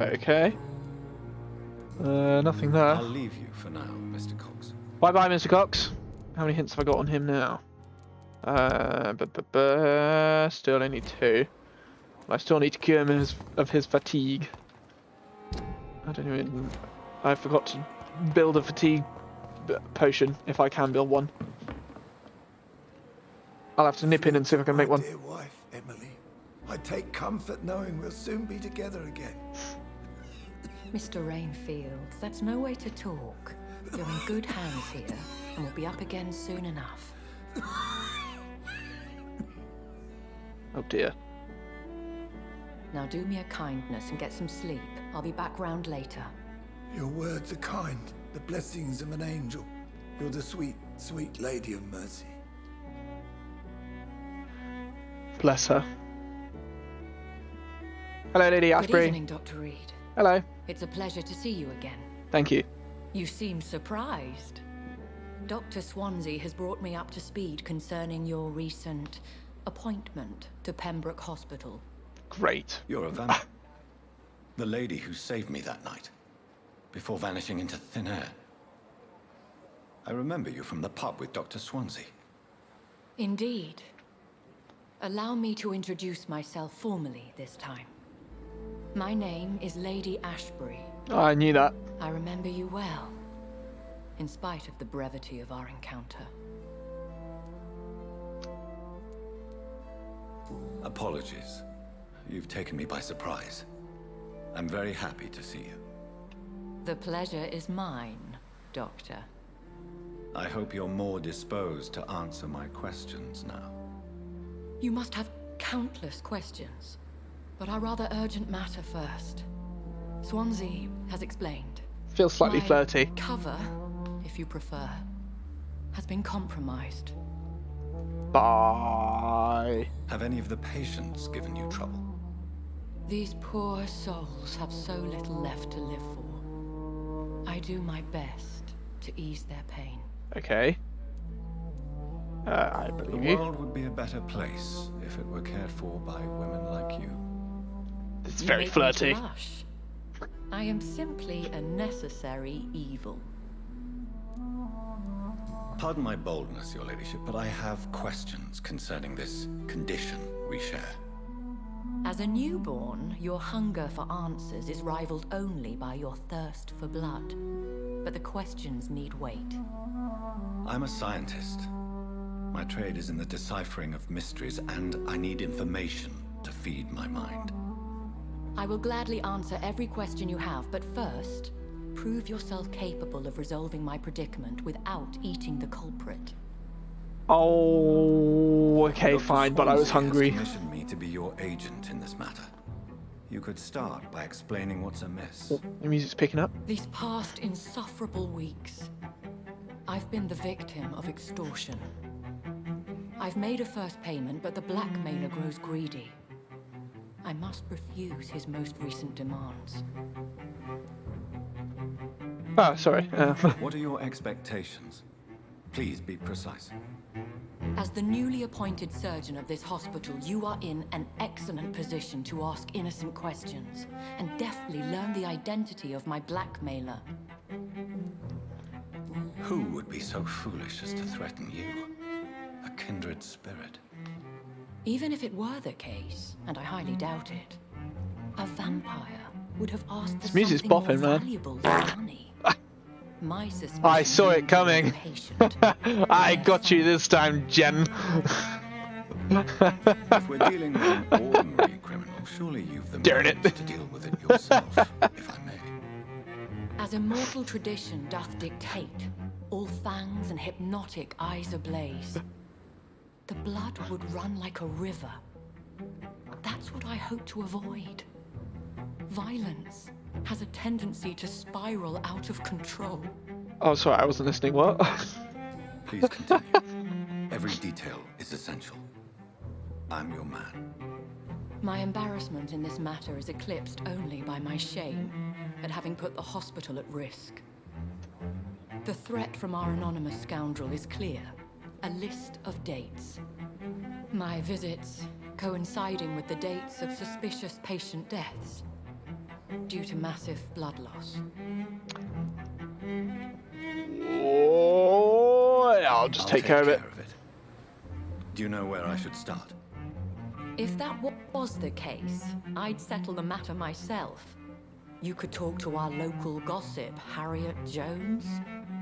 Okay. Nothing there. I'll leave you for now, Mr. Cox. Bye-bye, Mr. Cox. How many hints have I got on him now? Still only 2. I still need to cure him of his fatigue. I forgot to build a fatigue potion, if I can build one. I'll have to nip in and see if I can make one. Dear wife, Emily. I take comfort knowing we'll soon be together again. Mr. Rainfield, that's no way to talk. You're in good hands here, and we'll be up again soon enough. Oh dear. Now do me a kindness and get some sleep. I'll be back round later. Your words are kind, the blessings of an angel. You're the sweet, sweet Lady of Mercy. Bless her. Hello, Lady Good Ashbury. evening, Dr. Reed. Hello. It's a pleasure to see you again. Thank you. You seem surprised. Dr. Swansea has brought me up to speed concerning your recent appointment to Pembroke Hospital. Great. You're a vampire. The lady who saved me that night, before vanishing into thin air. I remember you from the pub with Dr. Swansea. Indeed. Allow me to introduce myself formally this time. My name is Lady Ashbury. Oh, I knew that. I remember you well, in spite of the brevity of our encounter. Apologies. You've taken me by surprise. I'm very happy to see you. The pleasure is mine, Doctor. I hope you're more disposed to answer my questions now. You must have countless questions, but our rather urgent matter first. Swansea has explained. Feels slightly My flirty. Cover, if you prefer, has been compromised. Bye. Have any of the patients given you trouble? These poor souls have so little left to live for. I do my best to ease their pain. Okay. I believe The you. world would be a better place if it were cared for by women like you. It's You very make me flirty. blush. I am simply a necessary evil. Pardon my boldness, your ladyship, but I have questions concerning this condition we share. As a newborn, your hunger for answers is rivaled only by your thirst for blood. But the questions need wait. I'm a scientist. My trade is in the deciphering of mysteries, and I need information to feed my mind. I will gladly answer every question you have, but first, prove yourself capable of resolving my predicament without eating the culprit. Oh, okay, Dr. fine, but I was Swansea hungry. has commissioned me to be your agent in this matter. You could start by explaining what's amiss. Oh, the music's picking up. These past insufferable weeks, I've been the victim of extortion. I've made a first payment, but the blackmailer grows greedy. I must refuse his most recent demands. Oh, sorry. What are your expectations? Please be precise. As the newly appointed surgeon of this hospital, you are in an excellent position to ask innocent questions and deftly learn the identity of my blackmailer. Who would be so foolish as to threaten you? A kindred spirit. Even if it were the case, and I highly doubt it, a vampire would have asked for This music's something more bopping, man. valuable than money. My suspicion. I saw it coming. I got you this time, Jen. If we're dealing with an ordinary criminal, surely you've the means to deal with it yourself, if I may. As immortal tradition doth dictate, all fangs and hypnotic eyes ablaze, the blood would run like a river. That's what I hope to avoid. Violence has a tendency to spiral out of control. Oh, sorry, I wasn't listening. What? Please continue. Every detail is essential. I'm your man. My embarrassment in this matter is eclipsed only by my shame at having put the hospital at risk. The threat from our anonymous scoundrel is clear. A list of dates. My visits coinciding with the dates of suspicious patient deaths due to massive blood loss. Oh, I'll just take care of it. Do you know where I should start? If that was the case, I'd settle the matter myself. You could talk to our local gossip, Harriet Jones.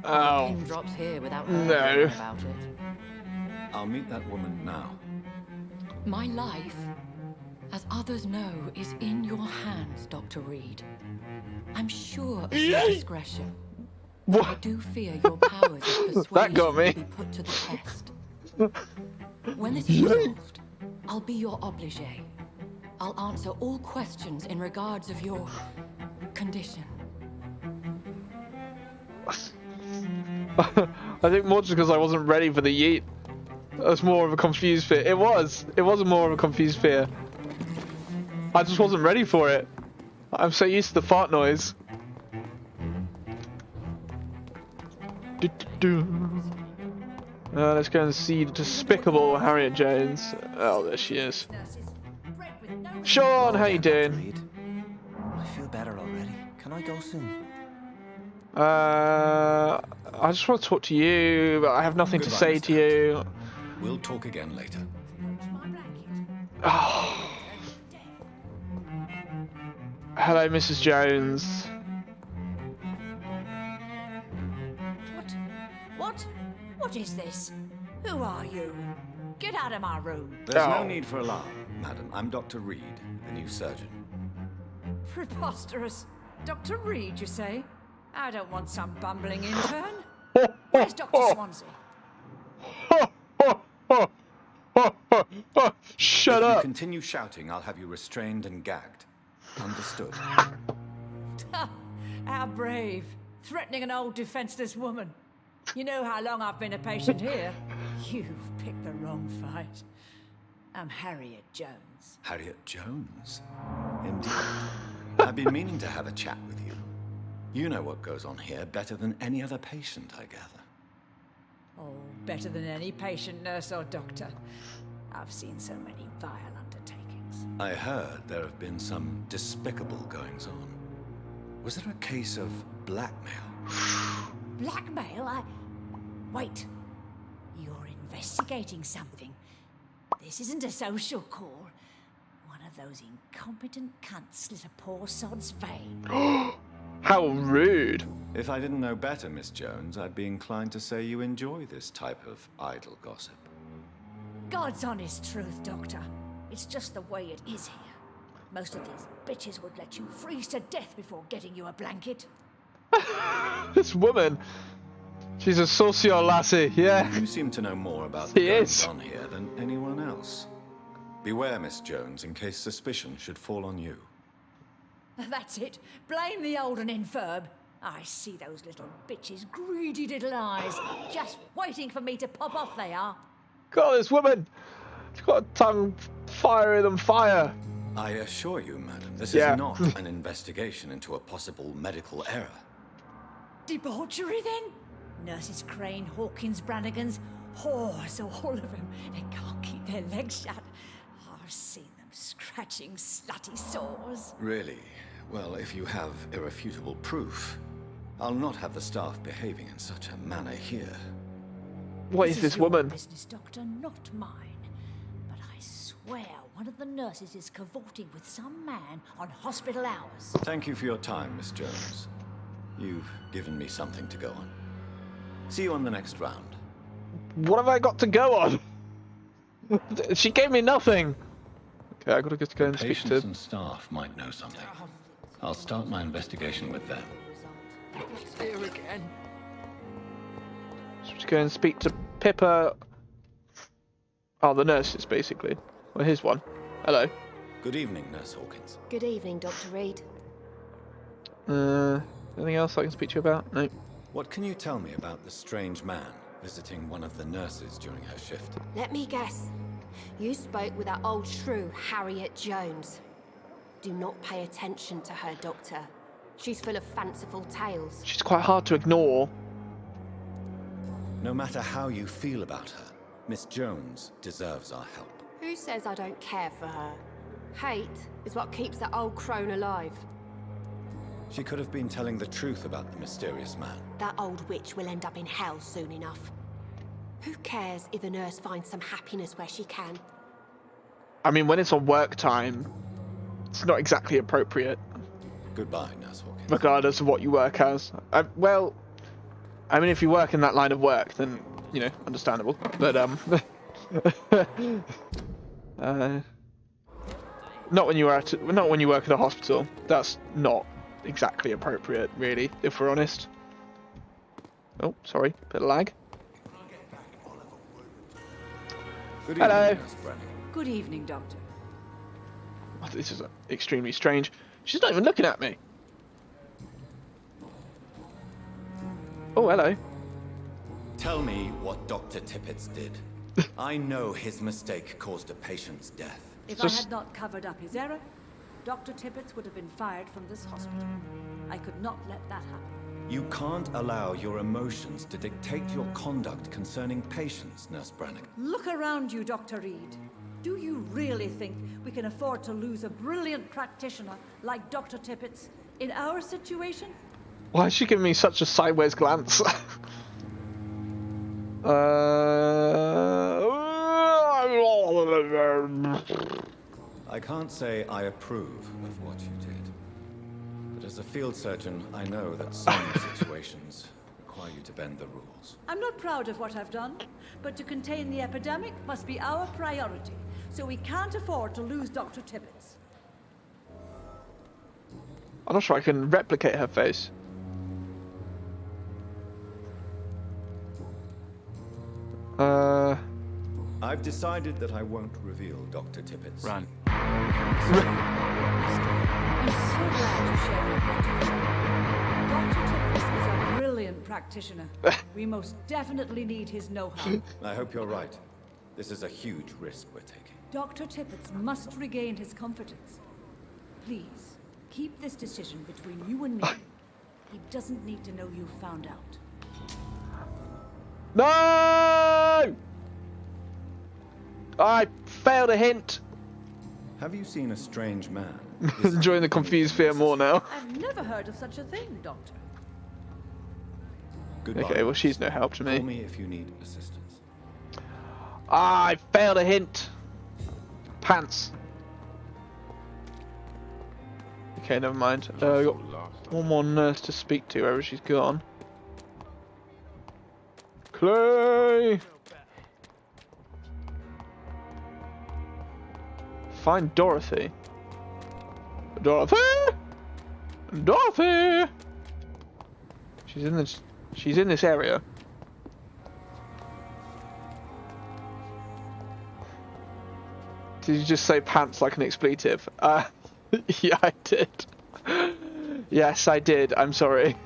Oh. Pin drops here without her No. hearing about it. I'll meet that woman now. My life, as others know, is in your hands, Dr. Reed. I'm sure of your discretion. I do fear your powers of persuasion That got me. will be put to the test. When this is resolved, I'll be your obligé. I'll answer all questions in regards of your condition. I think more just because I wasn't ready for the yeet. That was more of a confused fear. It was more of a confused fear. I just wasn't ready for it. I'm so used to the fart noise. Let's go and see the despicable Harriet Jones. Oh, there she is. Sean, how you doing? I feel better already. Can I go soon? I just want to talk to you, but I have nothing to say to you. We'll talk again later. Oh. Hello, Mrs. Jones. What is this? Who are you? Get out of my room. There's no need for alarm, madam. I'm Dr. Reed, the new surgeon. Preposterous. Dr. Reed, you say? I don't want some bumbling intern. Where's Dr. Swansea? Shut up! If you up! continue shouting, I'll have you restrained and gagged. Understood? How brave. Threatening an old defenseless woman. You know how long I've been a patient here? You've picked the wrong fight. I'm Harriet Jones. Harriet Jones? Indeed. I've been meaning to have a chat with you. You know what goes on here better than any other patient, I gather. Oh, better than any patient, nurse, or doctor. I've seen so many vile undertakings. I heard there have been some despicable goings-on. Was there a case of blackmail? Blackmail? Wait. You're investigating something. This isn't a social call. One of those incompetent cunts slit a poor sod's vein. How rude. If I didn't know better, Miss Jones, I'd be inclined to say you enjoy this type of idle gossip. God's honest truth, Doctor. It's just the way it is here. Most of these bitches would let you freeze to death before getting you a blanket. This woman. She's a socio lassie, yeah. You seem to know more about the goings on here than anyone else. Beware, Miss Jones, in case suspicion should fall on you. That's it. Blame the old and infirm. I see those little bitches' greedy little eyes. Just waiting for me to pop off they are. God, this woman. She's got a tongue fiery than fire. I assure you, madam, this Yeah. is not an investigation into a possible medical error. Debauchery, then? Nurses Crane, Hawkins, Brannigans. Oh, so all of them, they can't keep their legs shut. I've seen them scratching slutty sores. Really? Well, if you have irrefutable proof, I'll not have the staff behaving in such a manner here. What is this your woman? business, Doctor, not mine. But I swear one of the nurses is cavorting with some man on hospital hours. Thank you for your time, Miss Jones. You've given me something to go on. See you on the next round. What have I got to go on? She gave me nothing. Okay, I gotta just go and speak to. Patients and staff might know something. I'll start my investigation with them. Here again. Just go and speak to Pippa. Oh, the nurses, basically. Well, here's one. Hello. Good evening, Nurse Hawkins. Good evening, Dr. Reed. Anything else I can speak to you about? No. What can you tell me about the strange man visiting one of the nurses during her shift? Let me guess. You spoke with that old shrew, Harriet Jones. Do not pay attention to her, Doctor. She's full of fanciful tales. She's quite hard to ignore. No matter how you feel about her, Miss Jones deserves our help. Who says I don't care for her? Hate is what keeps that old crone alive. She could have been telling the truth about the mysterious man. That old witch will end up in hell soon enough. Who cares if a nurse finds some happiness where she can? I mean, when it's on work time, it's not exactly appropriate. Goodbye, Nurse Hawkins. Regardless of what you work as. Well, I mean, if you work in that line of work, then, you know, understandable. But, not when you work at a hospital. That's not exactly appropriate, really, if we're honest. Oh, sorry, bit of lag. Good Hello. evening, Nurse Brannigan. Good evening, Doctor. Oh, this is extremely strange. She's not even looking at me. Oh, hello. Tell me what Dr. Tippett did. I know his mistake caused a patient's death. If I had not covered up his error, Dr. Tippett would have been fired from this hospital. I could not let that happen. You can't allow your emotions to dictate your conduct concerning patients, Nurse Brannigan. Look around you, Dr. Reed. Do you really think we can afford to lose a brilliant practitioner like Dr. Tippett's in our situation? Why is she giving me such a sideways glance? I can't say I approve of what you did. But as a field surgeon, I know that some situations require you to bend the rules. I'm not proud of what I've done, but to contain the epidemic must be our priority, so we can't afford to lose Dr. Tippett. I'm not sure I can replicate her face. I've decided that I won't reveal Dr. Tippett's. Run. I'm so glad you shared my point of view. Dr. Tippett is a brilliant practitioner. We most definitely need his know-how. I hope you're right. This is a huge risk we're taking. Dr. Tippett must regain his confidence. Please, keep this decision between you and me. He doesn't need to know you found out. No! I failed a hint. Have you seen a strange man? Enjoying the confused fear more now. I've never heard of such a thing, Doctor. Goodbye. Okay, well she's no help to me. Call me if you need assistance. I failed a hint. Pants. Okay, never mind. I got one more nurse to speak to wherever she's gone. Clay! Find Dorothy. Dorothy! Dorothy! She's in this area. Did you just say pants like an expletive? Yeah, I did. Yes, I did. I'm sorry.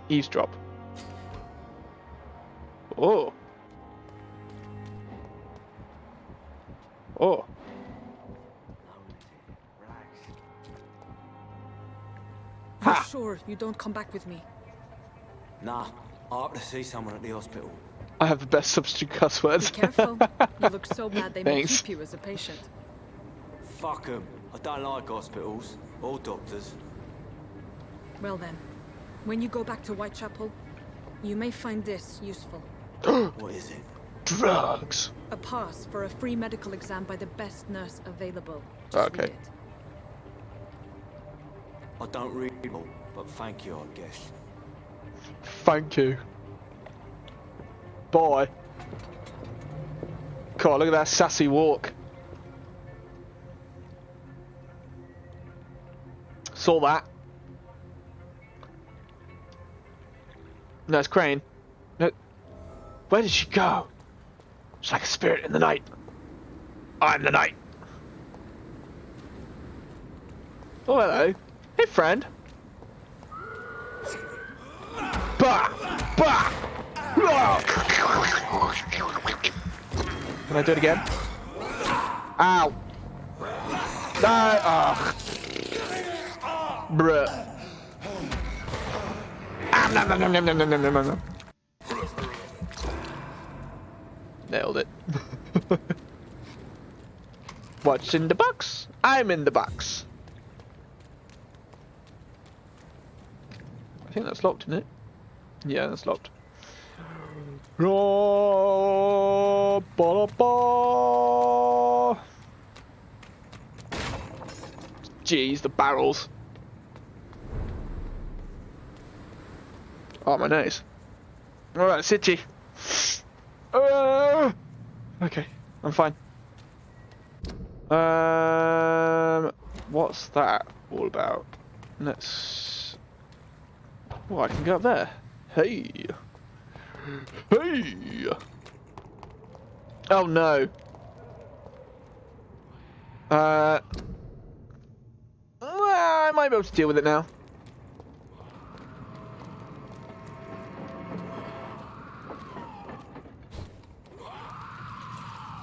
Eavesdrop. Oh. Oh. You're sure you don't come back with me? Nah, I have to see someone at the hospital. I have the best substitute cuss words. Be careful. You look so bad they may Thanks. keep you as a patient. Fuck 'em. I don't like hospitals or doctors. Well then, when you go back to Whitechapel, you may find this useful. What is it? Drugs. A pass for a free medical exam by the best nurse available. Okay. I don't read well, but thank you, I guess. Thank you. Bye. God, look at that sassy walk. Saw that. Nurse Crane. No. Where did she go? She's like a spirit in the night. I'm the night. Oh, hello. Hey, friend. Bah! Bah! Can I do it again? Ow! No! Ugh. Bruh. Ah, nom, nom, nom, nom, nom, nom, nom, nom, nom. Nailed it. What's in the box? I'm in the box. I think that's locked, isn't it? Yeah, that's locked. Jeez, the barrels. Oh, my nose. Alright, City. Okay, I'm fine. What's that all about? Let's... Oh, I can go up there. Hey. Hey. Oh no. Well, I might be able to deal with it now.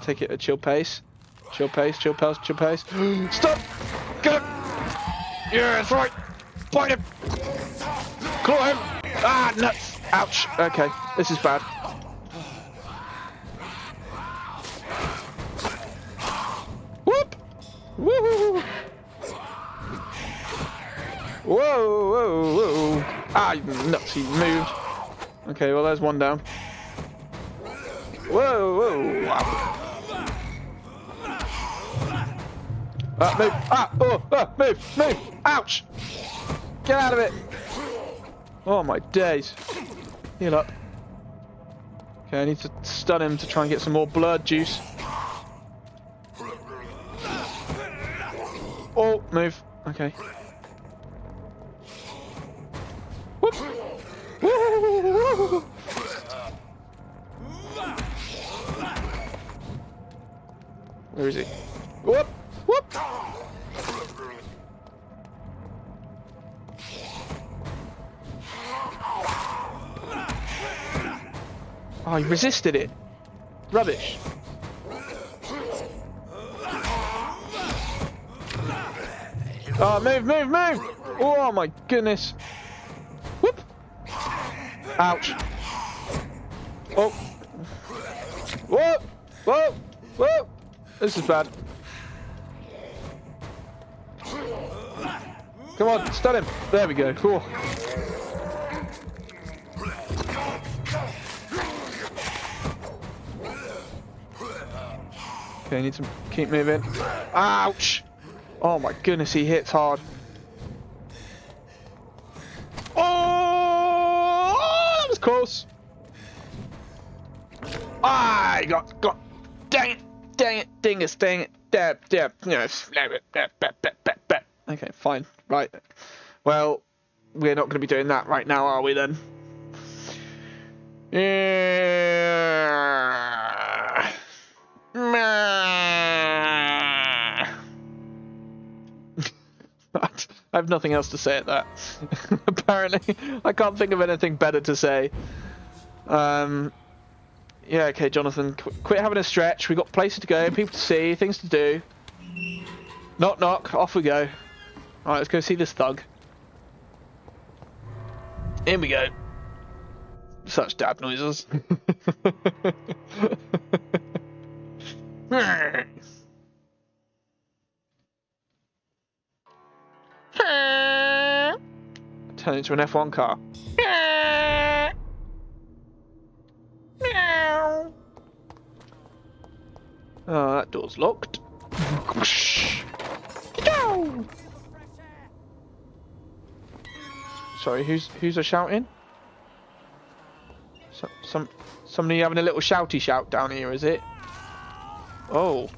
Take it at a chill pace. Chill pace, chill pace, chill pace. Stop! Get him! Yeah, that's right! Fight him! Claw him! Ah, nuts! Ouch! Okay, this is bad. Whoop! Woo! Whoa, whoa, whoa! Ah, nuts! He moved. Okay, well, there's one down. Whoa, whoa! Wow. Move! Move! Move! Ouch! Get out of it! Oh my days! Heal up. Okay, I need to stun him to try and get some more blood juice. Oh, move. Okay. Whoop! Woo! Where is he? Whoop! Whoop! Oh, he resisted it. Rubbish. Oh, move, move, move! Oh my goodness. Whoop! Ouch. Oh. Whoa! Whoa! Whoa! This is bad. Come on, stun him. There we go. Cool. Okay, I need to keep moving. Ouch! Oh my goodness, he hits hard. Oh, that was close. I got. Dang Dang it, dingus, dang it. Dab, dab, Okay, fine. Right. Well, we're not going to be doing that right now, are we then? I have nothing else to say at that. Apparently, I can't think of anything better to say. Yeah, okay, Jonathan, quit having a stretch. We've got places to go, people to see, things to do. Knock, knock, off we go. Alright, let's go see this thug. Here we go. Such dab noises. Turn into an F1 car. Oh, that door's locked. Sorry, who's a shouting? Somebody having a little shouty shout down here, is it? Oh.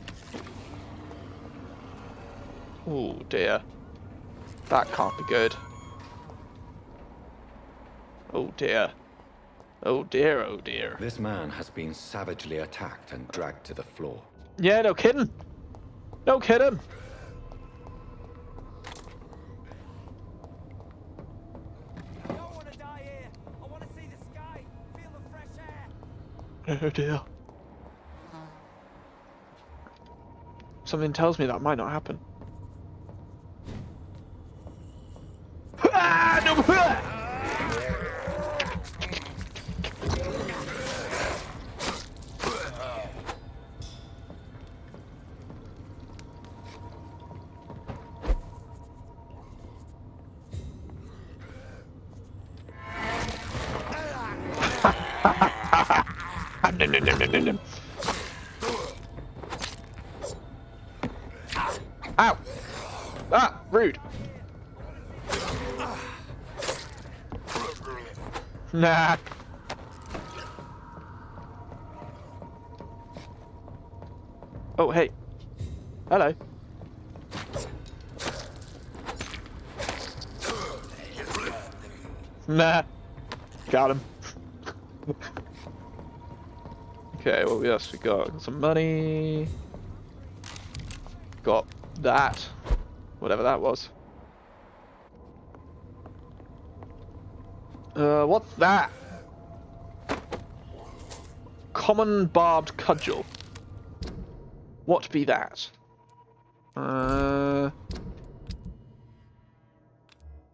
Oh dear. That can't be good. Oh dear. Oh dear, oh dear. This man has been savagely attacked and dragged to the floor. Yeah, no kidding. No kidding. Oh dear. Something tells me that might not happen. Ah, no. Ow! Ah, rude. Nah. Oh, hey. Hello. Nah. Got him. Okay, what else we got? Got some money. Got that. Whatever that was. What's that? Common barbed cudgel. What be that?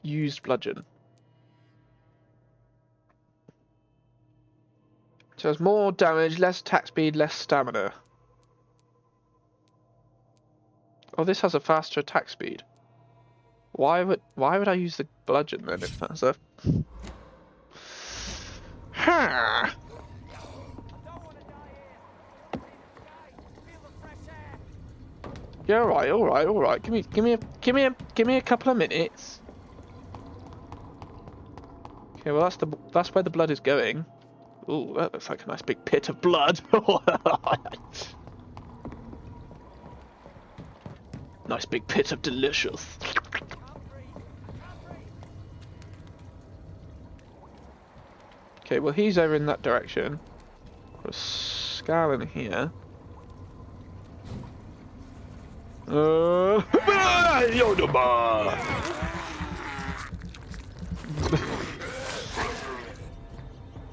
Used bludgeon. So it's more damage, less attack speed, less stamina. Oh, this has a faster attack speed. Why would I use the bludgeon then if that's a... Ha! Yeah, all right. Give me a couple of minutes. Okay, well that's where the blood is going. Ooh, that looks like a nice big pit of blood. Nice big pit of delicious. Okay, well he's over in that direction. Got a skull in here.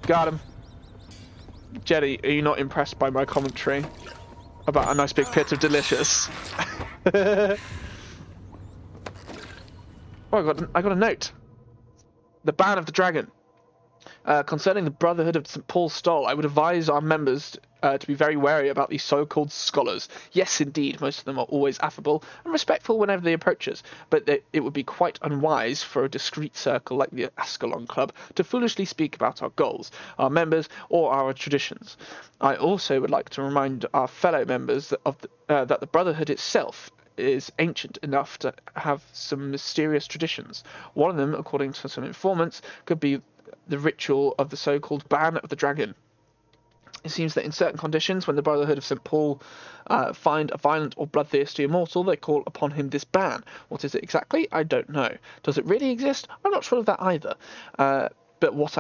Got him. Jetty, are you not impressed by my commentary about a nice big pit of delicious? Oh, I got a note. The ban of the dragon. Concerning the Brotherhood of St. Paul's Stole, I would advise our members to be very wary about these so-called scholars. Yes, indeed, most of them are always affable and respectful whenever they approach us, but it would be quite unwise for a discreet circle like the Ascalon Club to foolishly speak about our goals, our members, or our traditions. I also would like to remind our fellow members that the Brotherhood itself is ancient enough to have some mysterious traditions. One of them, according to some informants, could be the ritual of the so-called ban of the dragon. It seems that in certain conditions, when the Brotherhood of St. Paul find a violent or bloodthirsty immortal, they call upon him this ban. What is it exactly? I don't know. Does it really exist? I'm not sure of that either. But what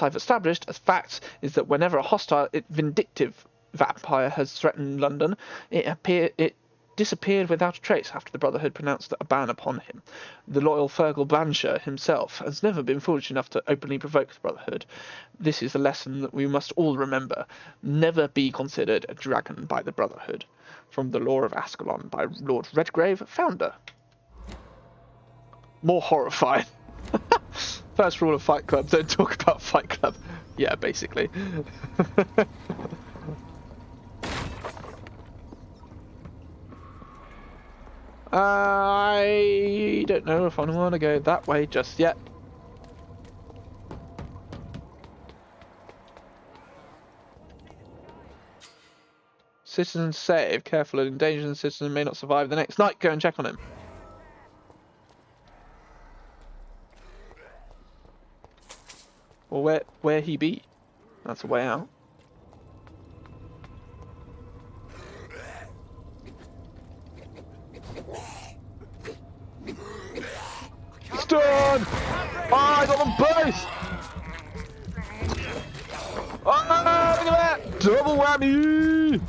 I've established as facts is that whenever a hostile, vindictive vampire has threatened London, it disappeared without a trace after the Brotherhood pronounced a ban upon him. The loyal Fergal Blancher himself has never been foolish enough to openly provoke the Brotherhood. This is a lesson that we must all remember. Never be considered a dragon by the Brotherhood. From the Law of Ascalon by Lord Redgrave, founder. More horrifying. First rule of Fight Club, don't talk about Fight Club. Yeah, basically. I don't know if I want to go that way just yet. Citizen save. Careful, an endangered citizen may not survive the next night. Go and check on him. Well, where he be? That's a way out. Stun! Oh, I got them both! Oh, look at that! Double whammy!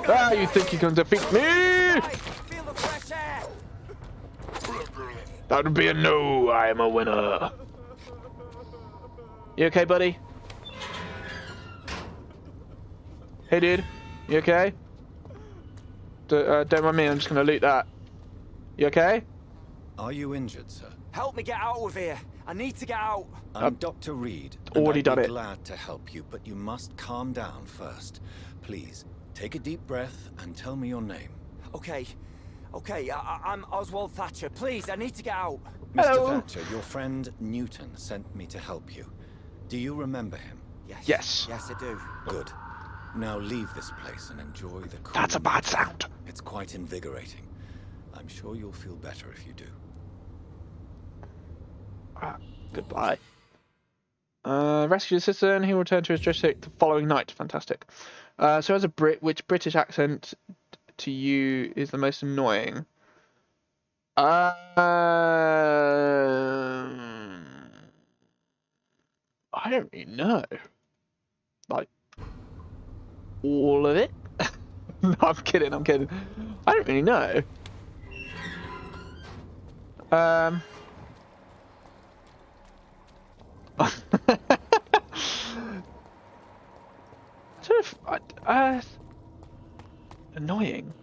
Ah, you think you can defeat me? That would be a no. I am a winner. You okay, buddy? Hey, dude. You okay? Don't mind me. I'm just gonna loot that. You okay? Are you injured, sir? Help me get out of here. I need to get out. I'm Dr. Reed. Already done it. I'd be glad to help you, but you must calm down first. Please, take a deep breath and tell me your name. Okay. I'm Oswald Thatcher. Please, I need to get out. Mr. Thatcher, your friend Newton sent me to help you. Do you remember him? Yes. Yes, I do. Good. Now leave this place and enjoy the cool. That's a bad sound. It's quite invigorating. I'm sure you'll feel better if you do. Goodbye. Rescue the citizen. He will return to his district the following night. Fantastic. So as a Brit, which British accent to you is the most annoying? I don't really know. Like, all of it? No, I'm kidding. I don't really know. Annoying.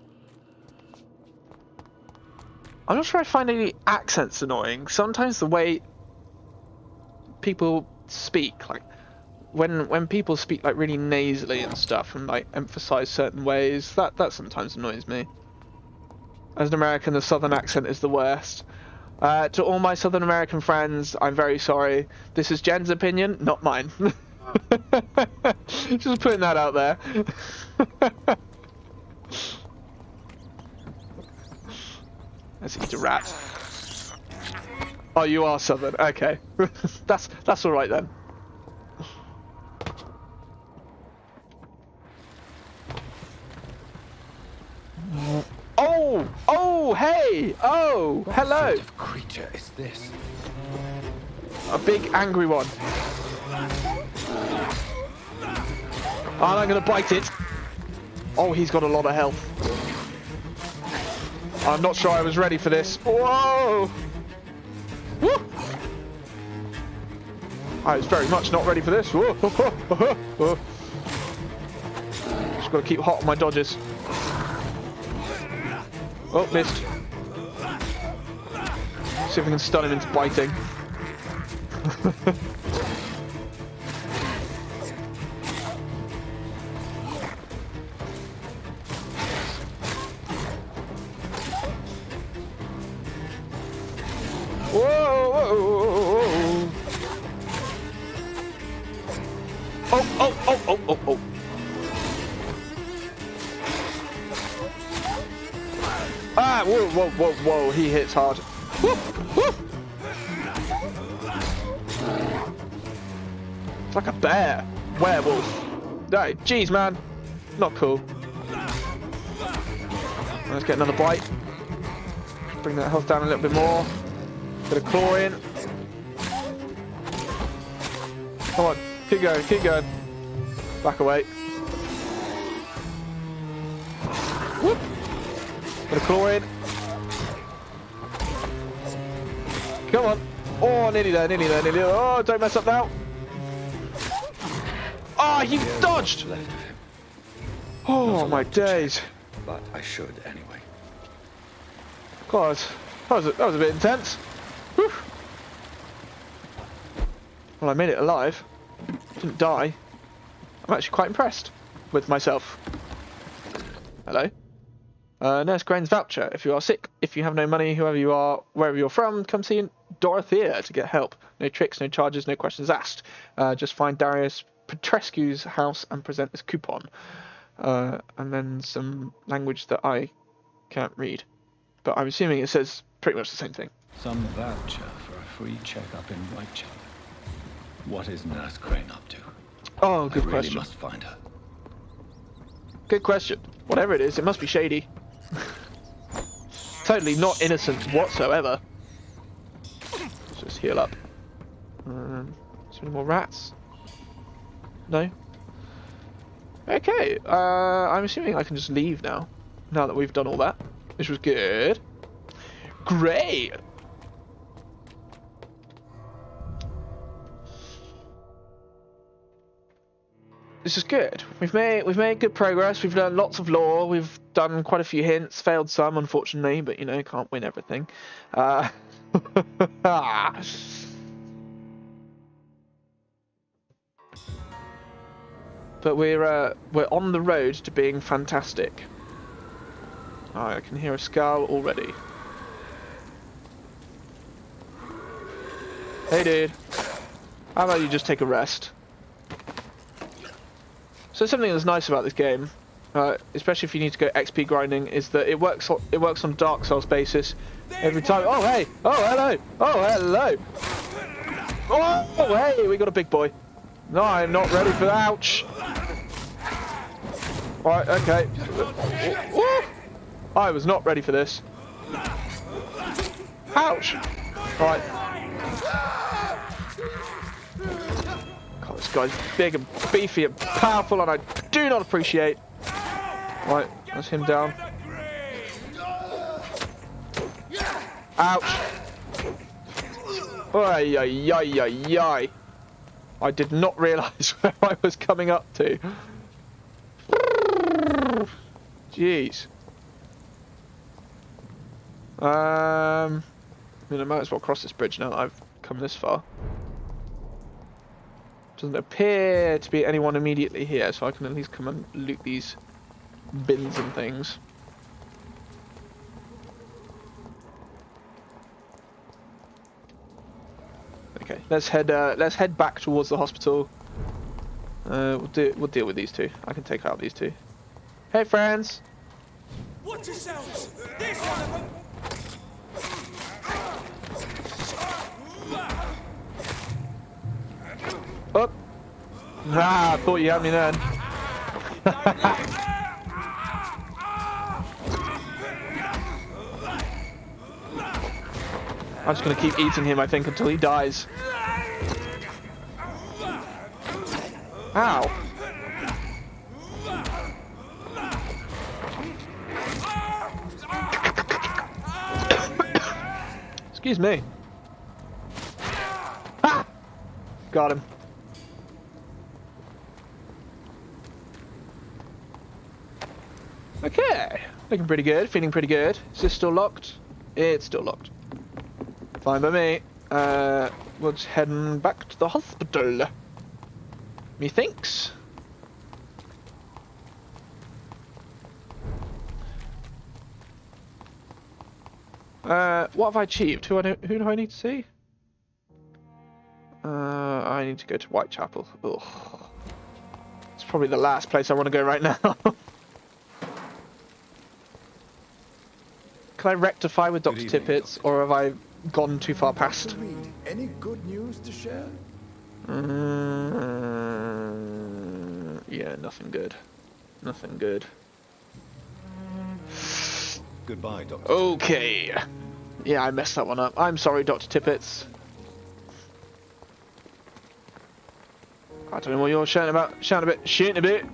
I'm not sure I find any accents annoying. Sometimes the way people speak, like when people speak like really nasally and stuff, and like emphasize certain ways, that sometimes annoys me. As an American, the Southern accent is the worst. To all my Southern American friends, I'm very sorry. This is Jen's opinion, not mine. Just putting that out there. Let's eat a rat. Oh, you are Southern. Okay, that's all right then. Oh, hey! Oh, hello! What sort of creature is this? A big angry one. Oh, I'm gonna bite it. Oh, he's got a lot of health. I'm not sure I was ready for this. Whoa! Woo! I was very much not ready for this. Whoa! Just gotta keep hot on my dodges. Oh, missed. See if we can stun him into biting. Whoa! Oh! Ah! Whoa! He hits hard. Woo! like a bear. Werewolf. Hey, jeez, man. Not cool. Let's get another bite. Bring that health down a little bit more. Bit of clawing. Come on, keep going, keep going. Back away. Whoop. Bit of clawing. Come on. Oh, nearly there, nearly there, nearly there. Oh, don't mess up now. Oh, you dodged! Oh, my days. But I should anyway. God, that was a bit intense. Whew. Well, I made it alive. Didn't die. I'm actually quite impressed with myself. Hello? Nurse Grain's voucher. If you are sick, if you have no money, whoever you are, wherever you're from, come see Dorothea to get help. No tricks, no charges, no questions asked. Just find Darius Petrescu's house and present this coupon. And then some language that I can't read. But I'm assuming it says pretty much the same thing. Some voucher for a free checkup in Whitechapel. What is Nurse Grain up to? Oh, good I really question. must find her. Good question. Whatever it is, it must be shady. Totally not innocent whatsoever. Let's just heal up. Is there any more rats? No? Okay, I'm assuming I can just leave now. Now that we've done all that. Which was good. Great! This is good. We've made good progress. We've learned lots of lore. We've done quite a few hints. Failed some, unfortunately, but you know, can't win everything. But we're on the road to being fantastic. Oh, I can hear a skull already. Hey, dude. How about you just take a rest? So something that's nice about this game, especially if you need to go XP grinding, is that it works on Dark Souls basis every time. Oh hey! Oh hello! Oh hello! Oh hey! We got a big boy. No, I'm not ready for that. Ouch! Right, okay. I was not ready for this. Ouch! Right. God, this guy's big and beefy and powerful, and I do not appreciate. Right, that's him down. Ouch! Ay, ay, ay, ay, ay. I did not realise where I was coming up to. Jeez. I mean, I might as well cross this bridge now that I've come this far. Doesn't appear to be anyone immediately here, so I can at least come and loot these bins and things. Okay, let's head back towards the hospital. We'll deal with these two. I can take out these two. Hey, friends. Watch yourselves! There's one of them! Up. Ah, I thought you had me then. I'm just going to keep eating him, I think, until he dies. Ow. Excuse me. Ah! Got him. Okay. Looking pretty good. Feeling pretty good. Is this still locked? It's still locked. Fine by me. We're just heading back to the hospital. Methinks. What have I achieved? Who do I need to see? I need to go to Whitechapel. Ugh. It's probably the last place I want to go right now. Can I rectify with Dr. Tippett, or have I gone too far past? Any good news to share? Yeah, nothing good. Nothing good. Goodbye, Doctor. Okay. Yeah, I messed that one up. I'm sorry, Dr. Tippets. I don't know what you're shouting about. Shooting a bit.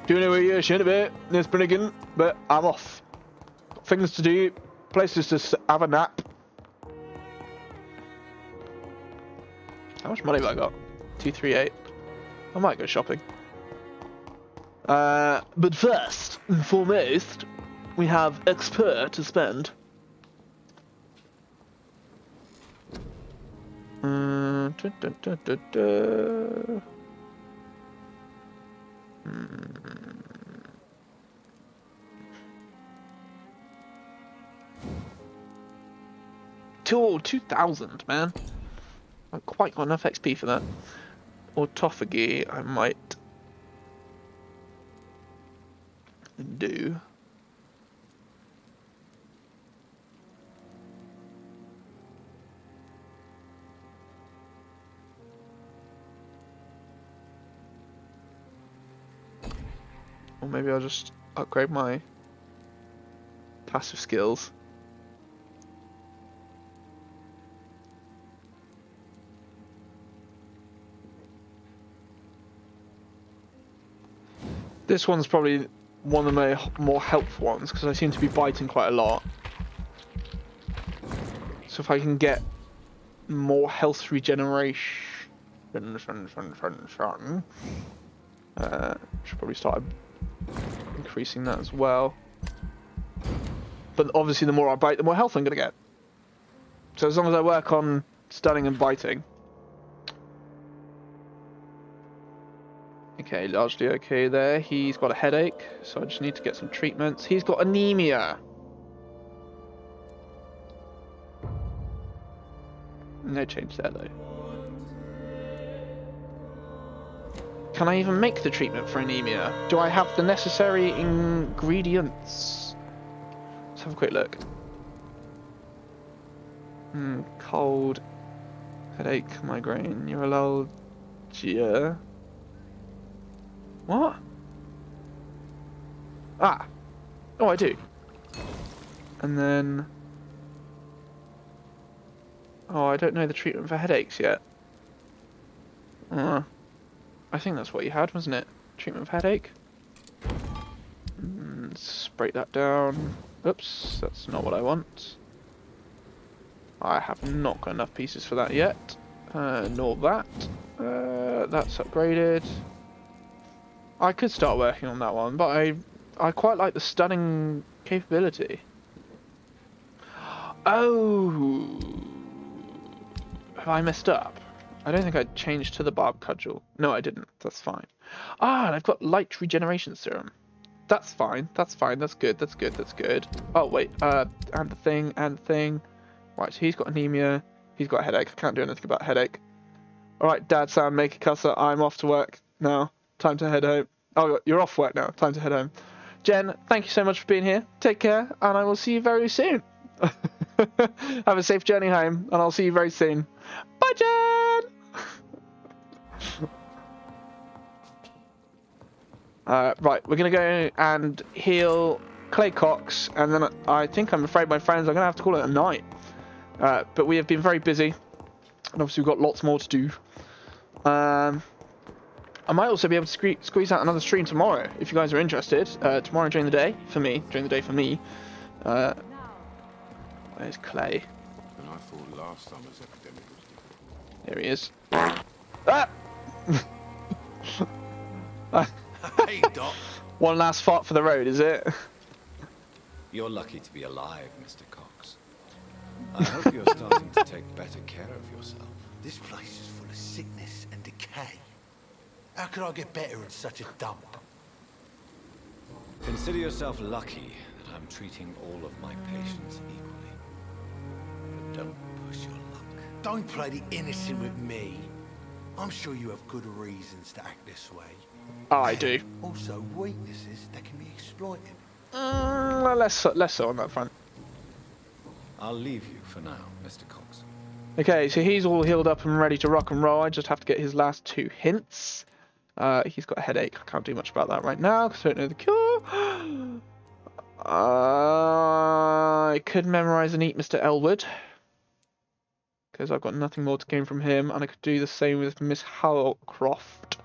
Don't know what you're shouting about, Miss Brinigan, but I'm off. Got things to do, places to have a nap. How much money have I got? 238. I might go shopping. But first and foremost, we have XP to spend. Oh, 2,000, man. I've quite got enough XP for that. Autophagy, I might do. Or maybe I'll just upgrade my passive skills. This one's probably one of the more helpful ones because I seem to be biting quite a lot. So if I can get more health regeneration, should probably start increasing that as well. But obviously the more I bite, the more health I'm going to get. So as long as I work on stunning and biting. Okay, largely okay there. He's got a headache, so I just need to get some treatments. He's got anemia. No change there though. Can I even make the treatment for anemia? Do I have the necessary ingredients? Let's have a quick look. Cold, headache, migraine, neuralgia. What? Ah. Oh, I do. And then... Oh, I don't know the treatment for headaches yet. I think that's what you had, wasn't it? Treatment for headache? Let's break that down. Oops, that's not what I want. I have not got enough pieces for that yet. Nor that. That's upgraded. I could start working on that one, but I quite like the stunning capability. Oh, have I messed up? I don't think I changed to the barb cudgel. No, I didn't. That's fine. Ah, and I've got light regeneration serum. That's fine. That's fine. That's good. That's good. That's good. Oh wait. And the thing. And the thing. Right. So he's got anemia. He's got a headache. I can't do anything about headache. All right, Dad, Sam, make a cusser. I'm off to work now. Time to head home. Oh, you're off work now. Time to head home. Jen, thank you so much for being here. Take care, and I will see you very soon. Have a safe journey home, and I'll see you very soon. Bye, Jen! Right, we're going to go and heal Clay Cox, and then I'm afraid, my friends, I'm going to have to call it a night. But we have been very busy, and obviously we've got lots more to do. I might also be able to squeeze out another stream tomorrow, if you guys are interested. Tomorrow during the day, for me. Where's Clay? And I thought last summer's epidemic was different. Here he is. Ah! Hey, Doc. One last fart for the road, is it? You're lucky to be alive, Mr. Cox. I hope you're starting to take better care of yourself. This place is full of sickness and decay. How could I get better in such a dump? Consider yourself lucky that I'm treating all of my patients equally. But don't push your luck. Don't play the innocent with me. I'm sure you have good reasons to act this way. Oh, I do. Also, weaknesses that can be exploited. Less so on that front. I'll leave you for now, Mr. Cox. Okay, so he's all healed up and ready to rock and roll. I just have to get his last 2 hints. He's got a headache. I can't do much about that right now because I don't know the cure. I could memorize and eat Mr. Elwood because I've got nothing more to gain from him, and I could do the same with Miss Howcroft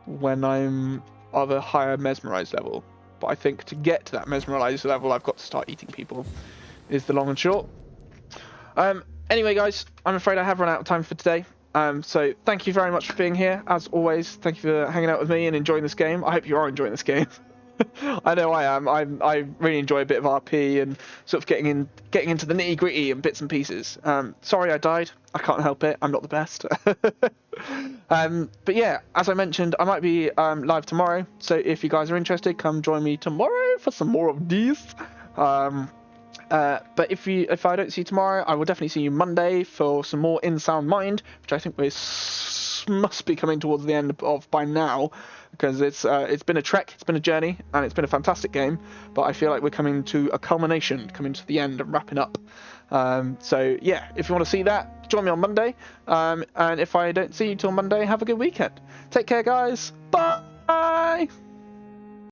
when I'm of a higher mesmerized level. But I think to get to that mesmerized level, I've got to start eating people, is the long and short. Anyway, guys, I'm afraid I have run out of time for today. So thank you very much for being here. As always, thank you for hanging out with me and enjoying this game. I hope you are enjoying this game. I know I am. I really enjoy a bit of RP and sort of getting into the nitty gritty and bits and pieces. Sorry I died. I can't help it. I'm not the best. But yeah, as I mentioned, I might be live tomorrow. So if you guys are interested, come join me tomorrow for some more of these. But if I don't see you tomorrow, I will definitely see you Monday for some more In Sound Mind, which I think must be coming towards the end of by now, because it's been a trek, it's been a journey, and it's been a fantastic game. But I feel like we're coming to a culmination, coming to the end and wrapping up. So yeah, if you want to see that, join me on Monday. And if I don't see you till Monday, have a good weekend. Take care, guys. Bye.